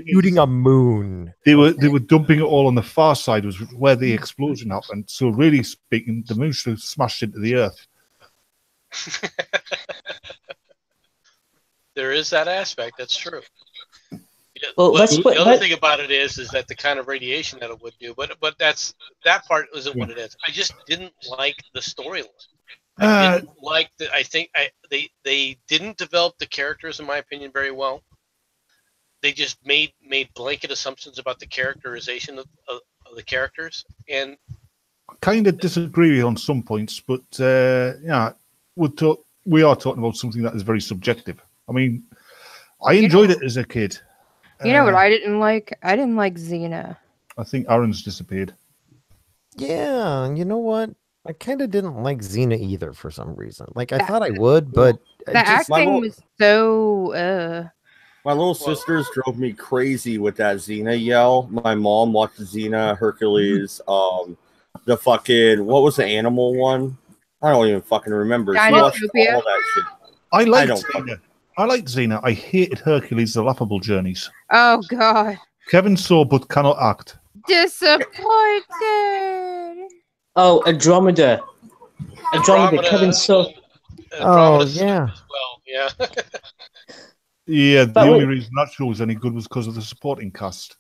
shooting a moon. They were dumping it all on the far side, was where the explosion happened. So really speaking, the moon should have smashed into the earth. There is that aspect. That's true. Well, the other thing about it is that the kind of radiation that it would do, but that part isn't what it is. I just didn't like the storyline. I didn't like that. I think they didn't develop the characters, in my opinion, very well. They just made blanket assumptions about the characterization of the characters, and I kind of disagree on some points, but we are talking about something that is very subjective. I mean, I enjoyed it as a kid. You know what I didn't like? I didn't like Xena. I think Aaron's disappeared. Yeah, and you know what? I kind of didn't like Xena either for some reason. Like, I thought I would, but the acting was so. My little sisters drove me crazy with that Xena yell. My mom watched Xena, Hercules, the fucking, what was the animal one? I don't even fucking remember. She watched all that shit. I like Xena. I hated Hercules, The Laughable Journeys. Oh, God. Kevin saw but cannot act. Disappointed. Oh, Andromeda. Kevin saw. Oh, yeah. Well, yeah. Yeah, the only reason that show was any good was because of the supporting cast.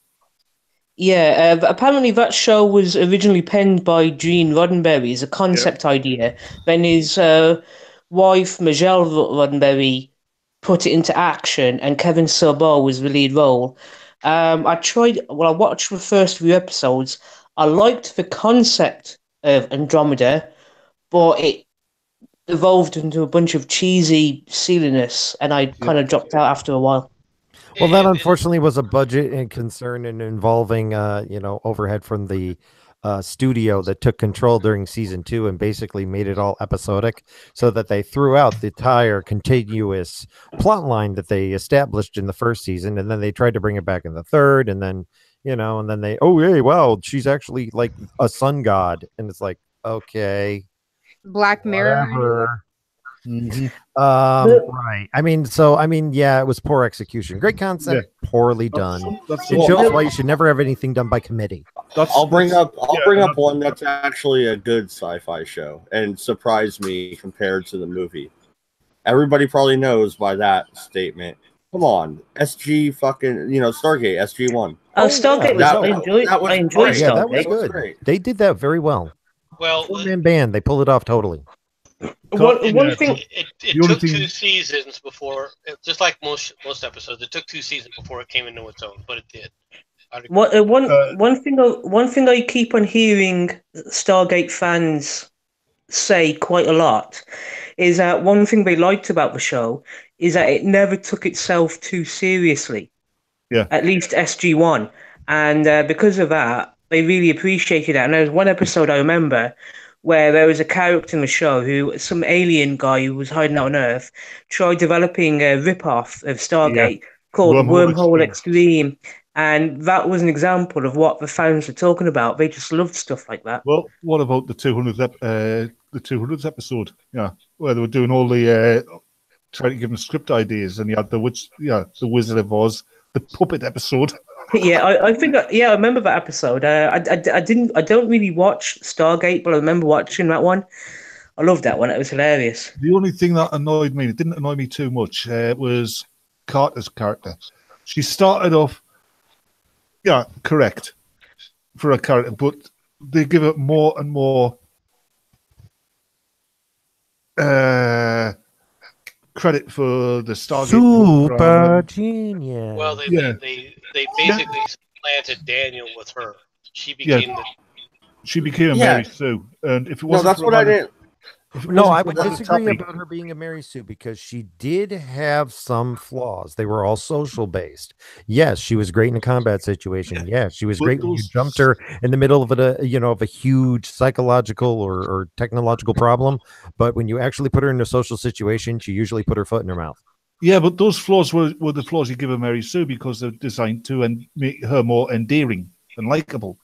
Yeah, apparently that show was originally penned by Gene Roddenberry as a concept idea. Then his wife, Michelle Roddenberry, put it into action, and Kevin Sorbo was the lead role. I watched the first few episodes. I liked the concept of Andromeda, but it evolved into a bunch of cheesy silliness, and I kind of dropped out after a while. Well, that unfortunately was a budget and concern and involving, overhead from the studio that took control during season 2 and basically made it all episodic, so that they threw out the entire continuous plot line that they established in the first season, and then they tried to bring it back in the third, and then hey, wow, she's actually like a sun god, and it's like, okay, Black Mirror. whatever. Right. I mean, yeah, it was poor execution. Great concept, poorly done. It shows why you should never have anything done by committee. I'll bring up one that's actually a good sci-fi show and surprised me compared to the movie. Everybody probably knows by that statement. Come on, SG fucking, Stargate SG-1. Oh, Stargate yeah, I enjoyed Stargate. Yeah, that was good. They did that very well. Well, Four-man band, they pulled it off totally. One thing, it took 2 seasons before, just like most episodes. It took 2 seasons before it came into its own, but it did. One thing I keep on hearing Stargate fans say quite a lot is that one thing they liked about the show is that it never took itself too seriously. Yeah. At least SG-1, and because of that, they really appreciated that. And there was one episode I remember where there was a character in the show some alien guy who was hiding out on Earth tried developing a rip-off of Stargate called Wormhole Extreme. And that was an example of what the fans were talking about. They just loved stuff like that. Well, what about the 200th episode? Yeah, where they were doing all the trying to give them script ideas, and you had the Wizard of Oz, the puppet episode. Yeah, I remember that episode. I don't really watch Stargate, but I remember watching that one. I loved that one. It was hilarious. The only thing that annoyed me, it didn't annoy me too much, was Carter's character. She started off, correct for a character, but they give it more and more credit for the Stargate Super genius. Well, they basically planted Daniel with her. She became she became a Mary Sue, and if it wasn't that's what I didn't. No, I would disagree about her being a Mary Sue because she did have some flaws. They were all social based. Yes, she was great in a combat situation. Yes, she was great when you jumped her in the middle of a huge psychological or technological problem. But when you actually put her in a social situation, she usually put her foot in her mouth. Yeah, but those flaws were the flaws you give a Mary Sue because they're designed to make her more endearing and likable.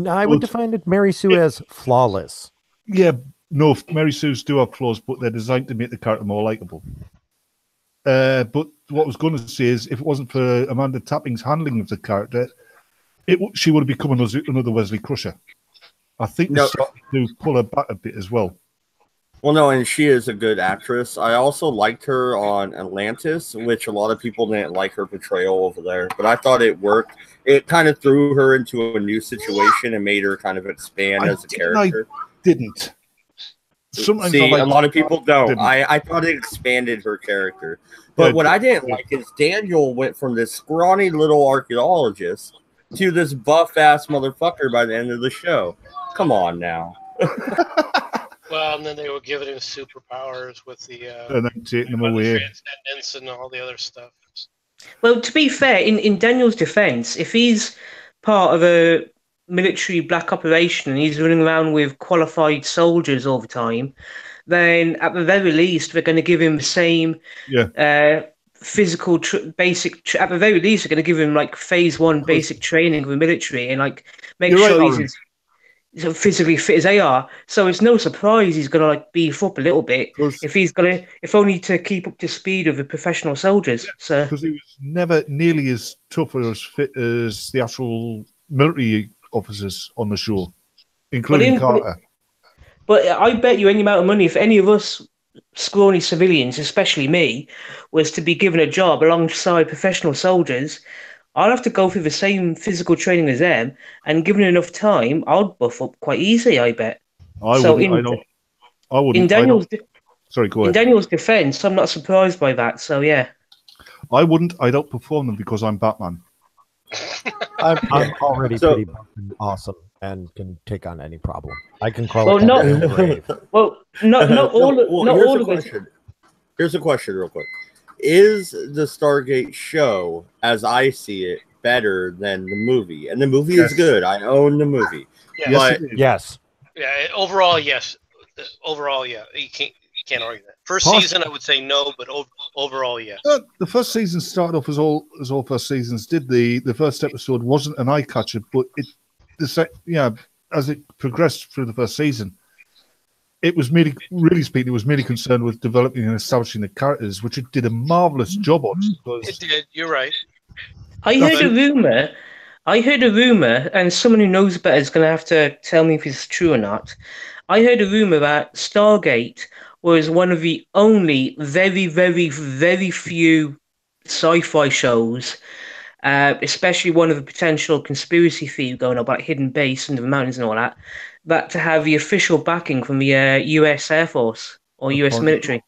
I would define it Mary Sue as flawless. Yeah. No, Mary Sue's do have flaws, but they're designed to make the character more likable. But what I was going to say is, if it wasn't for Amanda Tapping's handling of the character, she would have become another Wesley Crusher. I think they started to pull her back a bit as well. Well, no, and she is a good actress. I also liked her on Atlantis, which a lot of people didn't like her portrayal over there, but I thought it worked. It kind of threw her into a new situation and made her kind of expand as a character. I didn't. Sometimes a lot of people don't. I thought it expanded her character. But what I didn't like is Daniel went from this scrawny little archaeologist to this buff-ass motherfucker by the end of the show. Come on now. Well, and then they were giving him superpowers with the and then taking them away. Transcendence and all the other stuff. Well, to be fair, in Daniel's defense, if he's part of a military black operation and he's running around with qualified soldiers all the time, then at the very least they're going to give him the same physical basic at the very least they're going to give him like phase 1 basic training with the military and like make sure he's as physically fit as they are. So it's no surprise he's going to like beef up a little bit if only to keep up to speed of the professional soldiers. So because he was never nearly as tough or as fit as the actual military officers on the show, including Carter. But I bet you any amount of money if any of us scrawny civilians, especially me, was to be given a job alongside professional soldiers, I'd have to go through the same physical training as them, and given enough time, I'd buff up quite easily, I bet. In Daniel's defense, I'm not surprised by that, so yeah. I wouldn't. I'd outperform them because I'm Batman. I'm already pretty awesome and can take on any problem. I can crawl up that grave. Well, not all of us. Here's a question real quick. Is the Stargate show, as I see it, better than the movie? And the movie is good. I own the movie. Yes. Yeah, overall, yes. Overall, yeah. You can't argue that. First season, I would say no, but overall, yes. The first season started off as all first seasons did. The first episode wasn't an eye catcher, but as it progressed through the first season, it was merely, really speaking, it was merely concerned with developing and establishing the characters, which it did a marvelous job on. It did. You're right. I heard a rumor. And someone who knows better is going to have to tell me if it's true or not. I heard a rumor that Stargate was one of the only very, very, very few sci-fi shows, especially one of the potential conspiracy theory going on about hidden base under the mountains and all that, that to have the official backing from the U.S. Air Force or U.S. military.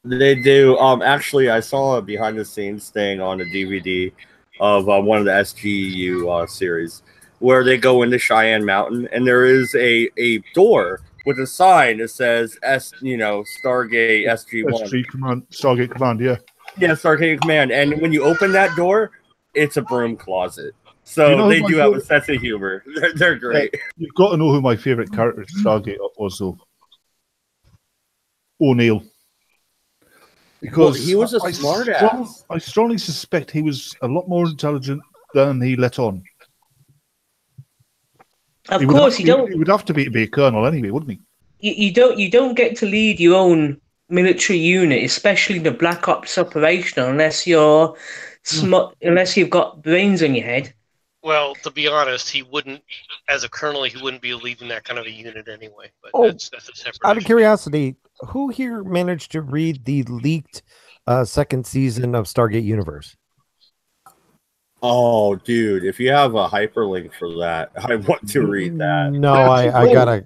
They do. Actually, I saw a behind-the-scenes thing on a DVD of one of the SGU series where they go into Cheyenne Mountain, and there is a door with a sign that says Stargate SG-1. Stargate Command, yeah. Yeah, Stargate Command. And when you open that door, it's a broom closet. So they do have a sense of humor. They're great. Yeah, you've got to know who my favorite character in Stargate was, though. O'Neill. Because he was a smart ass. I strongly suspect he was a lot more intelligent than he let on. Of course, he would have to be a colonel anyway, wouldn't he? You don't get to lead your own military unit, especially the Black Ops operation, unless you're unless you've got brains on your head. Well, to be honest, he wouldn't, as a colonel, he wouldn't be leading that kind of a unit anyway. But that's a separate out issue. of curiosity, who here managed to read the leaked second season of Stargate Universe? Oh, dude! If you have a hyperlink for that, I want to read that. No, I read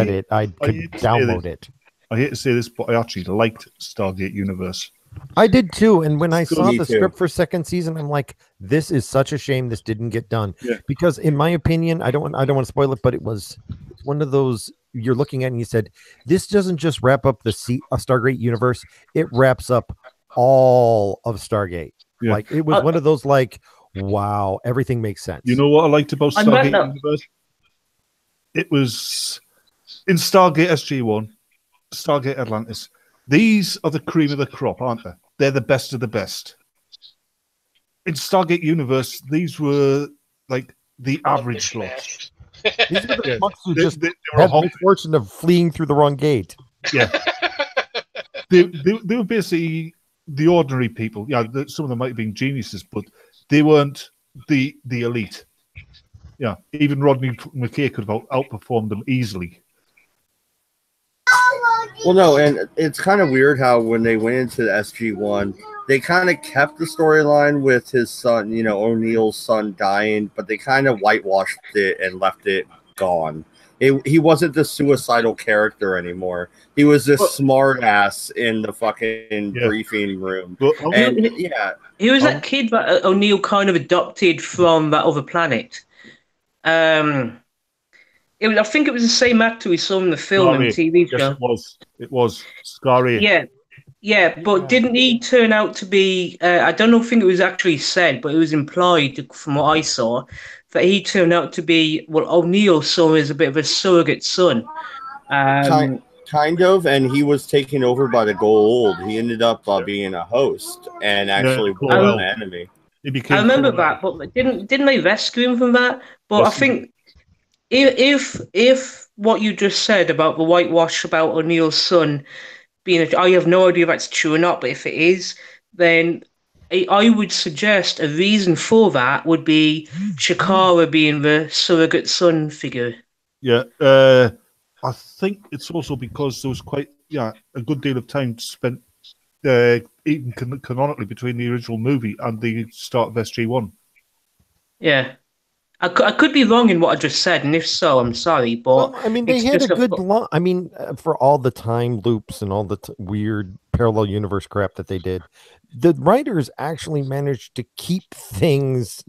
it. I could download it. I hate to say this, but I actually liked Stargate Universe. I did too, and when I saw Me the too. script for second season, I'm like, this is such a shame this didn't get done. Yeah. Because in my opinion, I don't want to spoil it, but it was one of those you're looking at and you said, this doesn't just wrap up the Stargate universe, it wraps up all of Stargate. Yeah. Like it was one of those like, wow, everything makes sense. You know what I liked about Stargate Universe? It was in Stargate SG-1, Stargate Atlantis. These are the cream of the crop, aren't they? They're the best of the best. In Stargate Universe, these were like the average lot. These are the fucks who just had the misfortune of fleeing through the wrong gate. Yeah. they were basically the ordinary people. Yeah, some of them might have been geniuses, but they weren't the elite. Yeah, even Rodney McKay could have outperformed them easily. Well, no, and it's kind of weird how when they went into the SG-1, they kind of kept the storyline with his son, O'Neill's son dying, but they kind of whitewashed it and left it gone. He wasn't the suicidal character anymore. He was this smart ass in the fucking briefing room. He was that kid that O'Neill kind of adopted from that other planet. I think it was the same actor we saw in the film and TV show. Yes, it was Scary. Yeah, but didn't he turn out to be? I don't think it was actually said, but it was implied from what I saw that he turned out to be O'Neill saw as a bit of a surrogate son. Kind of, and he was taken over by the Goa'uld. He ended up being a host and actually an enemy. I remember that, but didn't they rescue him from that? But I think. If what you just said about the whitewash about O'Neill's son being, I have no idea if that's true or not, but if it is, then I would suggest a reason for that would be Chikara being the surrogate son figure. Yeah, I think it's also because there was quite a good deal of time spent even canonically between the original movie and the start of SG-1. Yeah. I could be wrong in what I just said, and if so, I'm sorry. But they had a good long. For all the time loops and all the weird parallel universe crap that they did, the writers actually managed to keep things,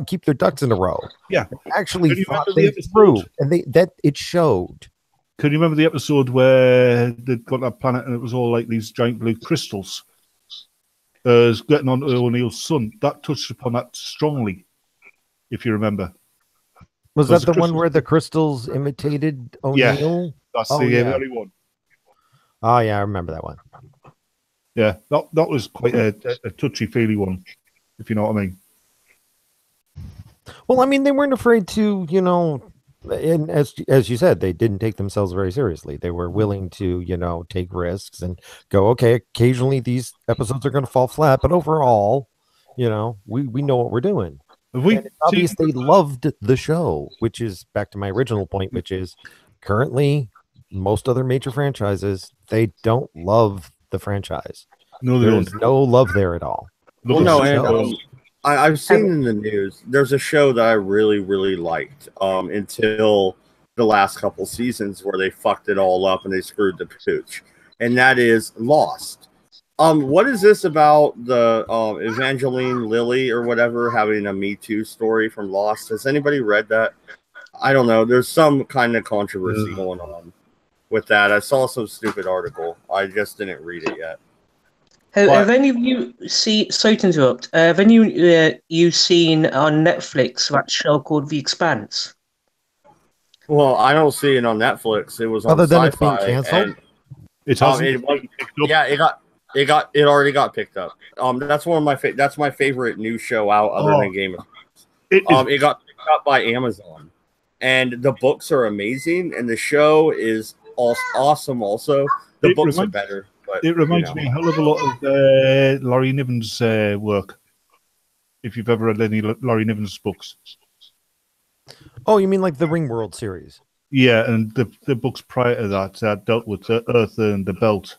keep their ducks in a row. Yeah, actually thought things through, and it showed. Can you remember the episode where they got that planet and it was all like these giant blue crystals? Getting on to O'Neill's son, that touched upon that strongly. If you remember, was that the one where the crystals imitated O'Neill? Yeah, that's the early one. Oh yeah, I remember that one. Yeah, that was quite a touchy-feely one, if you know what I mean. Well, they weren't afraid to, And as you said, they didn't take themselves very seriously. They were willing to, take risks and go, okay, occasionally these episodes are going to fall flat, but overall, we know what we're doing. And it's obvious they loved the show, which is back to my original point, which is currently most other major franchises, they don't love the franchise. No, there's no love there at all. Well, no, and I've seen in the news, there's a show that I really, really liked until the last couple seasons where they fucked it all up and they screwed the pooch. And that is Lost. What is this about the Evangeline Lilly or whatever having a Me Too story from Lost? Has anybody read that? I don't know. There's some kind of controversy going on with that. I saw some stupid article. I just didn't read it yet. Have any of you sorry to interrupt, have any of you seen on Netflix that show called The Expanse? Well, I don't see it on Netflix. It was on Other than it's Sci-Fi, being canceled? It already got picked up. That's one of my that's my favorite new show out other than Game of Thrones. It got picked up by Amazon. And the books are amazing and the show is awesome also. The books are better. But, it reminds me a hell of a lot of Laurie Niven's work. If you've ever read any Laurie Niven's books. Oh, you mean like the Ringworld series? Yeah, and the books prior to that dealt with the Earth and the Belt.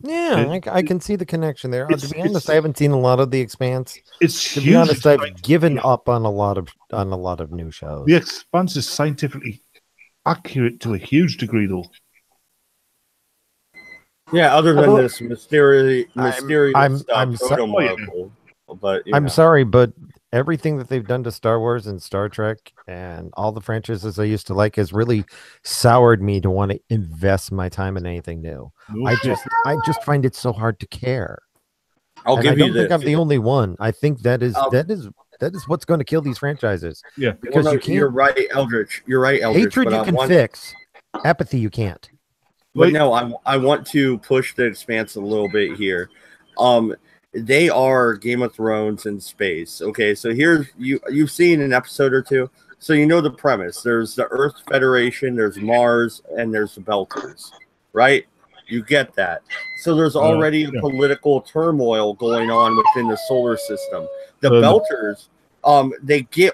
Yeah, I can see the connection there. To be honest, I haven't seen a lot of The Expanse. To be honest, I've given up on a lot of new shows. The Expanse is scientifically accurate to a huge degree, though. Yeah, other than this mysterious stuff, I'm sorry, but everything that they've done to Star Wars and Star Trek and all the franchises I used to like has really soured me to want to invest my time in anything new. I just find it so hard to care. I don't think I'm the only one. I think that is what's going to kill these franchises. Yeah, because you're right, Eldritch. You're right, Eldritch. Hatred you can fix. Apathy you can't. But no, I want to push the Expanse a little bit here. They are Game of Thrones in space. Okay, so here's you've seen an episode or two, so you know the premise. There's the Earth Federation, there's Mars, and there's the Belters, right? You get that. So there's already a political turmoil going on within the solar system. The Belters, they get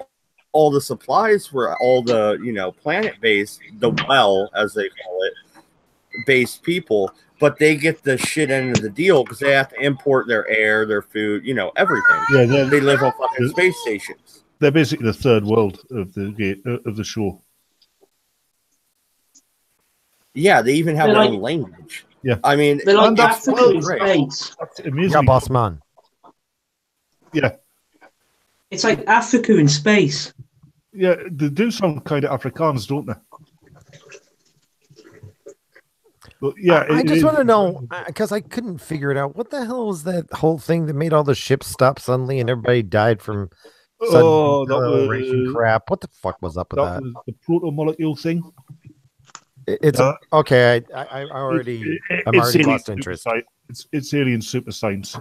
all the supplies for all the planet-based, the well as they call it, based people, but they get the shit end of the deal because they have to import their air, their food, everything. Yeah, they live on fucking space stations. They're basically the third world of the show. Yeah, they even have their own language. Yeah, I mean, they're like that's great. That's amazing. Yeah, boss man. Yeah, it's like Africa in space. Yeah, they do sound kind of Afrikaans, don't they? But yeah, I just want to know because I couldn't figure it out. What the hell was that whole thing that made all the ships stop suddenly and everybody died from crap? What the fuck was up with that? Was the proto-molecule thing. It's okay. I'm already lost interest. It's alien super science.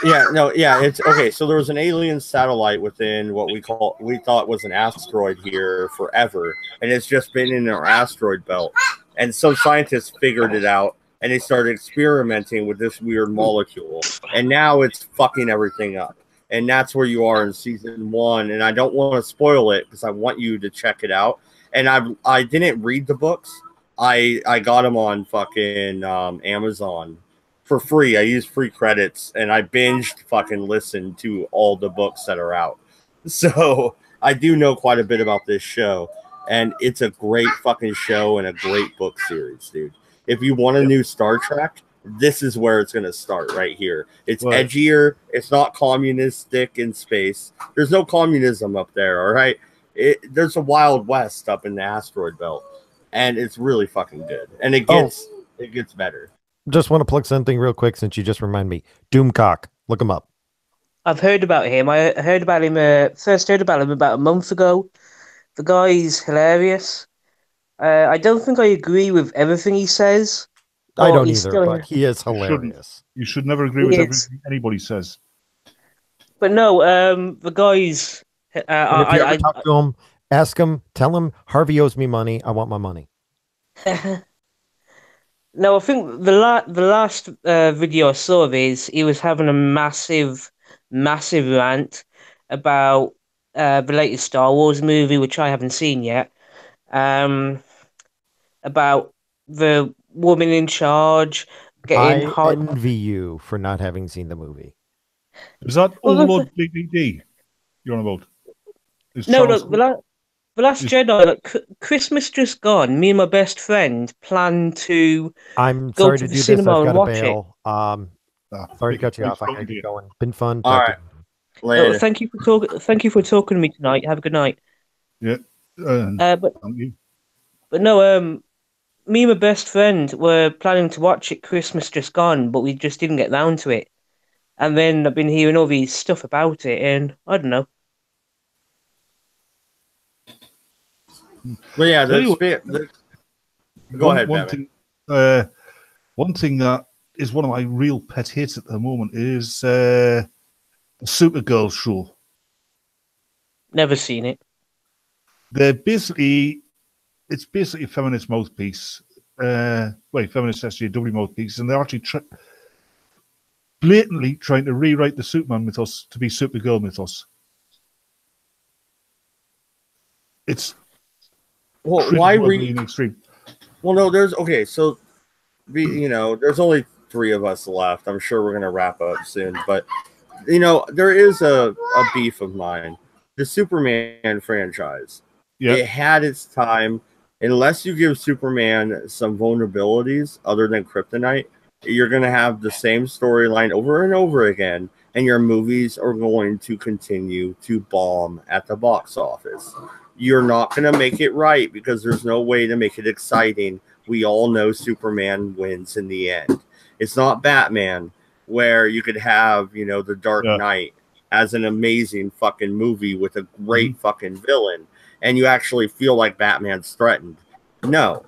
It's okay. So there was an alien satellite within what we thought was an asteroid here forever, and it's just been in our asteroid belt. And some scientists figured it out, and they started experimenting with this weird molecule, and now it's fucking everything up. And that's where you are in season 1. And I don't want to spoil it because I want you to check it out. And I didn't read the books. I got them on fucking Amazon for free. I used free credits, and I binged fucking listened to all the books that are out. So I do know quite a bit about this show, and it's a great fucking show and a great book series, dude. If you want a new Star Trek, this is where it's going to start right here. It's edgier. It's not communistic in space. There's no communism up there, all right? There's a Wild West up in the asteroid belt, and it's really fucking good. And it gets better. Just want to plug something real quick since you just remind me. Doomcock. Look him up. I've heard about him. I heard about him. First heard about him about a month ago. The guy's hilarious. I don't think I agree with everything he says. I don't either, but he is hilarious. You should never agree with everything anybody says. But no, the guy's And if you ever talk to him, ask him, tell him Harvey owes me money. I want my money. No, I think the last video I saw of his, he was having a massive rant about the latest Star Wars movie, which I haven't seen yet. About the woman in charge getting I hot. envy you for not having seen the movie. Is that Well, Overlord DVD you're on about? No, the last Jedi, like Christmas just gone. Me and my best friend planned to I'm go sorry to to the do this. cinema I've and got to watch it. bail. Sorry to cut you off. I gotta get going. Been fun. All talking. right. Later. Thank you for talking. Thank you for talking to me tonight. Have a good night. Yeah. But no, me and my best friend were planning to watch it Christmas just gone, but we just didn't get round to it. And then I've been hearing all these stuff about it, and I don't know. Well, yeah, go ahead, one thing that is one of my real pet hates at the moment is a Supergirl show. Never seen it. It's basically a feminist mouthpiece. Feminist SJW mouthpiece, and they're actually blatantly trying to rewrite the Superman mythos to be Supergirl mythos. It's why extreme? Well, no, there's there's only 3 of us left. I'm sure we're gonna wrap up soon, but there is a beef of mine. The Superman franchise. Yeah. It had its time. Unless you give Superman some vulnerabilities other than kryptonite, you're going to have the same storyline over and over again, and your movies are going to continue to bomb at the box office. You're not going to make it right because there's no way to make it exciting. We all know Superman wins in the end. It's not Batman, where you could have, The Dark Knight as an amazing fucking movie with a great fucking villain, and you actually feel like Batman's threatened. No.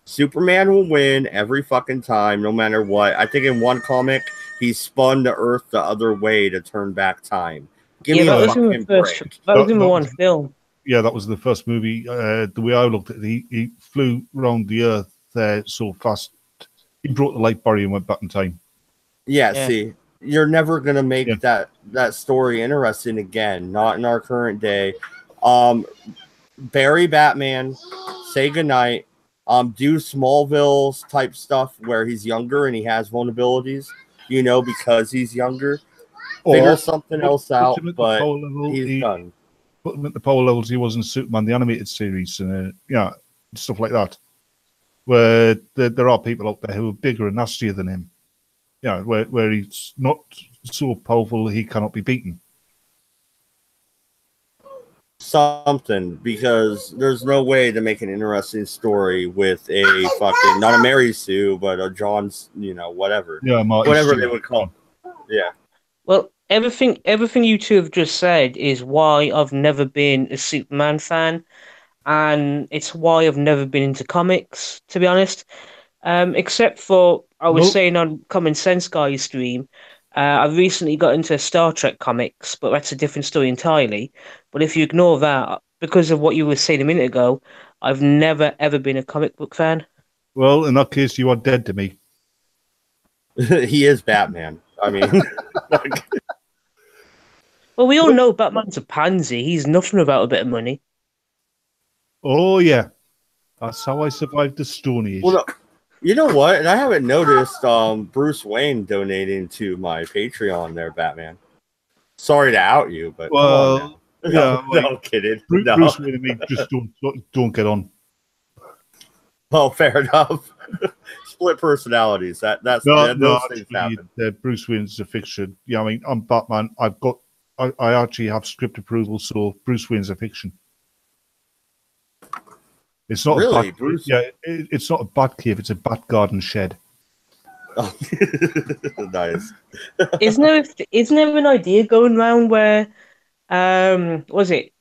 Superman will win every fucking time, no matter what. I think in one comic, he spun the Earth the other way to turn back time. Give me a fucking break. That was in one film. Yeah, that was the first movie. The way I looked at it, he flew around the Earth so fast, he broke the light barrier and went back in time. Yeah. See, you're never going to make that story interesting again. Not in our current day. Bury Batman, say goodnight, do Smallville's type stuff where he's younger and he has vulnerabilities, because he's younger. Figure something else out, but he's done. Put him at the power levels he was in Superman, the animated series, and stuff like that. Where there are people out there who are bigger and nastier than him. Where he's not so powerful he cannot be beaten. Something, because there's no way to make an interesting story with a fucking, not a Mary Sue, but a John's, whatever. Yeah, whatever they would call it. Yeah. Well, everything you two have just said is why I've never been a Superman fan, and it's why I've never been into comics, to be honest. Except for, I was saying on Common Sense Guy's stream, I recently got into Star Trek comics, but that's a different story entirely. But if you ignore that, because of what you were saying a minute ago, I've never, ever been a comic book fan. Well, in that case, you are dead to me. He is Batman. I mean... Well, we all know Batman's a pansy. He's nothing without a bit of money. Oh, yeah. That's how I survived the Stone Age. Well, no. You know what? And I haven't noticed Bruce Wayne donating to my Patreon there, Batman. Sorry to out you, but well, no, I'm kidding. Bruce Wayne and me just don't get on. Oh, fair enough. Split personalities. Those things happen. Bruce Wayne's a fiction. Yeah, I mean, I'm Batman. I actually have script approval, so Bruce Wayne's a fiction. It's not really, Bruce. Yeah, it's not a bat cave. It's a bat garden shed. Oh. Nice. Isn't there an idea going around where, was it?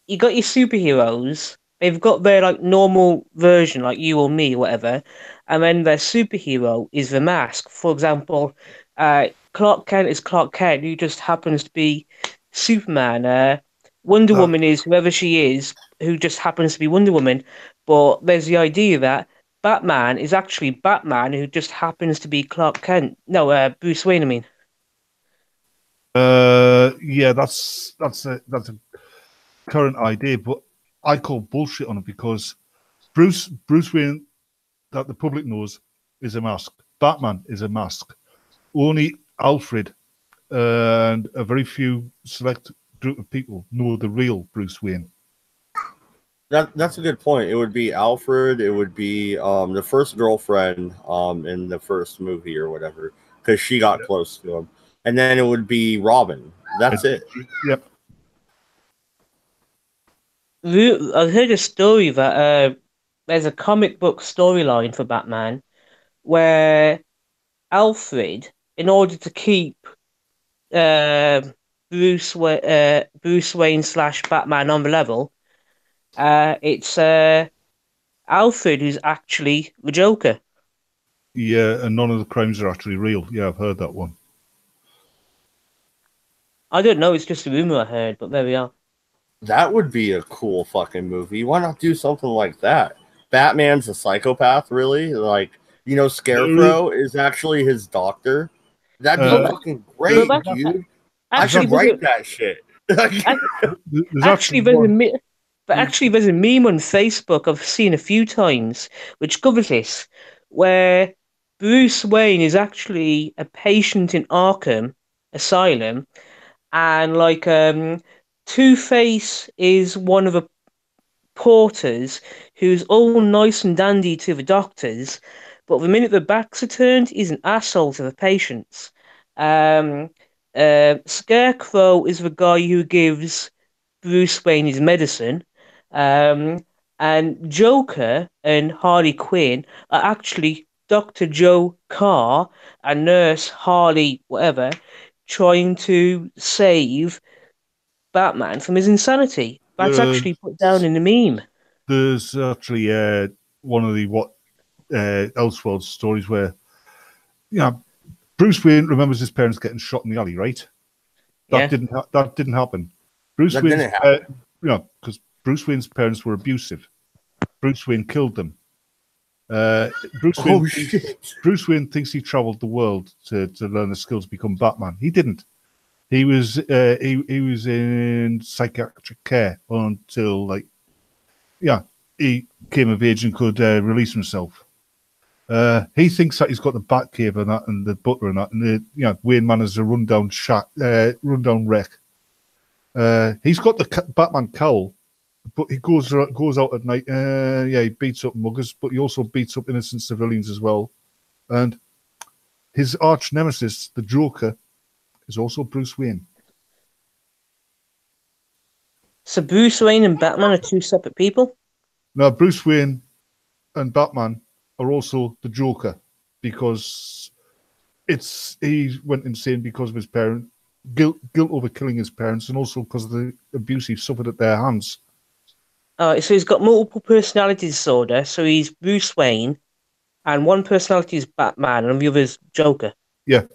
You got your superheroes. They've got their like normal version, like you or me, or whatever, and then their superhero is the mask. For example, Clark Kent is Clark Kent, who just happens to be Superman. Wonder Woman is whoever she is, who just happens to be Wonder Woman. But there's the idea that Batman is actually Batman, who just happens to be Clark Kent. No, Bruce Wayne. I mean. Yeah, that's a current idea, but I call bullshit on it because Bruce Wayne, that the public knows, is a mask. Batman is a mask. Only Alfred and a very few select group of people know the real Bruce Wayne. That's a good point. It would be Alfred. It would be the first girlfriend in the first movie or whatever, because she got close to him, and then it would be Robin. That's it. Yep. I heard a story that there's a comic book storyline for Batman where Alfred, in order to keep Bruce Wayne slash Batman on the level, it's Alfred who's actually the Joker. Yeah, and none of the crimes are actually real. Yeah, I've heard that one. I don't know, it's just a rumor I heard, but there we are. That would be a cool fucking movie. Why not do something like that? Batman's a psychopath, really? Like, Scarecrow is actually his doctor. That'd be fucking great, dude. I should write that shit. Actually, there's a meme on Facebook I've seen a few times which covers this, where Bruce Wayne is actually a patient in Arkham Asylum, and Two-Face is one of the porters who's all nice and dandy to the doctors, but the minute the backs are turned, he's an asshole to the patients. Scarecrow is the guy who gives Bruce Wayne his medicine. And Joker and Harley Quinn are actually Dr. Joe Carr and Nurse Harley, whatever, trying to save Batman from his insanity. That's actually put down in the meme. There's actually one of the Elseworlds stories where, Bruce Wayne remembers his parents getting shot in the alley, right? That didn't happen. Bruce Wayne, because Bruce Wayne's parents were abusive. Bruce Wayne killed them. Bruce Wayne thinks he traveled the world to learn the skills to become Batman. He didn't. He was in psychiatric care until he came of age and could release himself. He thinks that he's got the Batcave and that, and the butler and that, and Wayne Man is a rundown wreck. He's got the Batman cowl, but he goes out at night. He beats up muggers, but he also beats up innocent civilians as well. And his arch nemesis, the Joker, is also Bruce Wayne. So Bruce Wayne and Batman are two separate people? Now, Bruce Wayne and Batman are also the Joker because he went insane because of his parents, guilt over killing his parents, and also because of the abuse he suffered at their hands. So he's got multiple personality disorder. So he's Bruce Wayne, and one personality is Batman, and the other is Joker. Yeah.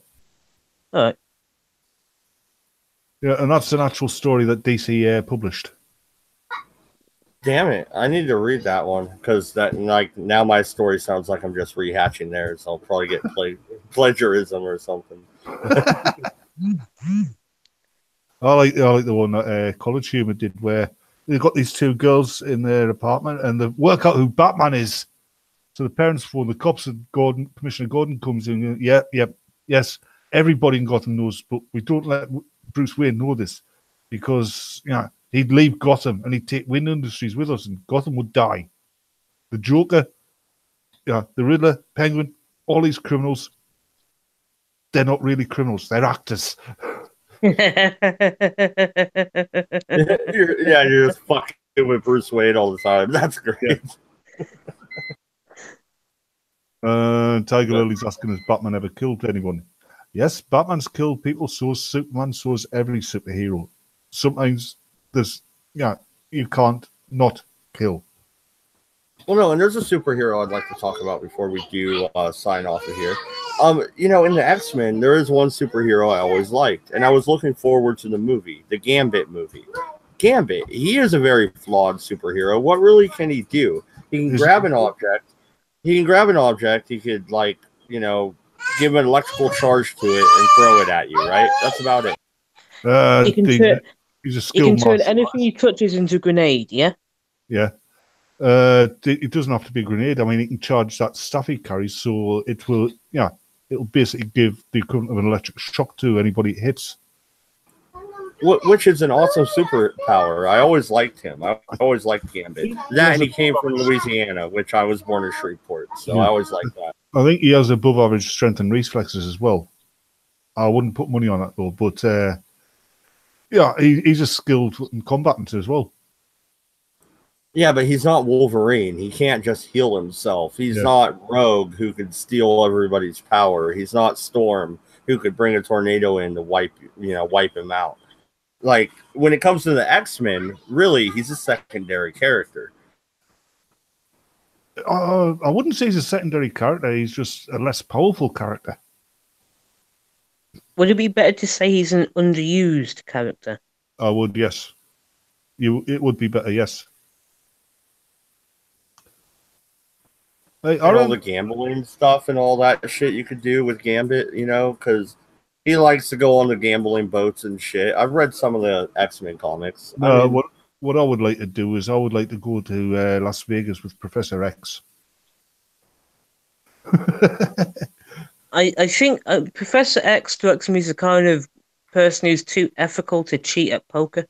All right. Yeah, and that's an actual story that DC published. Damn it! I need to read that one because now my story sounds like I'm just rehashing theirs. So I'll probably get plagiarism or something. I like the one that College Humor did, where they've got these two girls in their apartment and they work out who Batman is. So the parents phone the cops, and Commissioner Gordon comes in. And, yes, everybody in Gotham knows, but we don't let Bruce Wayne know this because he'd leave Gotham and he'd take Wayne Industries with us, and Gotham would die. The Joker, the Riddler, Penguin, all these criminals, they're not really criminals; they're actors. You're just fucking with Bruce Wayne all the time. That's great. Tiger Lily's asking, has Batman ever killed anyone? Yes, Batman's killed people, so is Superman, so is every superhero. Sometimes you can't not kill. Well, no, and there's a superhero I'd like to talk about before we do sign off of here. In the X-Men, there is one superhero I always liked, and I was looking forward to the movie, the Gambit movie. Gambit, he is a very flawed superhero. What really can he do? He can grab an object. He could, like, you know, give an electrical charge to it and throw it at you, right? That's about it. He can turn anything he touches into a grenade, yeah? Yeah. It doesn't have to be a grenade. I mean, he can charge that staff he carries, so it will, it'll basically give the equivalent of an electric shock to anybody it hits. Which is an awesome superpower. I always liked him. I always liked Gambit. That, and he came from Louisiana, which I was born in Shreveport, so I always liked that. I think he has above average strength and reflexes as well. I wouldn't put money on that though, but he's a skilled combatant as well. Yeah, but he's not Wolverine. He can't just heal himself. He's not Rogue, who could steal everybody's power. He's not Storm, who could bring a tornado in to wipe him out. Like, when it comes to the X-Men, really, he's a secondary character. I wouldn't say he's a secondary character. He's just a less powerful character. Would it be better to say he's an underused character? I would, yes. It would be better, yes. All the gambling stuff and all that shit you could do with Gambit, because he likes to go on the gambling boats and shit. I've read some of the X-Men comics. What I would like to do is I would like to go to Las Vegas with Professor X. I think Professor X strikes me as the kind of person who's too ethical to cheat at poker.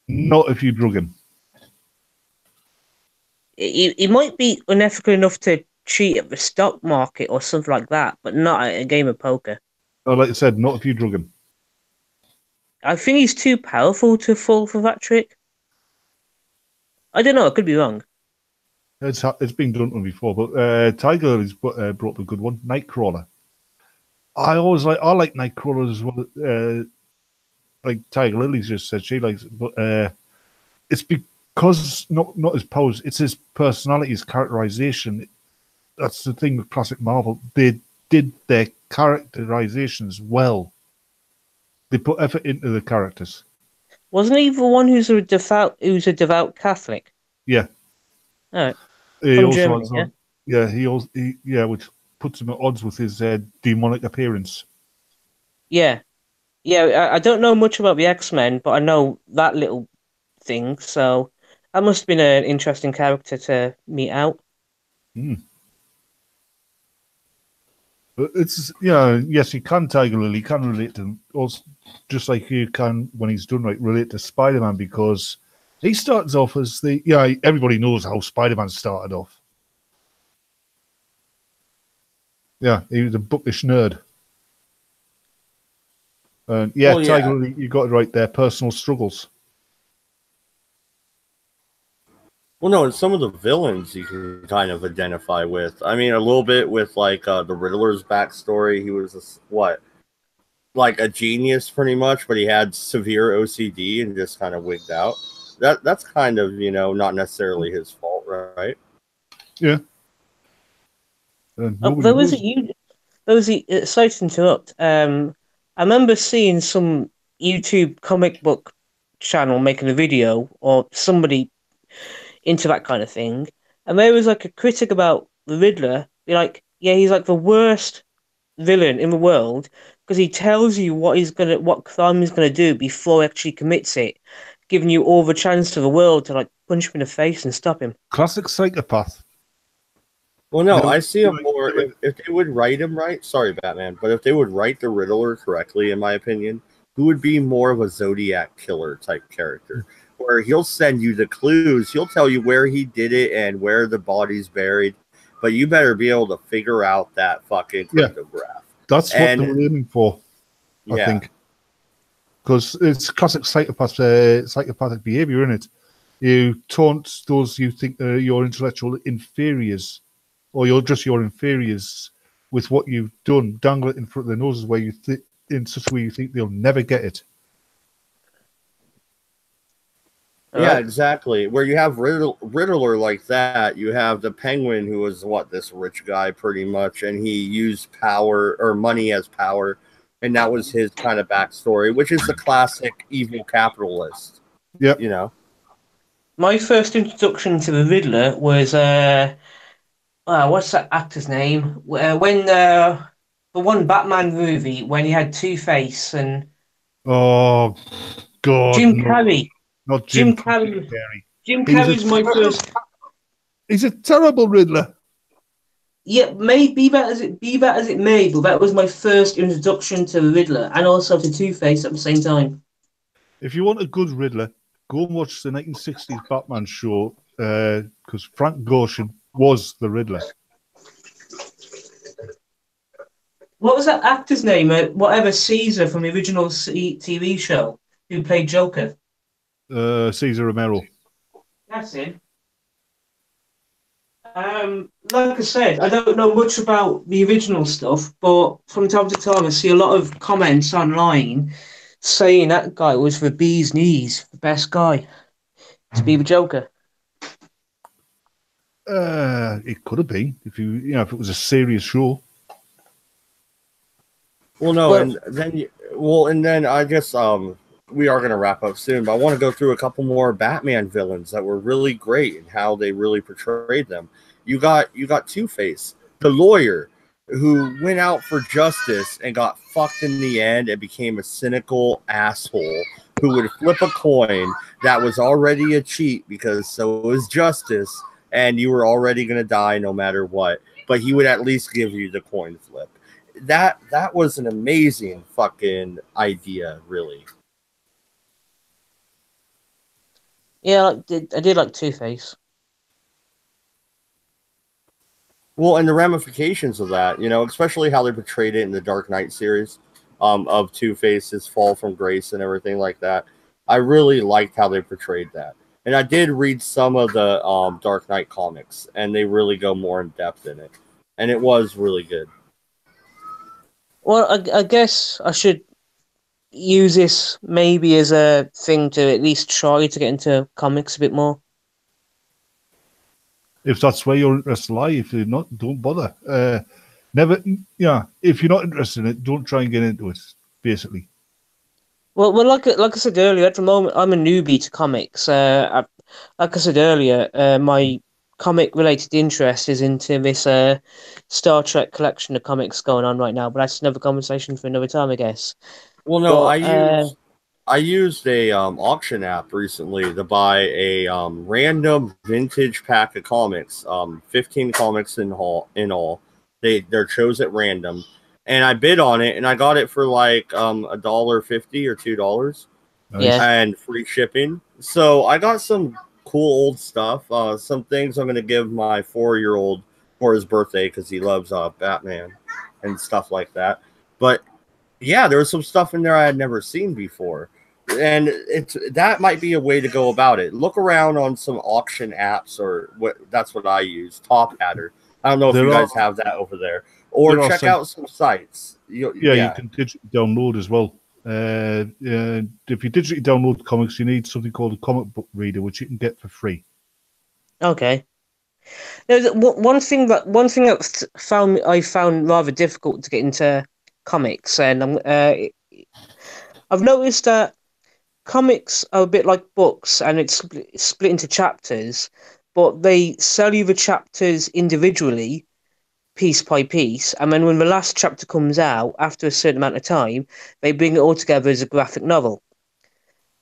Not if you drug him. He might be unethical enough to cheat at the stock market or something like that, but not at a game of poker. Like I said, not if you drug him. I think he's too powerful to fall for that trick. I don't know. I could be wrong. It's been done before, but Tiger has brought up a good one. Nightcrawler. I like Nightcrawler as well. Like Tiger Lily's just said she likes it, but it's because not his pose, it's his personality, his characterization. That's the thing with classic Marvel. They did their characterizations well. They put effort into the characters. Wasn't he the one who's a devout Catholic? Yeah. All right. From Germany, yeah? Which puts him at odds with his demonic appearance. Yeah. Yeah, I don't know much about the X-Men, but I know that little thing, so that must have been an interesting character to meet out. But it's yes, you can Tiger Lily, you can relate to him, also just like you can when he's done right relate to Spider-Man, because he starts off as everybody knows how Spider-Man started off. Yeah, he was a bookish nerd. Tiger Lily, you got it right there. Personal struggles. Well, no, and some of the villains you can kind of identify with. I mean, a little bit with like the Riddler's backstory. He was like a genius pretty much, but he had severe OCD and just kind of wigged out. That's kind of not necessarily his fault, right? Yeah. Sorry to interrupt. I remember seeing some YouTube comic book channel making a video or somebody into that kind of thing, and there was like a critic about the Riddler. Be like, yeah, he's like the worst villain in the world because he tells you what crime he's gonna do before he actually commits it, giving you all the chance to the world to like punch him in the face and stop him. Classic psychopath. Well, no, I see him more if they would write him right. Sorry, Batman, but if they would write the Riddler correctly, in my opinion, who would be more of a Zodiac killer type character, where he'll send you the clues, he'll tell you where he did it and where the body's buried, but you better be able to figure out that fucking cryptograph. That's what they were aiming for, I think, because it's classic psychopathic behavior, isn't it? You taunt those you think are your intellectual inferiors, or you're just your inferiors with what you've done, dangle it in front of their noses where you in such a way you think they'll never get it. Yeah, exactly. Where you have Riddler like that, you have the Penguin, who was this rich guy pretty much, and he used power or money as power, and that was his kind of backstory, which is the classic evil capitalist. Yep. You know. My first introduction to the Riddler was what's that actor's name? When the one Batman movie when he had Two-Face and Oh God, Jim no, Carrey. not Jim Jim Carrey. Carrey. Jim He's a Carrey's my first. he's a terrible Riddler. Yeah, be that as it may, but that was my first introduction to the Riddler and also to Two-Face at the same time. If you want a good Riddler, go and watch the 1960s Batman show because Frank Gorshin was the Riddler. What was that actor's name? Whatever, Caesar from the original TV show, who played Joker. Cesar Romero. That's it. Like I said, I don't know much about the original stuff, but from time to time I see a lot of comments online saying that guy was the bee's knees, the best guy to be the Joker. It could have been if if it was a serious show. Well, no, Well- and then I guess we are going to wrap up soon, but I want to go through a couple more Batman villains that were really great and how they really portrayed them. You got Two-Face, the lawyer who went out for justice and got fucked in the end and became a cynical asshole who would flip a coin that was already a cheat because so was justice and you were already going to die no matter what, but he would at least give you the coin flip. That was an amazing fucking idea, really. Yeah, I did like Two-Face. Well, and the ramifications of that, especially how they portrayed it in the Dark Knight series, of Two-Face's fall from grace and everything like that. I really liked how they portrayed that. And I did read some of the Dark Knight comics, and they really go more in depth in it. And it was really good. Well, I guess I should use this maybe as a thing to at least try to get into comics a bit more. If that's where your interests lie, if you're not, don't bother. Never, if you're not interested in it, don't try and get into it, basically. Well, like I said earlier, at the moment I'm a newbie to comics. Like I said earlier, my comic-related interest is into this Star Trek collection of comics going on right now. But that's another conversation for another time, I guess. Well, no, But, I used a auction app recently to buy a random vintage pack of comics, 15 comics in all. They're chose at random, and I bid on it, and I got it for like $1.50 or $2, Yeah. and free shipping. So I got some cool old stuff. Some things I'm gonna give my 4-year-old for his birthday because he loves Batman and stuff like that. But yeah, there was some stuff in there I had never seen before. And that might be a way to go about it. Look around on some auction apps, or that's what I use, Top Hatter. I don't know if you guys have that over there. Or check out some sites. You can digitally download as well. If you digitally download comics, you need something called a comic book reader, which you can get for free. Okay. There's one thing that I found rather difficult to get into comics, and I've noticed that comics are a bit like books, and it's split into chapters, but they sell you the chapters individually, piece by piece, and then when the last chapter comes out, after a certain amount of time, they bring it all together as a graphic novel.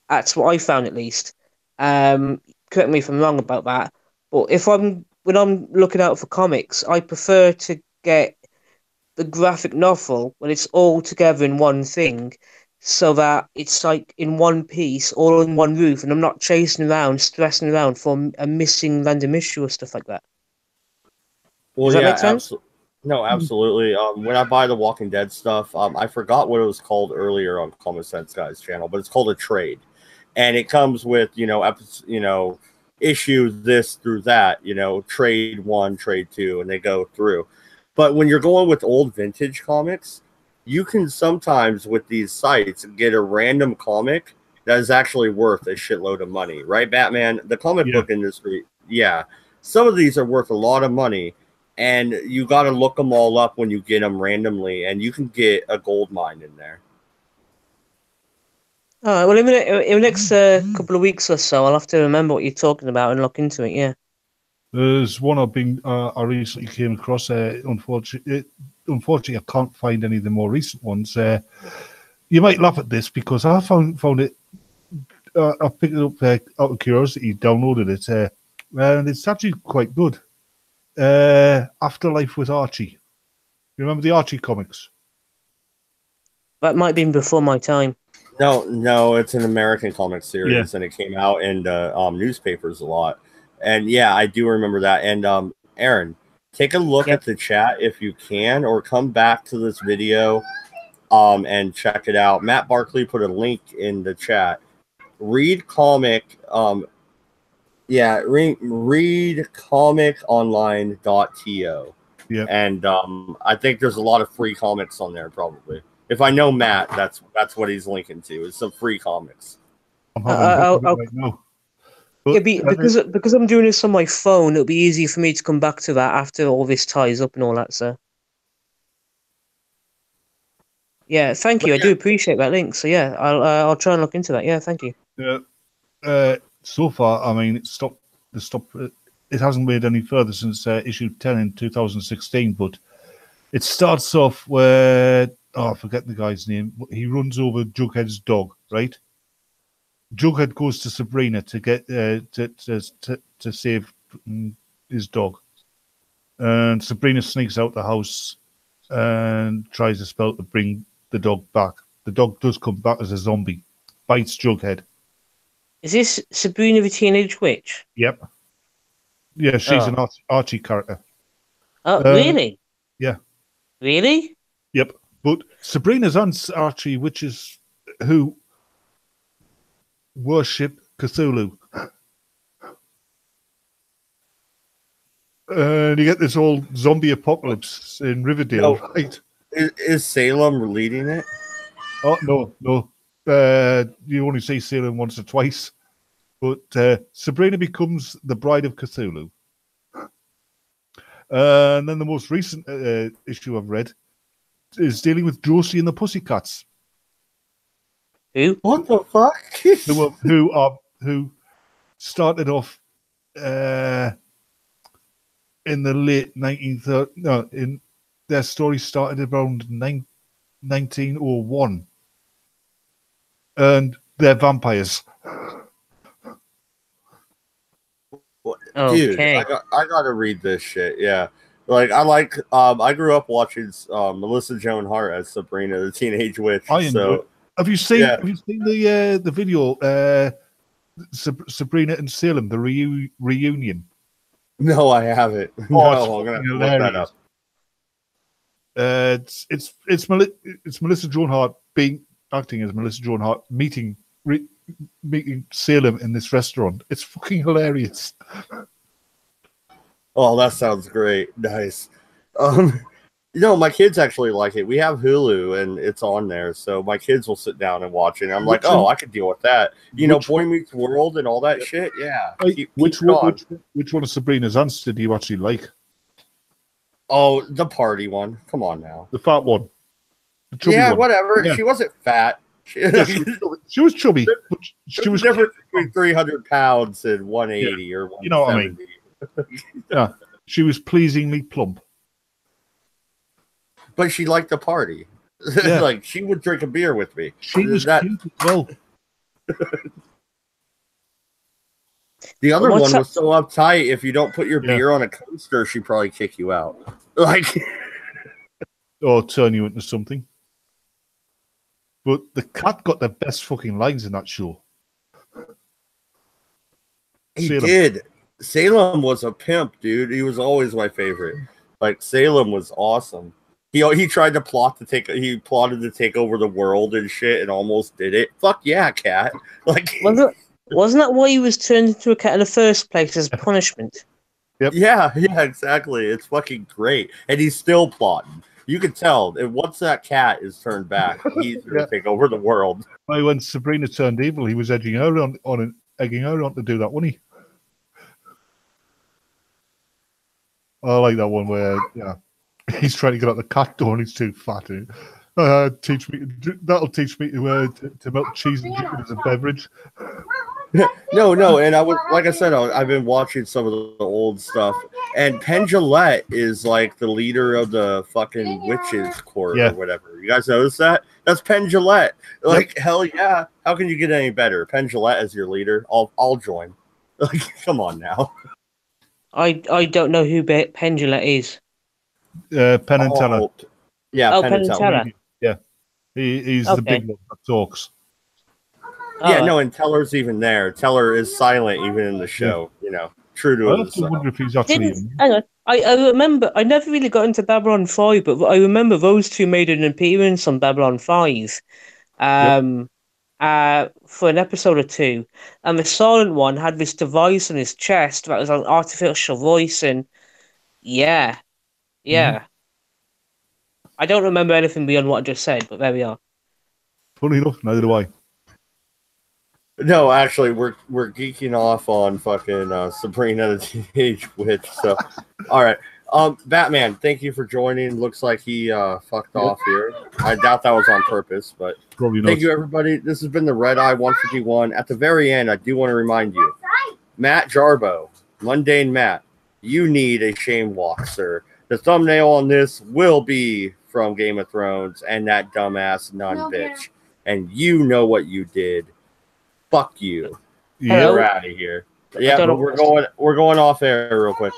That's what I found, at least. Correct me if I'm wrong about that, but when I'm looking out for comics, I prefer to get the graphic novel when it's all together in one thing, so that it's like in one piece, all on one roof, and I'm not chasing around, stressing around for a missing random issue or stuff like that. Well, Does that make sense? No, absolutely. When I buy the Walking Dead stuff, I forgot what it was called earlier on Common Sense Guy's channel, but it's called a trade, and it comes with issue this through that, trade 1, trade 2, and they go through. But when you're going with old vintage comics, you can sometimes with these sites get a random comic that is actually worth a shitload of money, right, Batman? The comic book industry, some of these are worth a lot of money, and you got to look them all up when you get them randomly, and you can get a gold mine in there. All right. Well, in the next couple of weeks or so, I'll have to remember what you're talking about and look into it. Yeah. There's one I recently came across. Unfortunately, I can't find any of the more recent ones. You might laugh at this because I found it. I picked it up out of curiosity, downloaded it, and it's actually quite good. Afterlife with Archie. You remember the Archie comics? That might have been before my time. No, it's an American comic series, and it came out in newspapers a lot. And yeah, I do remember that. And Aaron, take a look at the chat if you can, or come back to this video and check it out. Matt Barkley put a link in the chat. Read comiconline.to. Yeah. And I think there's a lot of free comics on there probably. If I know Matt, that's what he's linking to. It's some free comics. I'm having a look at it right now. But, because I'm doing this on my phone, it'll be easy for me to come back to that after all this ties up and all that. So, yeah, thank you. I do appreciate that link. So yeah, I'll try and look into that. Yeah, thank you. Yeah. So far, I mean, it hasn't made any further since issue 10 in 2016. But it starts off where I forget the guy's name. He runs over Jughead's dog, right? Jughead goes to Sabrina to get to save his dog, and Sabrina sneaks out the house and tries a spell to bring the dog back. The dog does come back as a zombie, bites Jughead. Is this Sabrina the Teenage Witch? Yep. Yeah, she's an Archie character. Oh, really? Yeah. Really? Yep. But Sabrina's aunt Archie, witches who worship Cthulhu. And you get this whole zombie apocalypse in Riverdale, right? Is Salem leading it? Oh, no. You only see Salem once or twice. But Sabrina becomes the bride of Cthulhu. And then the most recent issue I've read is dealing with Josie and the Pussycats. Who? What the fuck? who started off in the late 1930s. No, in their story started around 1901, and they're vampires. Dude, I gotta read this shit. Yeah, like I grew up watching Melissa Joan Hart as Sabrina the Teenage Witch. Have you seen the video Sabrina and Salem, the reunion? No, I haven't. Oh, I'm gonna look that up. It's Melissa Joan Hart acting as Melissa Joan Hart meeting Salem in this restaurant. It's fucking hilarious. Oh, that sounds great. Nice. My kids actually like it. We have Hulu and it's on there, so my kids will sit down and watch it. And I'm like, I could deal with that. Boy Meets World and all that shit. Yeah. Which one of Sabrina's aunts did you actually like? Oh, the party one. Come on now. The fat one. Yeah, one. Whatever. Yeah. She wasn't fat. She was chubby. But she was different between 300 pounds and 180 or 170. You know what I mean? Yeah. She was pleasingly plump. But she liked the party. Yeah. Like, she would drink a beer with me. She was cute as well. The other one was so uptight. If you don't put your beer on a coaster, she'd probably kick you out. Like, or turn you into something. But the cat got the best fucking lines in that show. He did. Salem was a pimp, dude. He was always my favorite. Like, Salem was awesome. He tried to plotted to take over the world and shit and almost did it. Fuck yeah, cat. Like, wasn't that why he was turned into a cat in the first place as punishment? Yep. Yeah, exactly. It's fucking great. And he's still plotting. You can tell once that cat is turned back, he's going to take over the world. When Sabrina turned evil, he was egging her on to do that, wasn't he? I like that one where he's trying to get out the cat door and he's too fat. Teach me. That'll teach me to melt cheese and drink it as a beverage. No, and like I said, I've been watching some of the old stuff, and Penn Jillette is like the leader of the fucking witches court or whatever. You guys notice that? That's Penn Jillette. Like hell yeah! How can you get any better? Penn Jillette as your leader. I'll join. Like, come on now. I don't know who Penn Jillette is. Penn and Teller. Yeah, Penn and Teller. Yeah, he's the big one that talks. Yeah, no, and Teller's even there. Teller is silent even in the show. You know, true to himself. I wonder if he's actually. Hang on. I remember. I never really got into Babylon 5, but I remember those two made an appearance on Babylon 5. For an episode or two, and the silent one had this device on his chest that was an artificial voice, and yeah. I don't remember anything beyond what I just said, but there we are. Funny enough, neither do I. No, actually, we're geeking off on fucking Sabrina the Teenage Witch. So, all right, Batman, thank you for joining. Looks like he fucked off here. I doubt that was on purpose, but thank you, everybody. This has been the Redeye 151. At the very end, I do want to remind you, Matt Jarbo, Mundane Matt, you need a shame walk, sir. The thumbnail on this will be from Game of Thrones and that dumbass nun bitch, and you know what you did. Fuck you. You're out of here. Yeah, but we're going off air real quick.